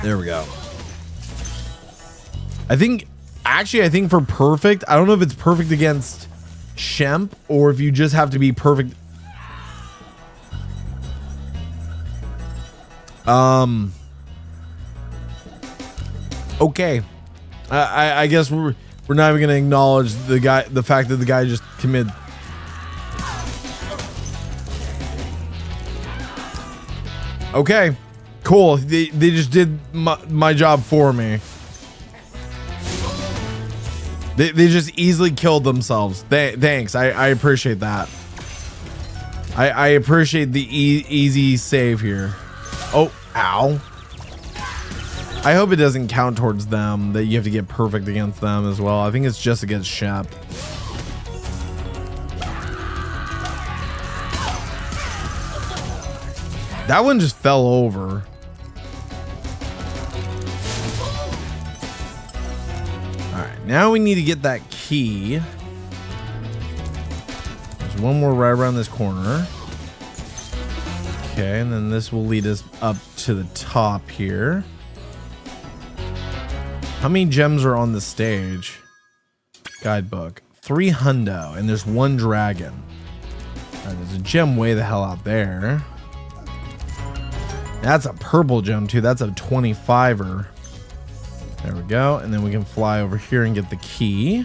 There we go. I think for perfect, I don't know if it's perfect against Shemp or if you just have to be perfect. Okay. I guess we're not even gonna acknowledge the fact that the guy just committed. Okay, cool. They just did my job for me. They just easily killed themselves. Thanks. I appreciate that. I appreciate the easy save here. Oh, ow. I hope it doesn't count towards them that you have to get perfect against them as well. I think it's just against Shep. That one just fell over. All right, now we need to get that key. There's one more right around this corner. Okay, and then this will lead us up to the top here. How many gems are on the stage? Guidebook. 3 hundo, and there's 1 dragon. All right, there's a gem way the hell out there. That's a purple gem too. That's a 25er. There we go. And then we can fly over here and get the key.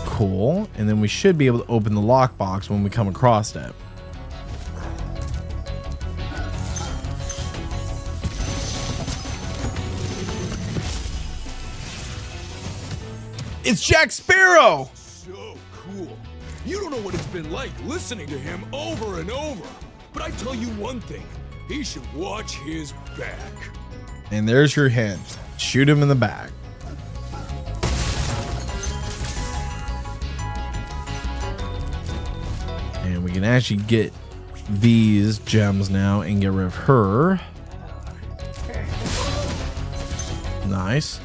Cool. And then we should be able to open the lockbox when we come across it. It's Jack Sparrow! So cool. You don't know what it's been like listening to him over and over. But I tell you one thing, he should watch his back. And there's your hint. Shoot him in the back. And we can actually get these gems now and get rid of her. Nice.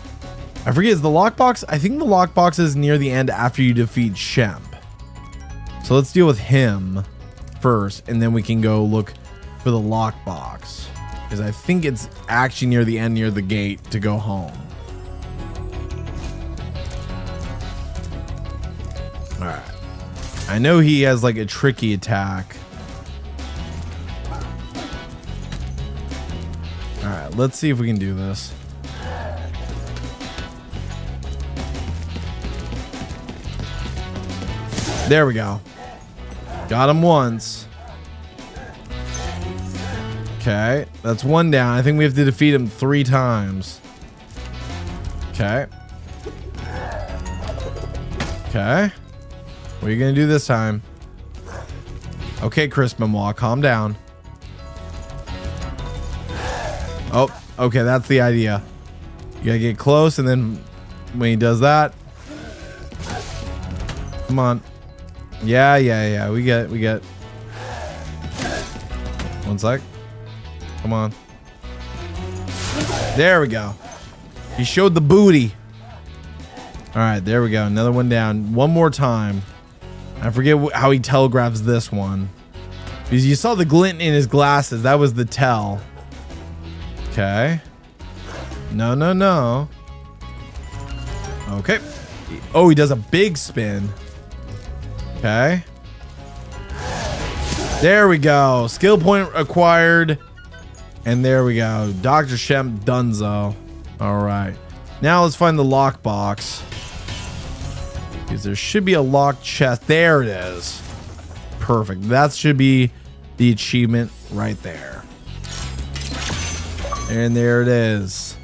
I forget, is the lockbox? I think the lockbox is near the end after you defeat Shemp. So let's deal with him first, and then we can go look for the lockbox, because I think it's actually near the end, near the gate to go home. All right. I know he has like a tricky attack. All right, let's see if we can do this. There we go. Got him once. Okay, that's 1 down. I think we have to defeat him 3 times. Okay. Okay. What are you gonna do this time? Okay, Chris Benoit, calm down. Oh, okay, that's the idea. You gotta get close, and then when he does that, come on. Yeah. We get. 1 sec. Come on. There we go. He showed the booty. All right, there we go. Another 1 down. 1 more time. I forget how he telegraphs this one. Because you saw the glint in his glasses. That was the tell. Okay. No. Okay. Oh, he does a big spin. Okay. There we go. Skill point acquired. And there we go. Dr. Shemp Dunzo. All right. Now let's find the lockbox. Because there should be a locked chest. There it is. Perfect. That should be the achievement right there. And there it is.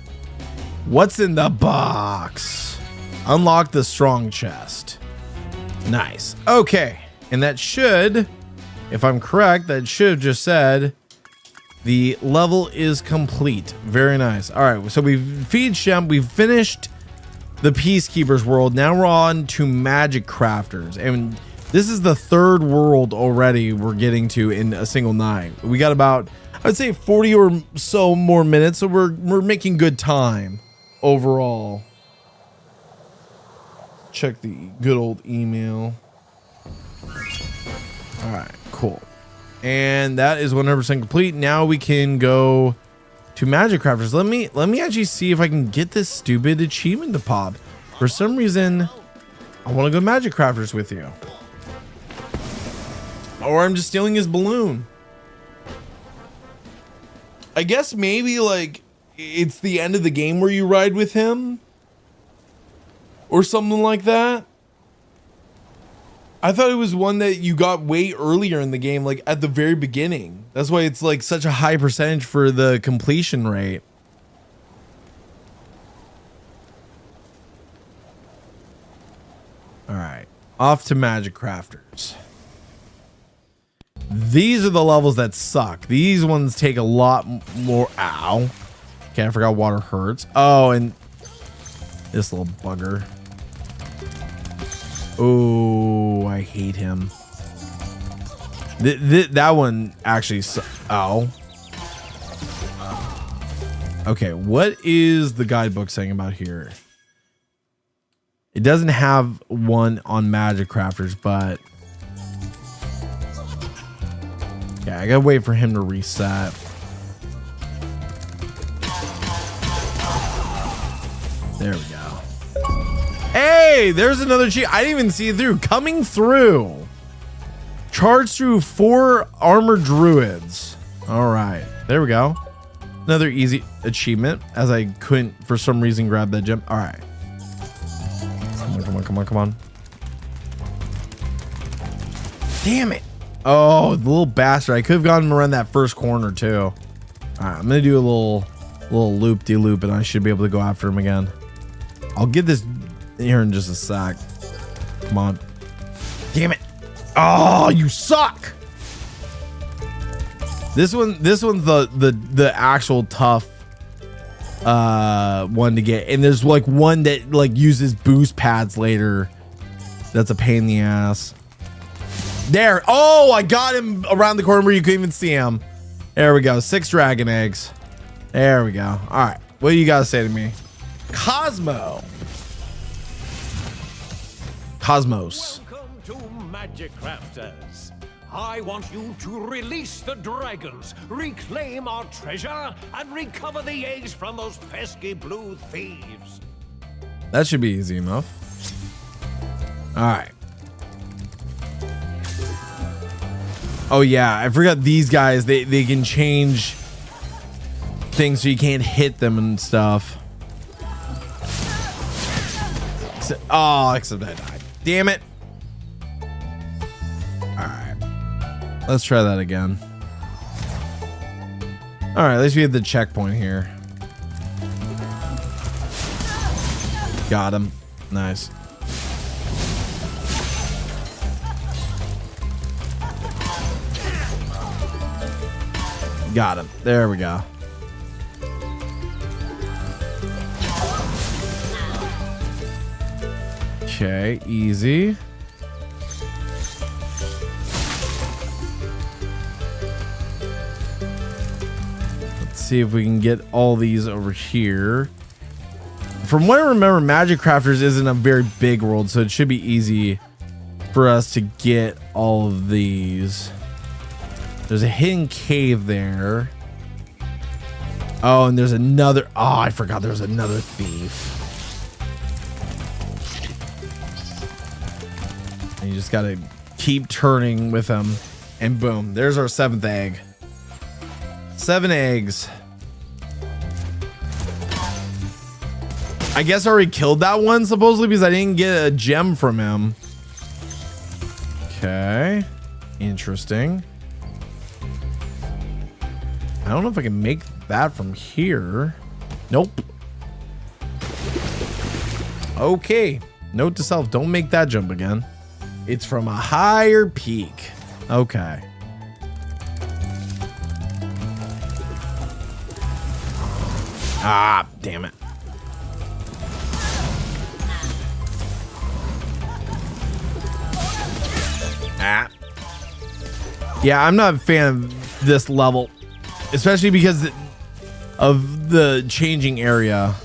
What's in the box? Unlock the strong chest. Nice. Okay. And that should, if I'm correct, that should have just said the level is complete. Very nice. All right. So we've feed Shemp. We've finished the Peacekeeper's world. Now we're on to Magic Crafters. And this is the 3rd world already we're getting to in a single night. We got about, I'd say 40 or so more minutes. So we're making good time overall. Check the good old email. All right, cool. And that is 100% complete. Now we can go to Magic Crafters. Let me actually see if I can get this stupid achievement to pop. For some reason, I want to go Magic Crafters with you. Or I'm just stealing his balloon. I guess maybe like it's the end of the game where you ride with him. Or something like that. I thought it was one that you got way earlier in the game, like at the very beginning. That's why it's like such a high percentage for the completion rate. All right, off to Magic Crafters. These are the levels that suck. These ones take a lot more. Ow. Okay, I forgot water hurts. Oh, and this little bugger. Oh, I hate him. That one actually. Oh. Okay, what is the guidebook saying about here? It doesn't have one on Magic Crafters, but yeah, I gotta wait for him to reset. There we go. Hey, there's another cheat. I didn't even see it through. Coming through. Charge through 4 armored druids. All right, there we go. Another easy achievement, as I couldn't for some reason grab that gem. All right. Come on. Damn it. Oh, the little bastard. I could have gotten him around that first corner too. All right, I'm gonna do a little loop-de-loop, and I should be able to go after him again. I'll get this here in just a sec. Come on. Damn it. Oh, you suck. This one's the actual tough one to get. And there's like one that like uses boost pads later. That's a pain in the ass. There. Oh, I got him around the corner where you couldn't even see him. There we go. 6 dragon eggs. There we go. All right. What do you guys say to me? Cosmos. Welcome to Magic Crafters. I want you to release the dragons, reclaim our treasure, and recover the eggs from those pesky blue thieves. That should be easy enough. All right. Oh yeah, I forgot these guys. They can change things so you can't hit them and stuff. Except I died. Damn it. Alright. Let's try that again. Alright, at least we have the checkpoint here. Got him. Nice. Got him. There we go. Okay, easy. Let's see if we can get all these over here. From what I remember, Magic Crafters isn't a very big world, so it should be easy for us to get all of these. There's a hidden cave there. Oh, and there's another. Oh, I forgot there was another thief. And you just gotta keep turning with them, and boom, there's our 7th egg. 7 eggs. I guess I already killed that one supposedly because I didn't get a gem from him. Okay, interesting. I don't know if I can make that from here. Nope. Okay. Note to self, don't make that jump again. It's from a higher peak. Okay. Ah, damn it. Ah. Yeah, I'm not a fan of this level. Especially because of the changing area.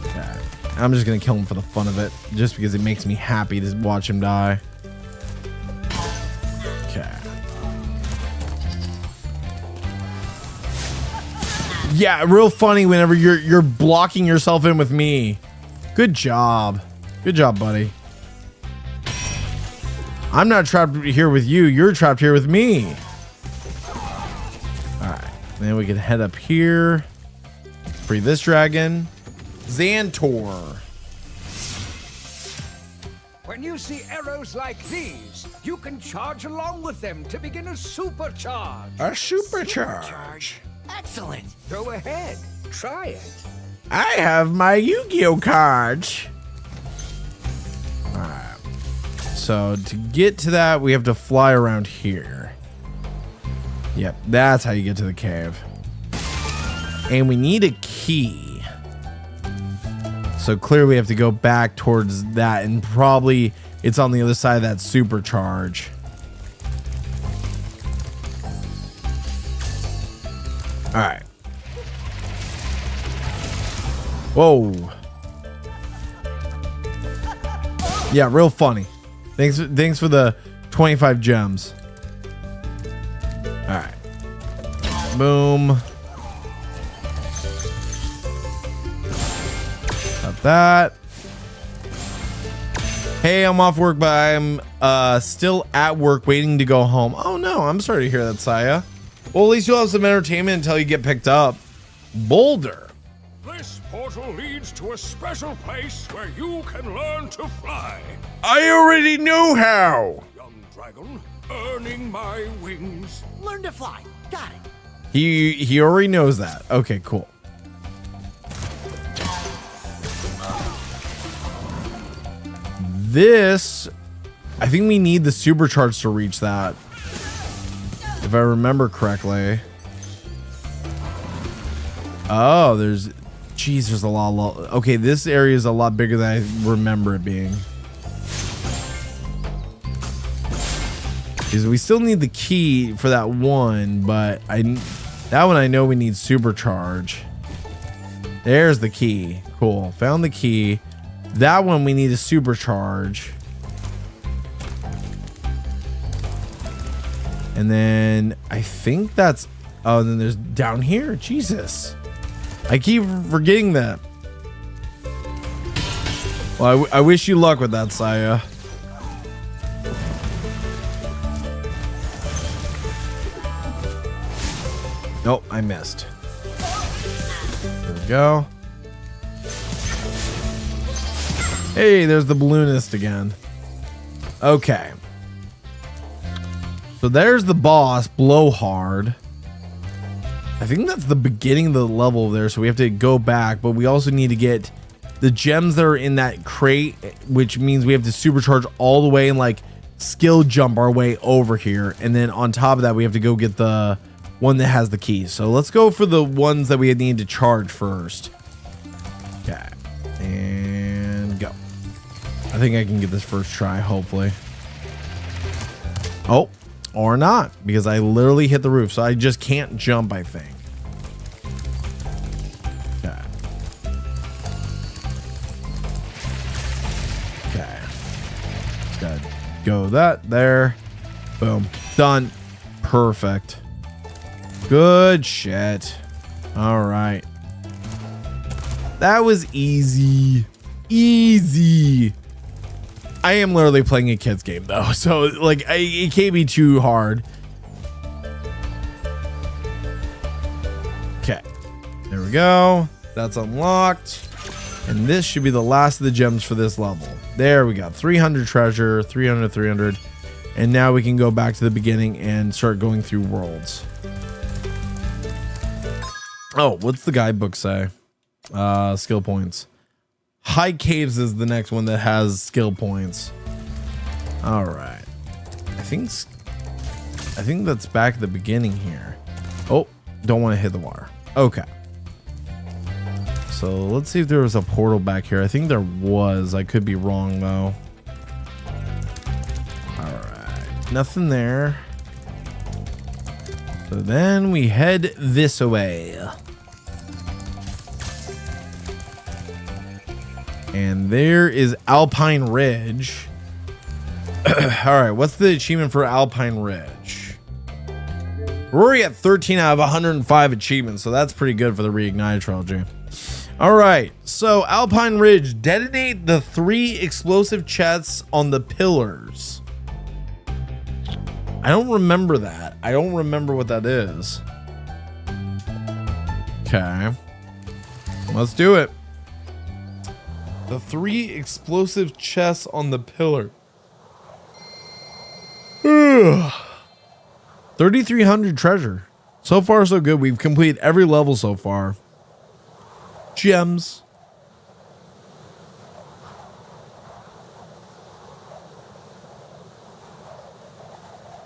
Okay. I'm just gonna kill him for the fun of it, just because it makes me happy to watch him die. Okay. Yeah, real funny whenever you're blocking yourself in with me. Good job. Good job, buddy. I'm not trapped here with you. You're trapped here with me. All right. Then we can head up here. Free this dragon. Xantor. When you see arrows like these, you can charge along with them to begin a supercharge. A supercharge. Excellent. Go ahead. Try it. I have my Yu-Gi-Oh cards. All right. So to get to that, we have to fly around here. Yep, that's how you get to the cave. And we need a key. So clearly we have to go back towards that, and probably it's on the other side of that supercharge. All right. Whoa. Yeah, real funny. Thanks for the 25 gems. All right. Boom. Got that. Hey, I'm off work, but I'm still at work waiting to go home. Oh no, I'm sorry to hear that, Saya. Well, at least you'll have some entertainment until you get picked up. Boulder. This portal leads to a special place where you can learn to fly. I already know how. Young dragon, earning my wings. Learn to fly. Got it. He already knows that. Okay, cool. This, I think we need the supercharge to reach that, if I remember correctly. Oh, there's a lot. Okay, this area is a lot bigger than I remember it being. Because we still need the key for that one, but that one I know we need supercharge. There's the key. Cool. Found the key. That one we need a supercharge. And then I think that's... Oh, and then there's down here. Jesus. I keep forgetting that. Well, I wish you luck with that, Saya. Nope, I missed. There we go. Hey, there's the balloonist again. Okay. So there's the boss, Blowhard. I think that's the beginning of the level there, so we have to go back, but we also need to get the gems that are in that crate, which means we have to supercharge all the way and like skill jump our way over here. And then on top of that, we have to go get the one that has the keys. So let's go for the ones that we need to charge first. Okay. And go. I think I can get this first try, hopefully. Oh, or not, because I literally hit the roof, so I just can't jump, I think. Okay. Okay. Just gotta go that there. Boom. Done. Perfect. Good shit. All right. That was easy. Easy. I am literally playing a kid's game though, so like it can't be too hard. Okay, there we go. That's unlocked, and this should be the last of the gems for this level. There we go. 300 treasure, 300, and now we can go back to the beginning and start going through worlds. Oh, what's the guidebook say? Skill points. High Caves is the next one that has skill points. All right. I think that's back at the beginning here. Oh, don't want to hit the water. Okay. So let's see if there was a portal back here. I think there was. I could be wrong though. All right. Nothing there. So then we head this way. And there is Alpine Ridge. All right, what's the achievement for Alpine Ridge? We're already at 13 out of 105 achievements, so that's pretty good for the Reignited Trilogy. All right, so Alpine Ridge, detonate the 3 explosive chests on the pillars. I don't remember that. I don't remember what that is. Okay, let's do it. The 3 explosive chests on the pillar. 3,300 treasure. So far, so good. We've completed every level so far. Gems.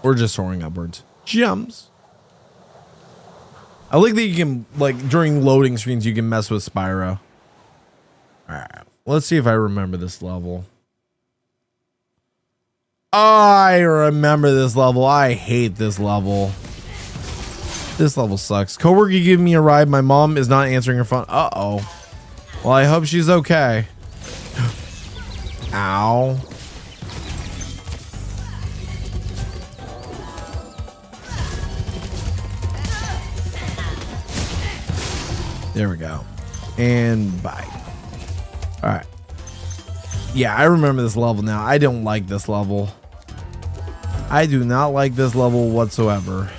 We're just soaring upwards. Gems. I like that you can, like, during loading screens, you can mess with Spyro. All right. Let's see if I remember this level. I remember this level. I hate this level. This level sucks. Coworker giving me a ride. My mom is not answering her phone. Uh-oh. Well, I hope she's okay. Ow. There we go. And bye. All right. Yeah, I remember this level now. I don't like this level. I do not like this level whatsoever.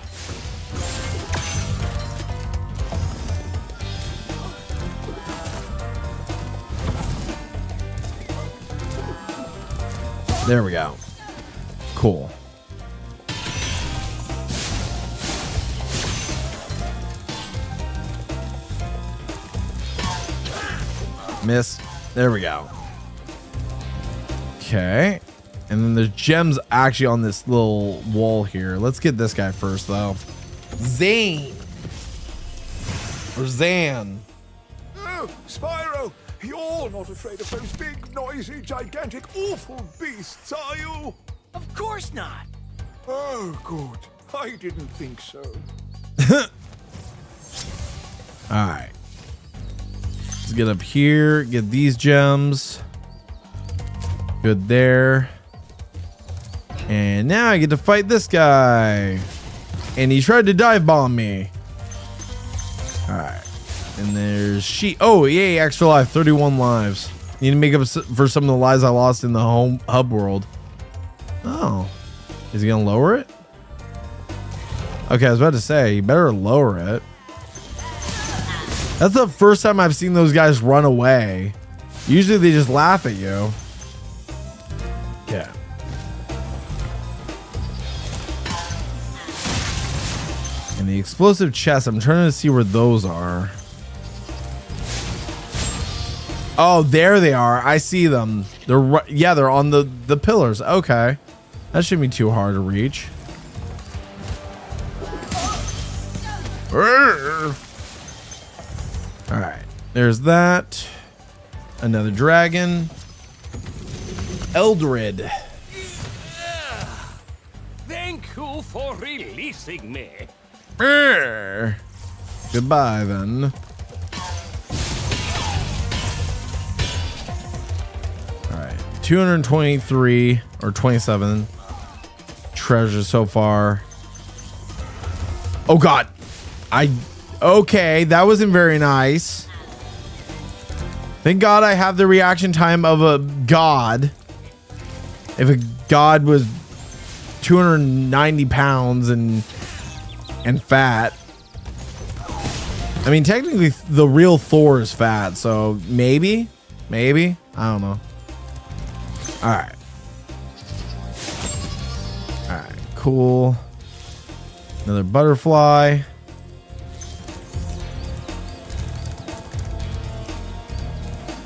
There we go. Cool. Miss. There we go. Okay. And then there's gems actually on this little wall here. Let's get this guy first, though. Zane. Or Zan. Oh, Spyro, you're not afraid of those big, noisy, gigantic, awful beasts, are you? Of course not. Oh, good. I didn't think so. All right. Let's get up here. Get these gems. Good there. And now I get to fight this guy. And he tried to dive bomb me. All right. And there's she. Oh, yay, extra life. 31 lives. Need to make up for some of the lives I lost in the home hub world. Oh. Is he going to lower it? Okay, I was about to say, you better lower it. That's the first time I've seen those guys run away. Usually they just laugh at you. Yeah. And the explosive chests, I'm trying to see where those are. Oh, there they are. I see them. They're yeah, they're on the pillars. Okay. That shouldn't be too hard to reach. All right. There's that. Another dragon. Eldred. Thank you for releasing me. Goodbye, then. All right. 223 or 27 treasures so far. Oh, God. Okay, that wasn't very nice. Thank God I have the reaction time of a god. If a god was 290 pounds and fat. I mean, technically the real Thor is fat, so maybe. I don't know. All right, cool. Another butterfly.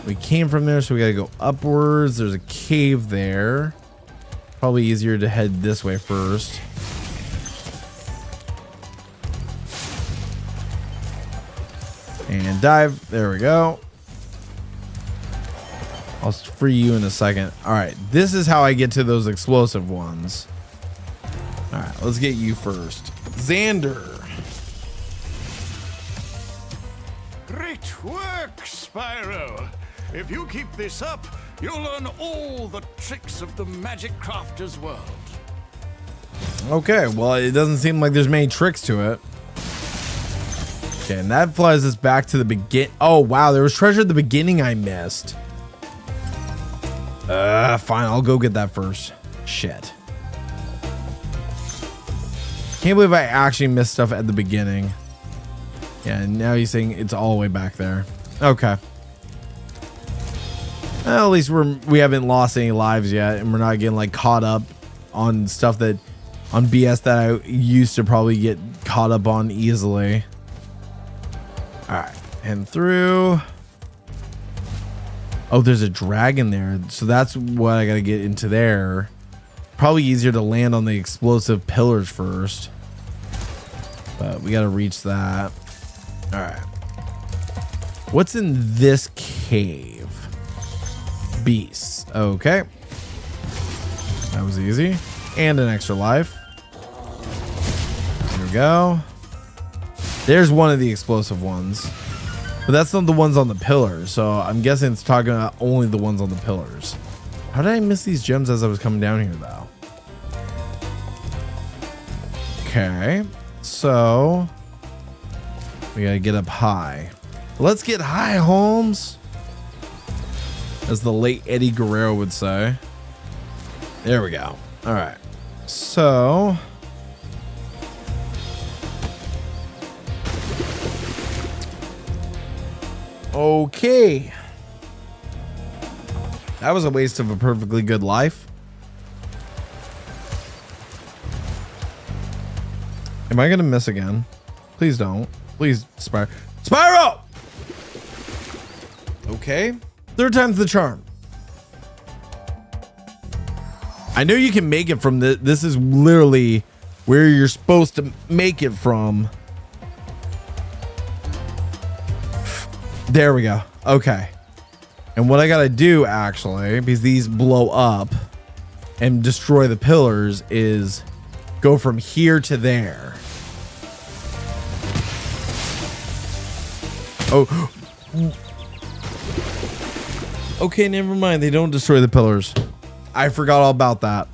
We came from there, so we gotta go upwards. There's a cave there. Probably easier to head this way first. And dive. There we go. I'll free you in a second. All right, this is how I get to those explosive ones. All right, let's get you first. Xander. Great work, Spyro. If you keep this up, you'll learn all the tricks of the magic crafter's world. Okay, well, it doesn't seem like there's many tricks to it. Okay, and that flies us back to the begin. Oh, wow, there was treasure at the beginning I missed. Fine, I'll go get that first. Shit. Can't believe I actually missed stuff at the beginning. Yeah, and now he's saying it's all the way back there. Okay. Well, at least we haven't lost any lives yet, and we're not getting like caught up on stuff that on BS that I used to probably get caught up on easily. All right, and through. Oh, there's a dragon there, so that's what I gotta get into there. Probably easier to land on the explosive pillars first, but we gotta reach that. All right, what's in this cave? Beasts. Okay, that was easy, and an extra life. There we go. There's one of the explosive ones, but that's not the ones on the pillars, so I'm guessing it's talking about only the ones on the pillars. How did I miss these gems as I was coming down here though? Okay, so we gotta get up high. Let's get high, Holmes, as the late Eddie Guerrero would say. There we go. All right, so okay, that was a waste of a perfectly good life. Am I gonna miss again? Please don't. Please, Spyro! Okay, third time's the charm. I know you can make it from this is literally where you're supposed to make it from. There we go. Okay. And what I gotta do actually, because these blow up and destroy the pillars, is go from here to there. Oh. Okay, never mind. They don't destroy the pillars. I forgot all about that.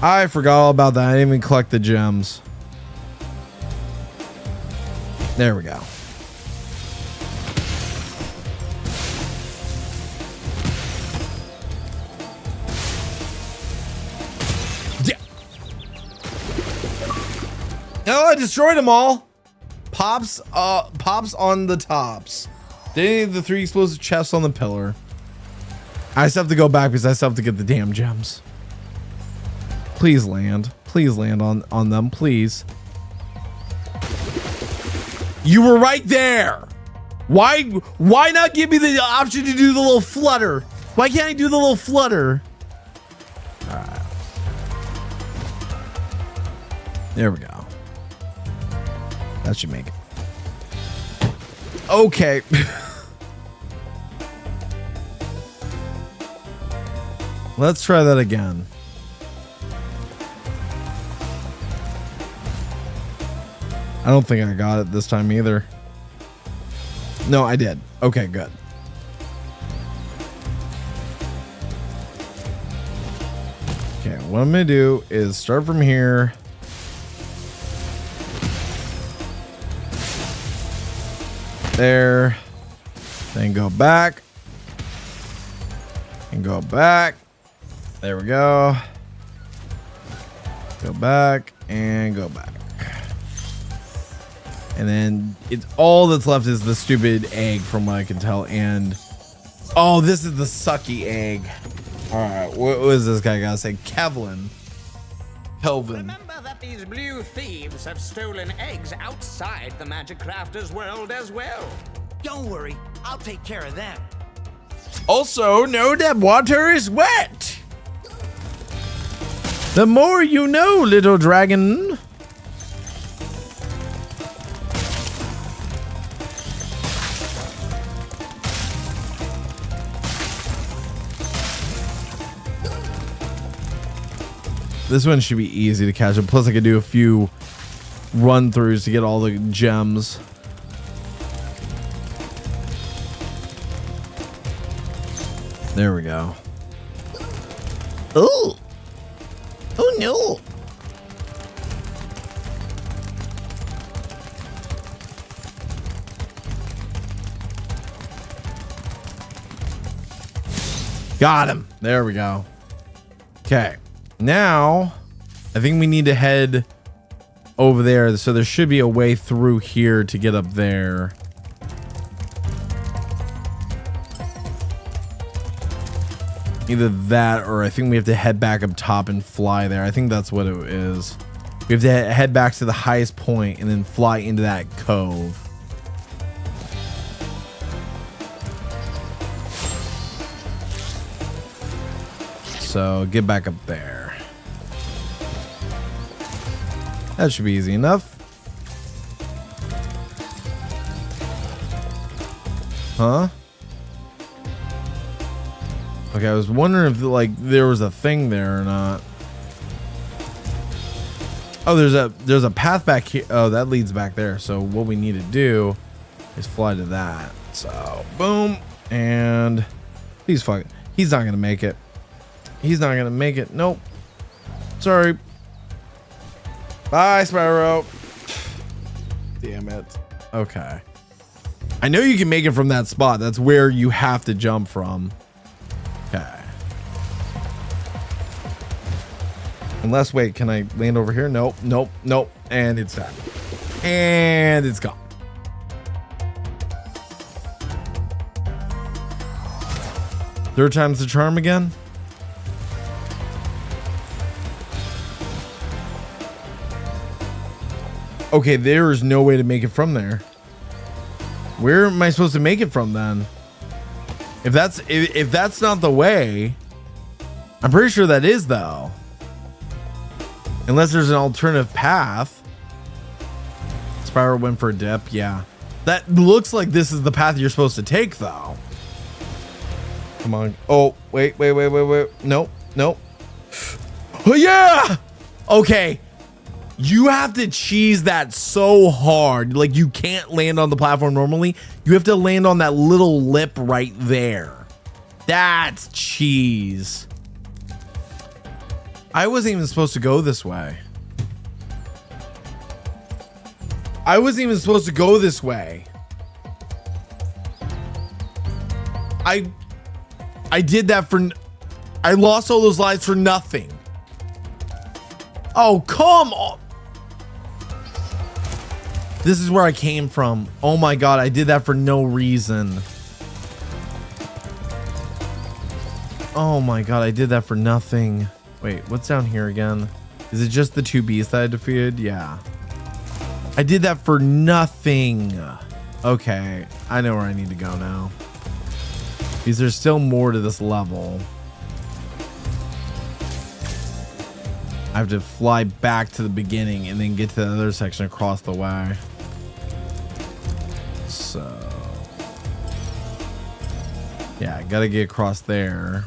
I forgot all about that. I didn't even collect the gems. There we go. Yeah. Oh, I destroyed them all. Pops on the tops. They need the 3 explosive chests on the pillar. I still have to go back because I still have to get the damn gems. Please land. Please land on them, please. You were right there. Why not give me the option to do the little flutter? Why can't I do the little flutter? All right. There we go. That should make it. Okay. Let's try that again. I don't think I got it this time either. No, I did. Okay, good. Okay, what I'm gonna do is start from here. There. Then go back. And go back. There we go. Go back and go back. And then it's all that's left is the stupid egg from what I can tell. And oh, this is the sucky egg. All right, what was this guy gotta say? Kelvin. Remember that these blue thieves have stolen eggs outside the Magic Crafter's world as well. Don't worry, I'll take care of them. Also, know that water is wet. The more you know, little dragon. This one should be easy to catch up. Plus, I could do a few run-throughs to get all the gems. There we go. Oh. Oh no. Got him. There we go. Okay. Now, I think we need to head over there. So there should be a way through here to get up there. Either that or I think we have to head back up top and fly there. I think that's what it is. We have to head back to the highest point and then fly into that cove. So get back up there. That should be easy enough. Huh? Okay, I was wondering if like there was a thing there or not. Oh, there's a path back here. Oh, that leads back there. So what we need to do is fly to that. So boom, and he's not gonna make it. He's not gonna make it. Nope. Sorry. Bye, Spyro. Damn it. Okay. I know you can make it from that spot. That's where you have to jump from. Okay. Unless, wait, can I land over here? Nope, nope, nope. And it's done. And it's gone. Third time's the charm again? Okay, there is no way to make it from there. Where am I supposed to make it from then? If that's not the way, I'm pretty sure that is though. Unless there's an alternative path. Spyro went for a dip, yeah. That looks like this is the path you're supposed to take though. Come on. Oh, wait. Nope, nope. Oh yeah! Okay. You have to cheese that so hard. Like you can't land on the platform normally. You have to land on that little lip right there. That's cheese. I wasn't even supposed to go this way. I wasn't even supposed to go this way. I did that for... I lost all those lives for nothing. Oh, come on. This is where I came from. Oh my god, I did that for no reason. Oh my god, I did that for nothing. Wait, what's down here again? Is it just the two beasts that I defeated? Yeah. I did that for nothing. Okay, I know where I need to go now. Because there's still more to this level. I have to fly back to the beginning and then get to the other section across the way. So yeah, I gotta get across there.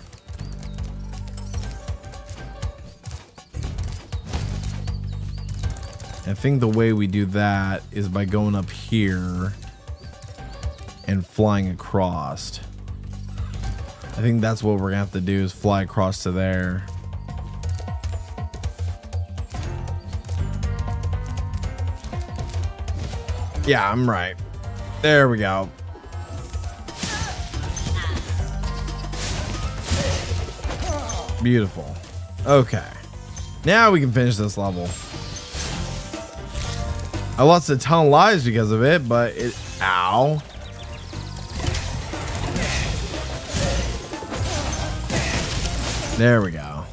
I think the way we do that is by going up here and flying across. I think that's what we're gonna have to do is fly across to there. Yeah, I'm right. There we go. Beautiful. Okay. Now we can finish this level. I lost a ton of lives because of it, but it... Ow. There we go.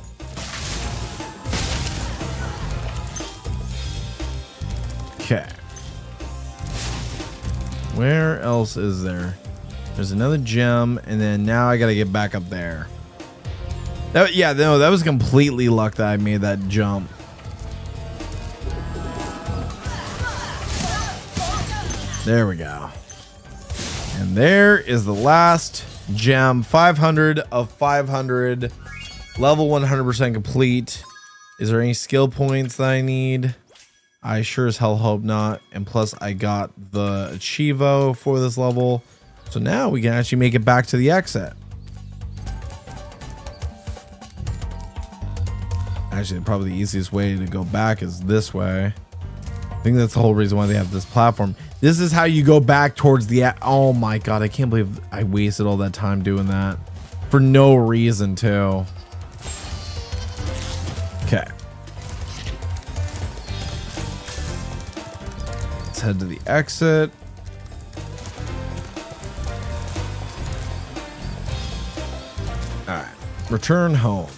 Okay. Where else is there? There's another gem, and then now I gotta get back up there. That, yeah, no, that was completely luck that I made that jump. There we go. And there is the last gem. 500 of 500. Level 100% complete. Is there any skill points that I need? I sure as hell hope not. And plus I got the Achievo for this level. So now we can actually make it back to the exit. Actually, probably the easiest way to go back is this way. I think that's the whole reason why they have this platform. This is how you go back towards the... Oh my god, I can't believe I wasted all that time doing that. For no reason, too. Okay. Let's head to the exit. Alright. Return home.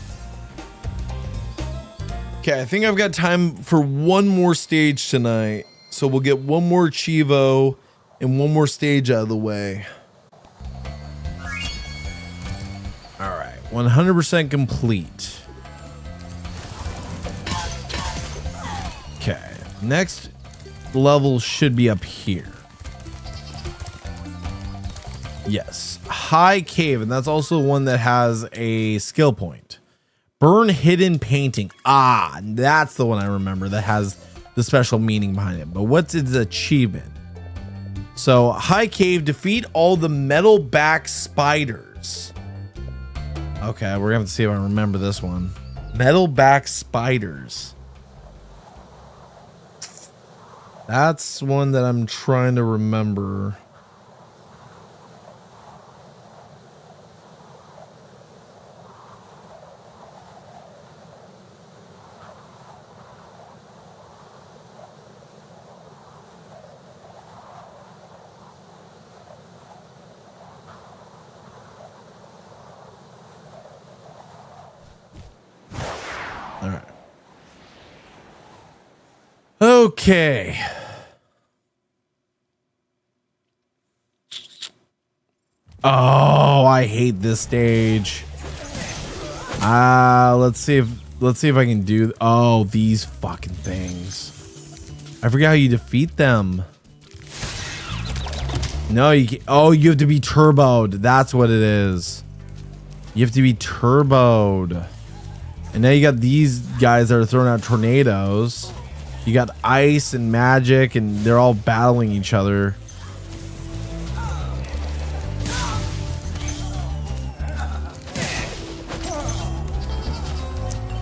Okay, I think I've got time for one more stage tonight. So we'll get one more Chivo and one more stage out of the way. Alright, 100% complete. Okay, next level should be up here. Yes, High Cave, and that's also one that has a skill point. Burn Hidden Painting. Ah, that's the one I remember that has the special meaning behind it. But what's its achievement? So, High Cave, defeat all the metal back spiders. Okay, we're gonna have to see if I remember this one. Metal back spiders. That's one that I'm trying to remember. Okay. Oh, I hate this stage. Let's see if I can do. Oh, these fucking things. I forgot how you defeat them. No, you can't. Oh, you have to be turboed. That's what it is. You have to be turboed. And now you got these guys that are throwing out tornadoes. You got ice and magic, and they're all battling each other.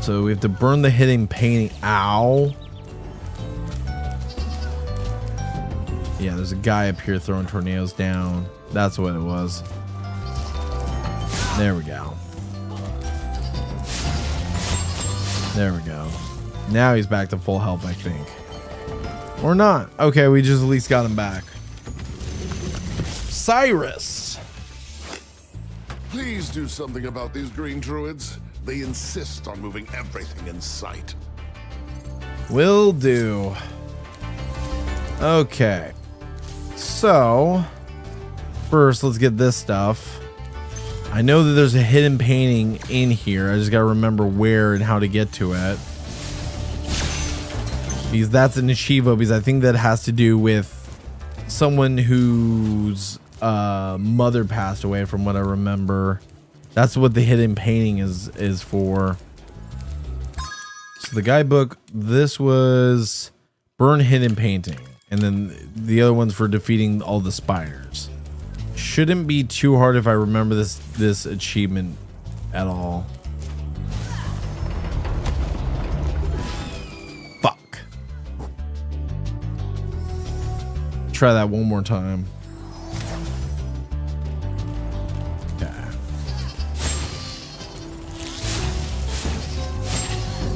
So we have to burn the hidden painting. Ow. Yeah, there's a guy up here throwing tornadoes down. That's what it was. There we go. There we go. Now he's back to full health, I think. Or not. Okay, we just at least got him back. Cyrus. Please do something about these green druids. They insist on moving everything in sight. Will do. Okay. So, first, let's get this stuff. I know that there's a hidden painting in here. I just gotta remember where and how to get to it. Because that's an achievo, because I think that has to do with someone whose mother passed away, from what I remember. That's what the hidden painting is for. So the guidebook, this was burn hidden painting. And then the other one's for defeating all the spiders. Shouldn't be too hard if I remember this achievement at all. Fuck. Try that one more time. Okay.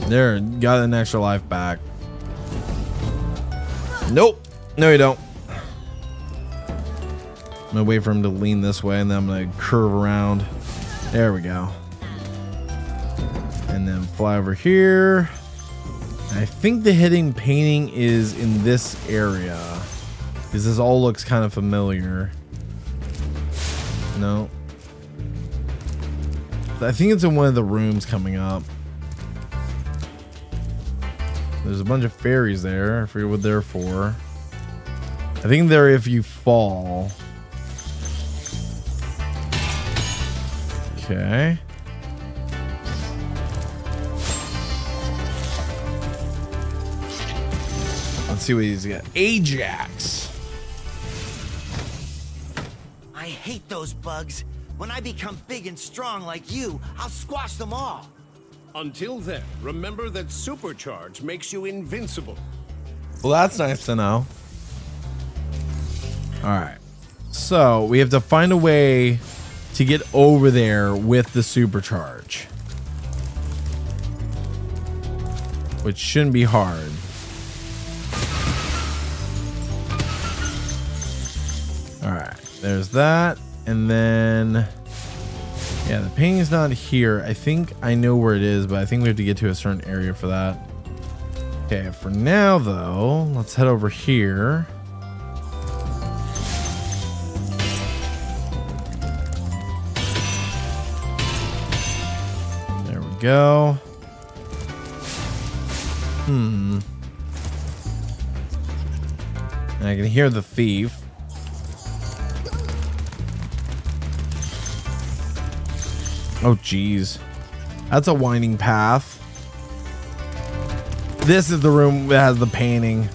There, got an extra life back. Nope. No, you don't. I'm gonna wait for him to lean this way, and then I'm gonna curve around. There we go. And then fly over here. I think the hidden painting is in this area, because this all looks kind of familiar. No. I think it's in one of the rooms coming up. There's a bunch of fairies there. I forget what they're for. I think they're if you fall. Okay. Let's see what he's got. Ajax. I hate those bugs. When I become big and strong like you, I'll squash them all. Until then, remember that supercharge makes you invincible. Well, that's nice to know. All right. So we have to find a way to get over there with the supercharge, which shouldn't be hard. All right, there's that. And then, yeah, the painting's not here. I think I know where it is, but I think we have to get to a certain area for that. Okay, for now though, let's head over here. There we go. And I can hear the thief. Oh, geez. That's a winding path. This is the room that has the painting.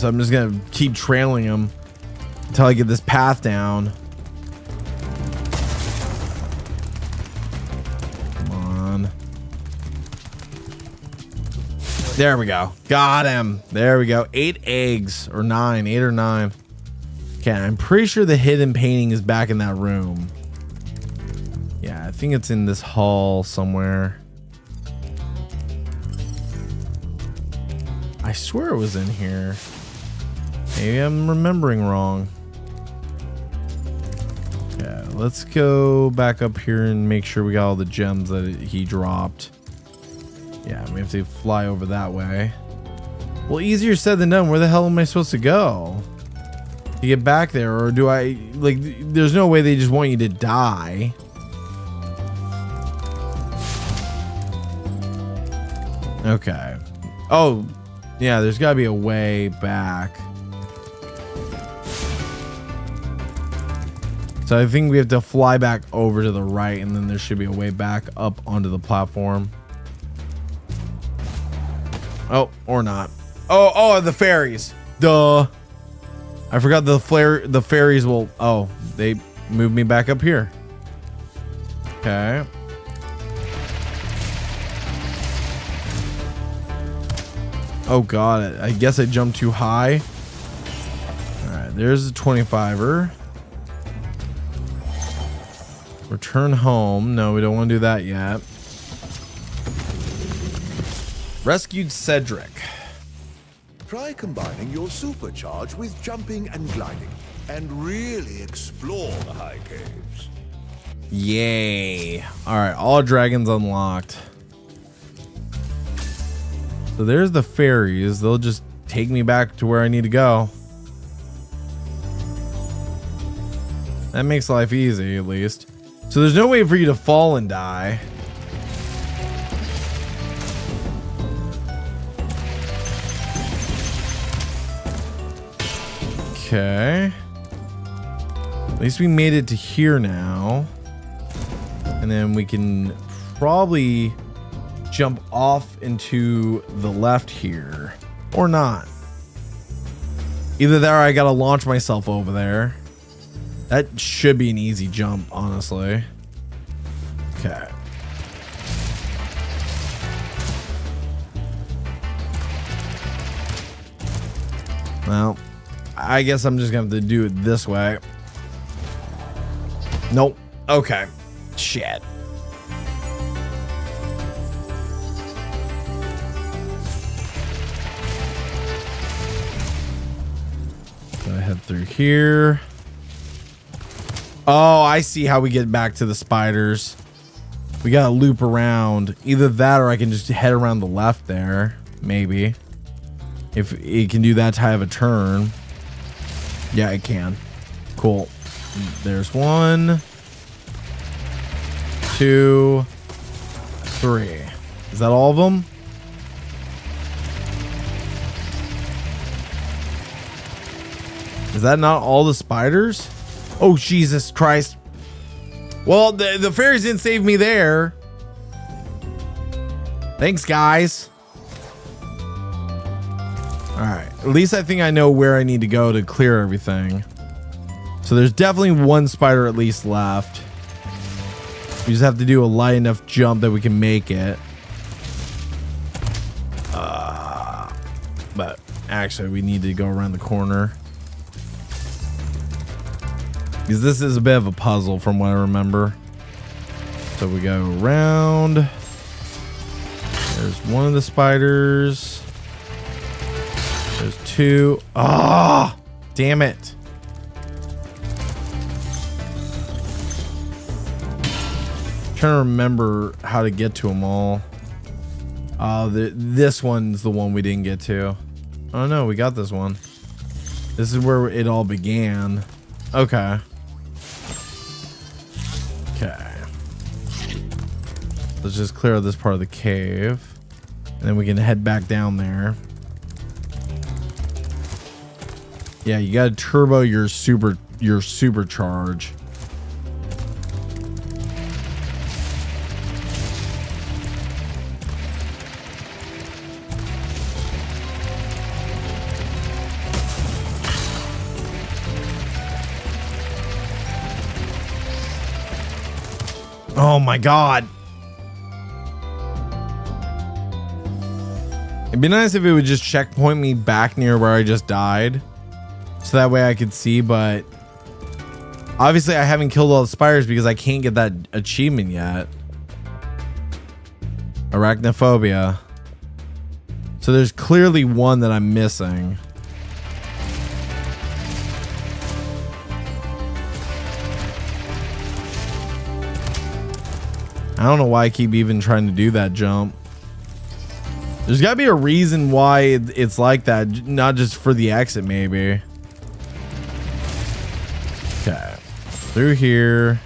So I'm just going to keep trailing him until I get this path down. Come on. There we go. Got him. There we go. 8 eggs or 9. 8 or 9. Okay, I'm pretty sure the hidden painting is back in that room. Yeah, I think it's in this hall somewhere. I swear it was in here. Maybe I'm remembering wrong. Yeah, let's go back up here and make sure we got all the gems that he dropped. Yeah, we have to fly over that way. Well, easier said than done. Where the hell am I supposed to go to get back there? Or do I, like, there's no way they just want you to die. Okay. Oh, yeah, there's got to be a way back. So I think we have to fly back over to the right, and then there should be a way back up onto the platform. Oh, or not. Oh, the fairies. Duh. I forgot the fairies will... Oh, they moved me back up here. Okay. Oh, God. I guess I jumped too high. All right, there's a 25er. Return home. No, we don't want to do that yet. Rescued Cedric. Try combining your supercharge with jumping and gliding, and really explore the high caves. Yay. All right, all dragons unlocked. So there's the fairies. They'll just take me back to where I need to go. That makes life easy, at least. So there's no way for you to fall and die. Okay. At least we made it to here now. And then we can probably jump off into the left here. Or not. Either that or I gotta launch myself over there. That should be an easy jump, honestly. Okay. Well, I guess I'm just gonna have to do it this way. Nope. Okay. Shit. Go head through here. Oh, I see how we get back to the spiders. We gotta loop around. Either that or I can just head around the left there. Maybe. If it can do that type of a turn. Yeah, it can. Cool. There's 1, 2, 3. Is that all of them? Is that not all the spiders? Oh, Jesus Christ. Well, the fairies didn't save me there. Thanks, guys. All right. At least I think I know where I need to go to clear everything. So there's definitely one spider at least left. We just have to do a light enough jump that we can make it. But actually, we need to go around the corner. Because this is a bit of a puzzle from what I remember. So we go around. There's one of the spiders. There's two. Ah, damn it. Trying to remember how to get to them all. This one's the one we didn't get to. Oh no, we got this one. This is where it all began. Okay. Okay. Let's just clear out this part of the cave. And then we can head back down there. Yeah, you gotta turbo your supercharge. Oh my god. It'd be nice if it would just checkpoint me back near where I just died. So that way I could see, but obviously I haven't killed all the spiders because I can't get that achievement yet. Arachnophobia. So there's clearly one that I'm missing. I don't know why I keep even trying to do that jump. There's got to be a reason why it's like that, not just for the exit maybe. Okay. Through here.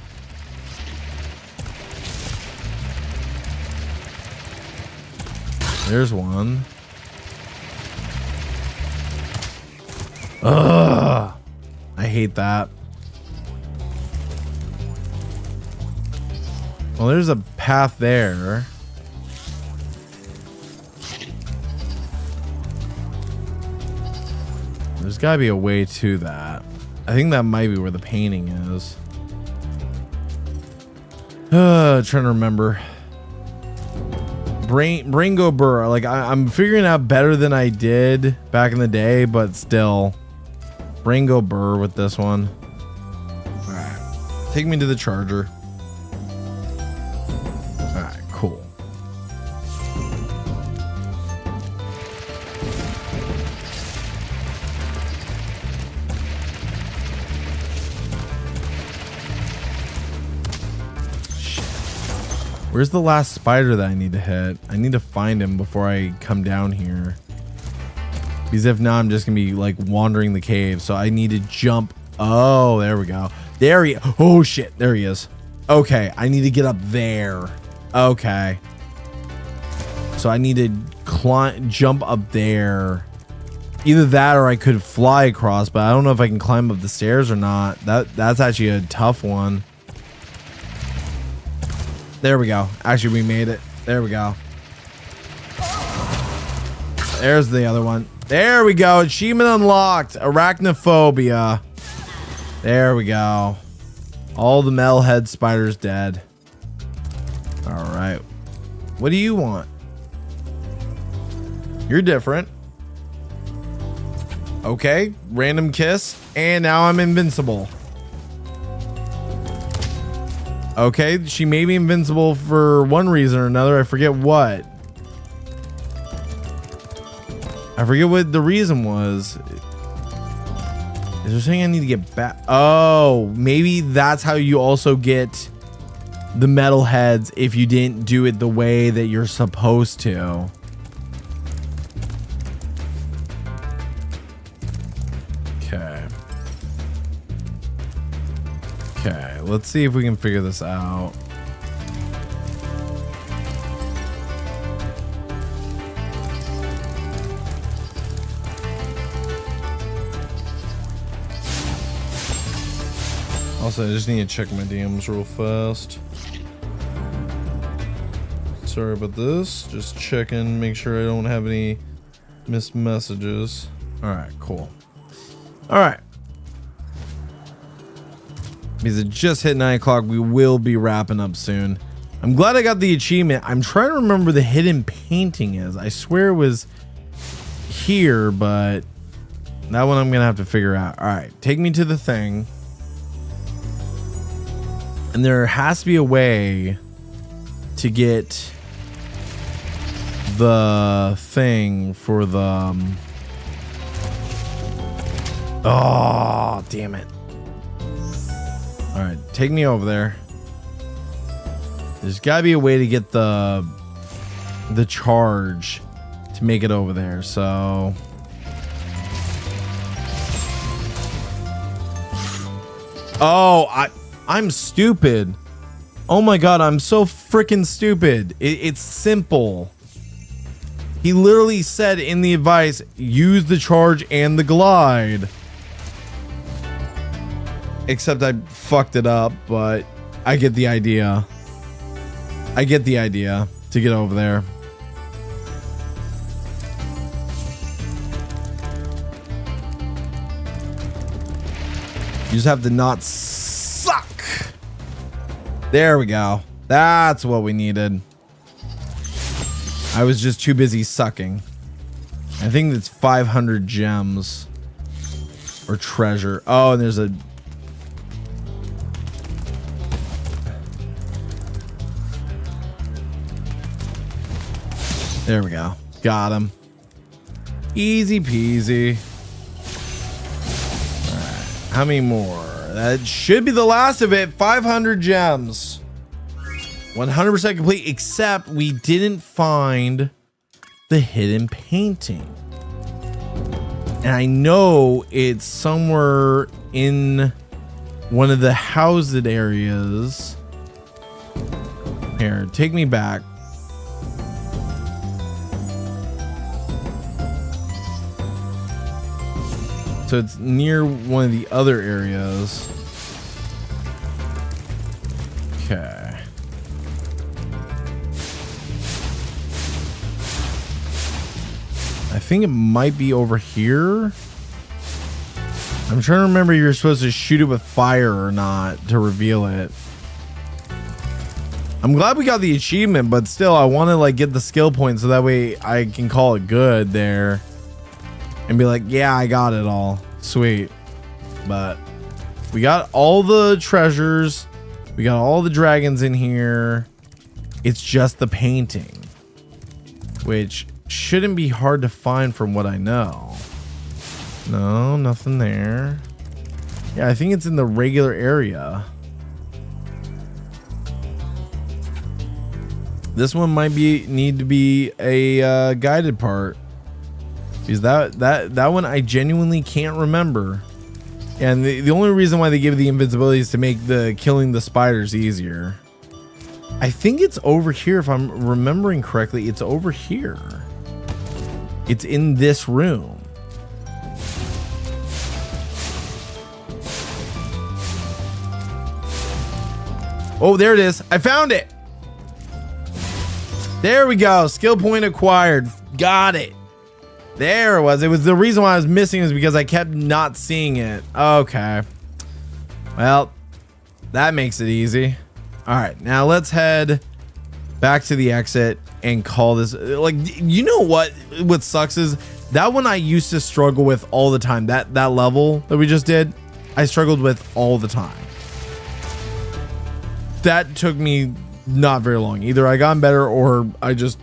There's one. Ugh. I hate that. Well, there's a path there. There's got to be a way to that. I think that might be where the painting is. Trying to remember. Brain go burr. Like I'm figuring out better than I did back in the day, but still. Brain go burr with this one. All right. Take me to the charger. Cool. Shit. Where's the last spider that I need to hit? I need to find him before I come down here. Because if not, I'm just gonna be like wandering the cave. So I need to jump. Oh, there we go. There he. Oh shit. There he is. Okay, I need to get up there. Okay. So I need to jump up there. Either that or I could fly across, but I don't know if I can climb up the stairs or not. That's actually a tough one. There we go. Actually, we made it. There we go. There's the other one. There we go. Achievement unlocked. Arachnophobia. There we go. All the metalhead spiders dead. All right. What do you want? You're different. Okay. Random kiss. And now I'm invincible. Okay. She may be invincible for one reason or another. I forget what. I forget what the reason was. Is there something I need to get back? Oh, maybe that's how you also get the metal heads if you didn't do it the way that you're supposed to. Okay. Okay, let's see if we can figure this out. Also, I just need to check my DMs real fast. Sorry about this. Just checking, make sure I don't have any missed messages. All right, cool. All right. because it just hit 9 o'clock. We will be wrapping up soon. I'm glad I got the achievement. I'm trying to remember where the hidden painting is. I swear it was here, but that one I'm gonna have to figure out. All right, take me to the thing, and there has to be a way to get the thing for the oh, damn it. All right, take me over there. There's gotta be a way to get the charge to make it over there. So oh, I'm stupid. Oh my god, I'm so freaking stupid. It's simple. He literally said in the advice, use the charge and the glide. Except I fucked it up, but I get the idea. I get the idea to get over there. You just have to not suck. There we go. That's what we needed. I was just too busy sucking. I think it's 500 gems or treasure. Oh, and there's a there we go. Got him. Easy peasy. All right. How many more? That should be the last of it. 500 gems. 100% complete, except we didn't find the hidden painting. And I know it's somewhere in one of the housed areas. Here, take me back. So it's near one of the other areas. Okay. I think it might be over here. I'm trying to remember you're supposed to shoot it with fire or not to reveal it. I'm glad we got the achievement, but still I want to like get the skill point so that way I can call it good there. And be like, yeah, I got it all. Sweet. But we got all the treasures. We got all the dragons in here. It's just the painting, which shouldn't be hard to find from what I know. No, nothing there. Yeah, I think it's in the regular area. This one might need to be a guided part. Because that one I genuinely can't remember. And the only reason why they give the invincibility is to make the killing the spiders easier. I think it's over here if I'm remembering correctly. It's over here. It's in this room. Oh, there it is. I found it. There we go. Skill point acquired. Got it. There it was. It was the reason why I was missing is because I kept not seeing it. Okay. Well, that makes it easy. All right, now let's head back to the exit and call this. Like, you know what sucks is that one I used to struggle with all the time. That level that we just did, I struggled with all the time. That took me not very long. Either I got better or I just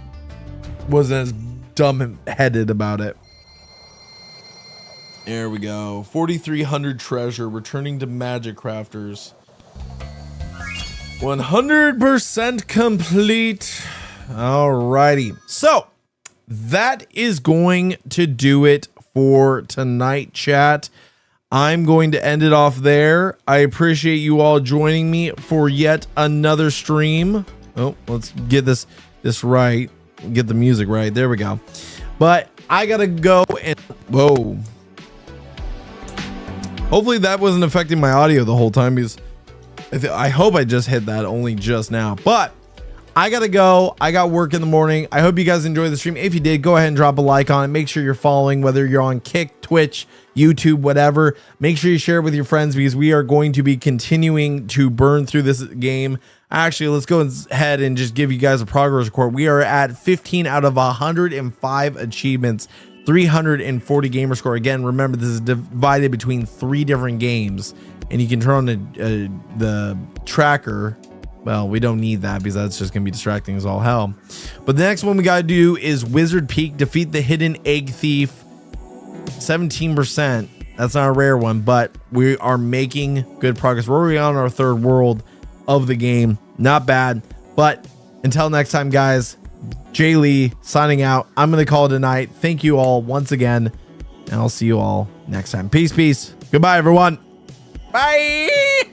wasn't as dumb-headed about it. There we go. 4,300 treasure returning to Magic Crafters. 100% complete. Alrighty. So that is going to do it for tonight, chat. I'm going to end it off there. I appreciate you all joining me for yet another stream. Oh, let's get this right. Get the music right. There we go. But I gotta go and whoa. Hopefully that wasn't affecting my audio the whole time because I hope I just hit that only just now. But I gotta go. I got work in the morning. I hope you guys enjoyed the stream. If you did, go ahead and drop a like on it. Make sure you're following, whether you're on Kick, Twitch, YouTube, whatever. Make sure you share it with your friends because we are going to be continuing to burn through this game. Actually, let's go ahead and just give you guys a progress report. We are at 15 out of 105 achievements, 340 gamer score. Again, remember, this is divided between 3 different games, and you can turn on the tracker. Well, we don't need that because that's just going to be distracting as all hell. But the next one we got to do is Wizard Peak. Defeat the hidden egg thief. 17%. That's not a rare one, but we are making good progress. We're already on our 3rd world of the game. Not bad. But until next time, guys, Jay Lee signing out. I'm going to call it a night. Thank you all once again, and I'll see you all next time. Peace, peace. Goodbye, everyone. Bye.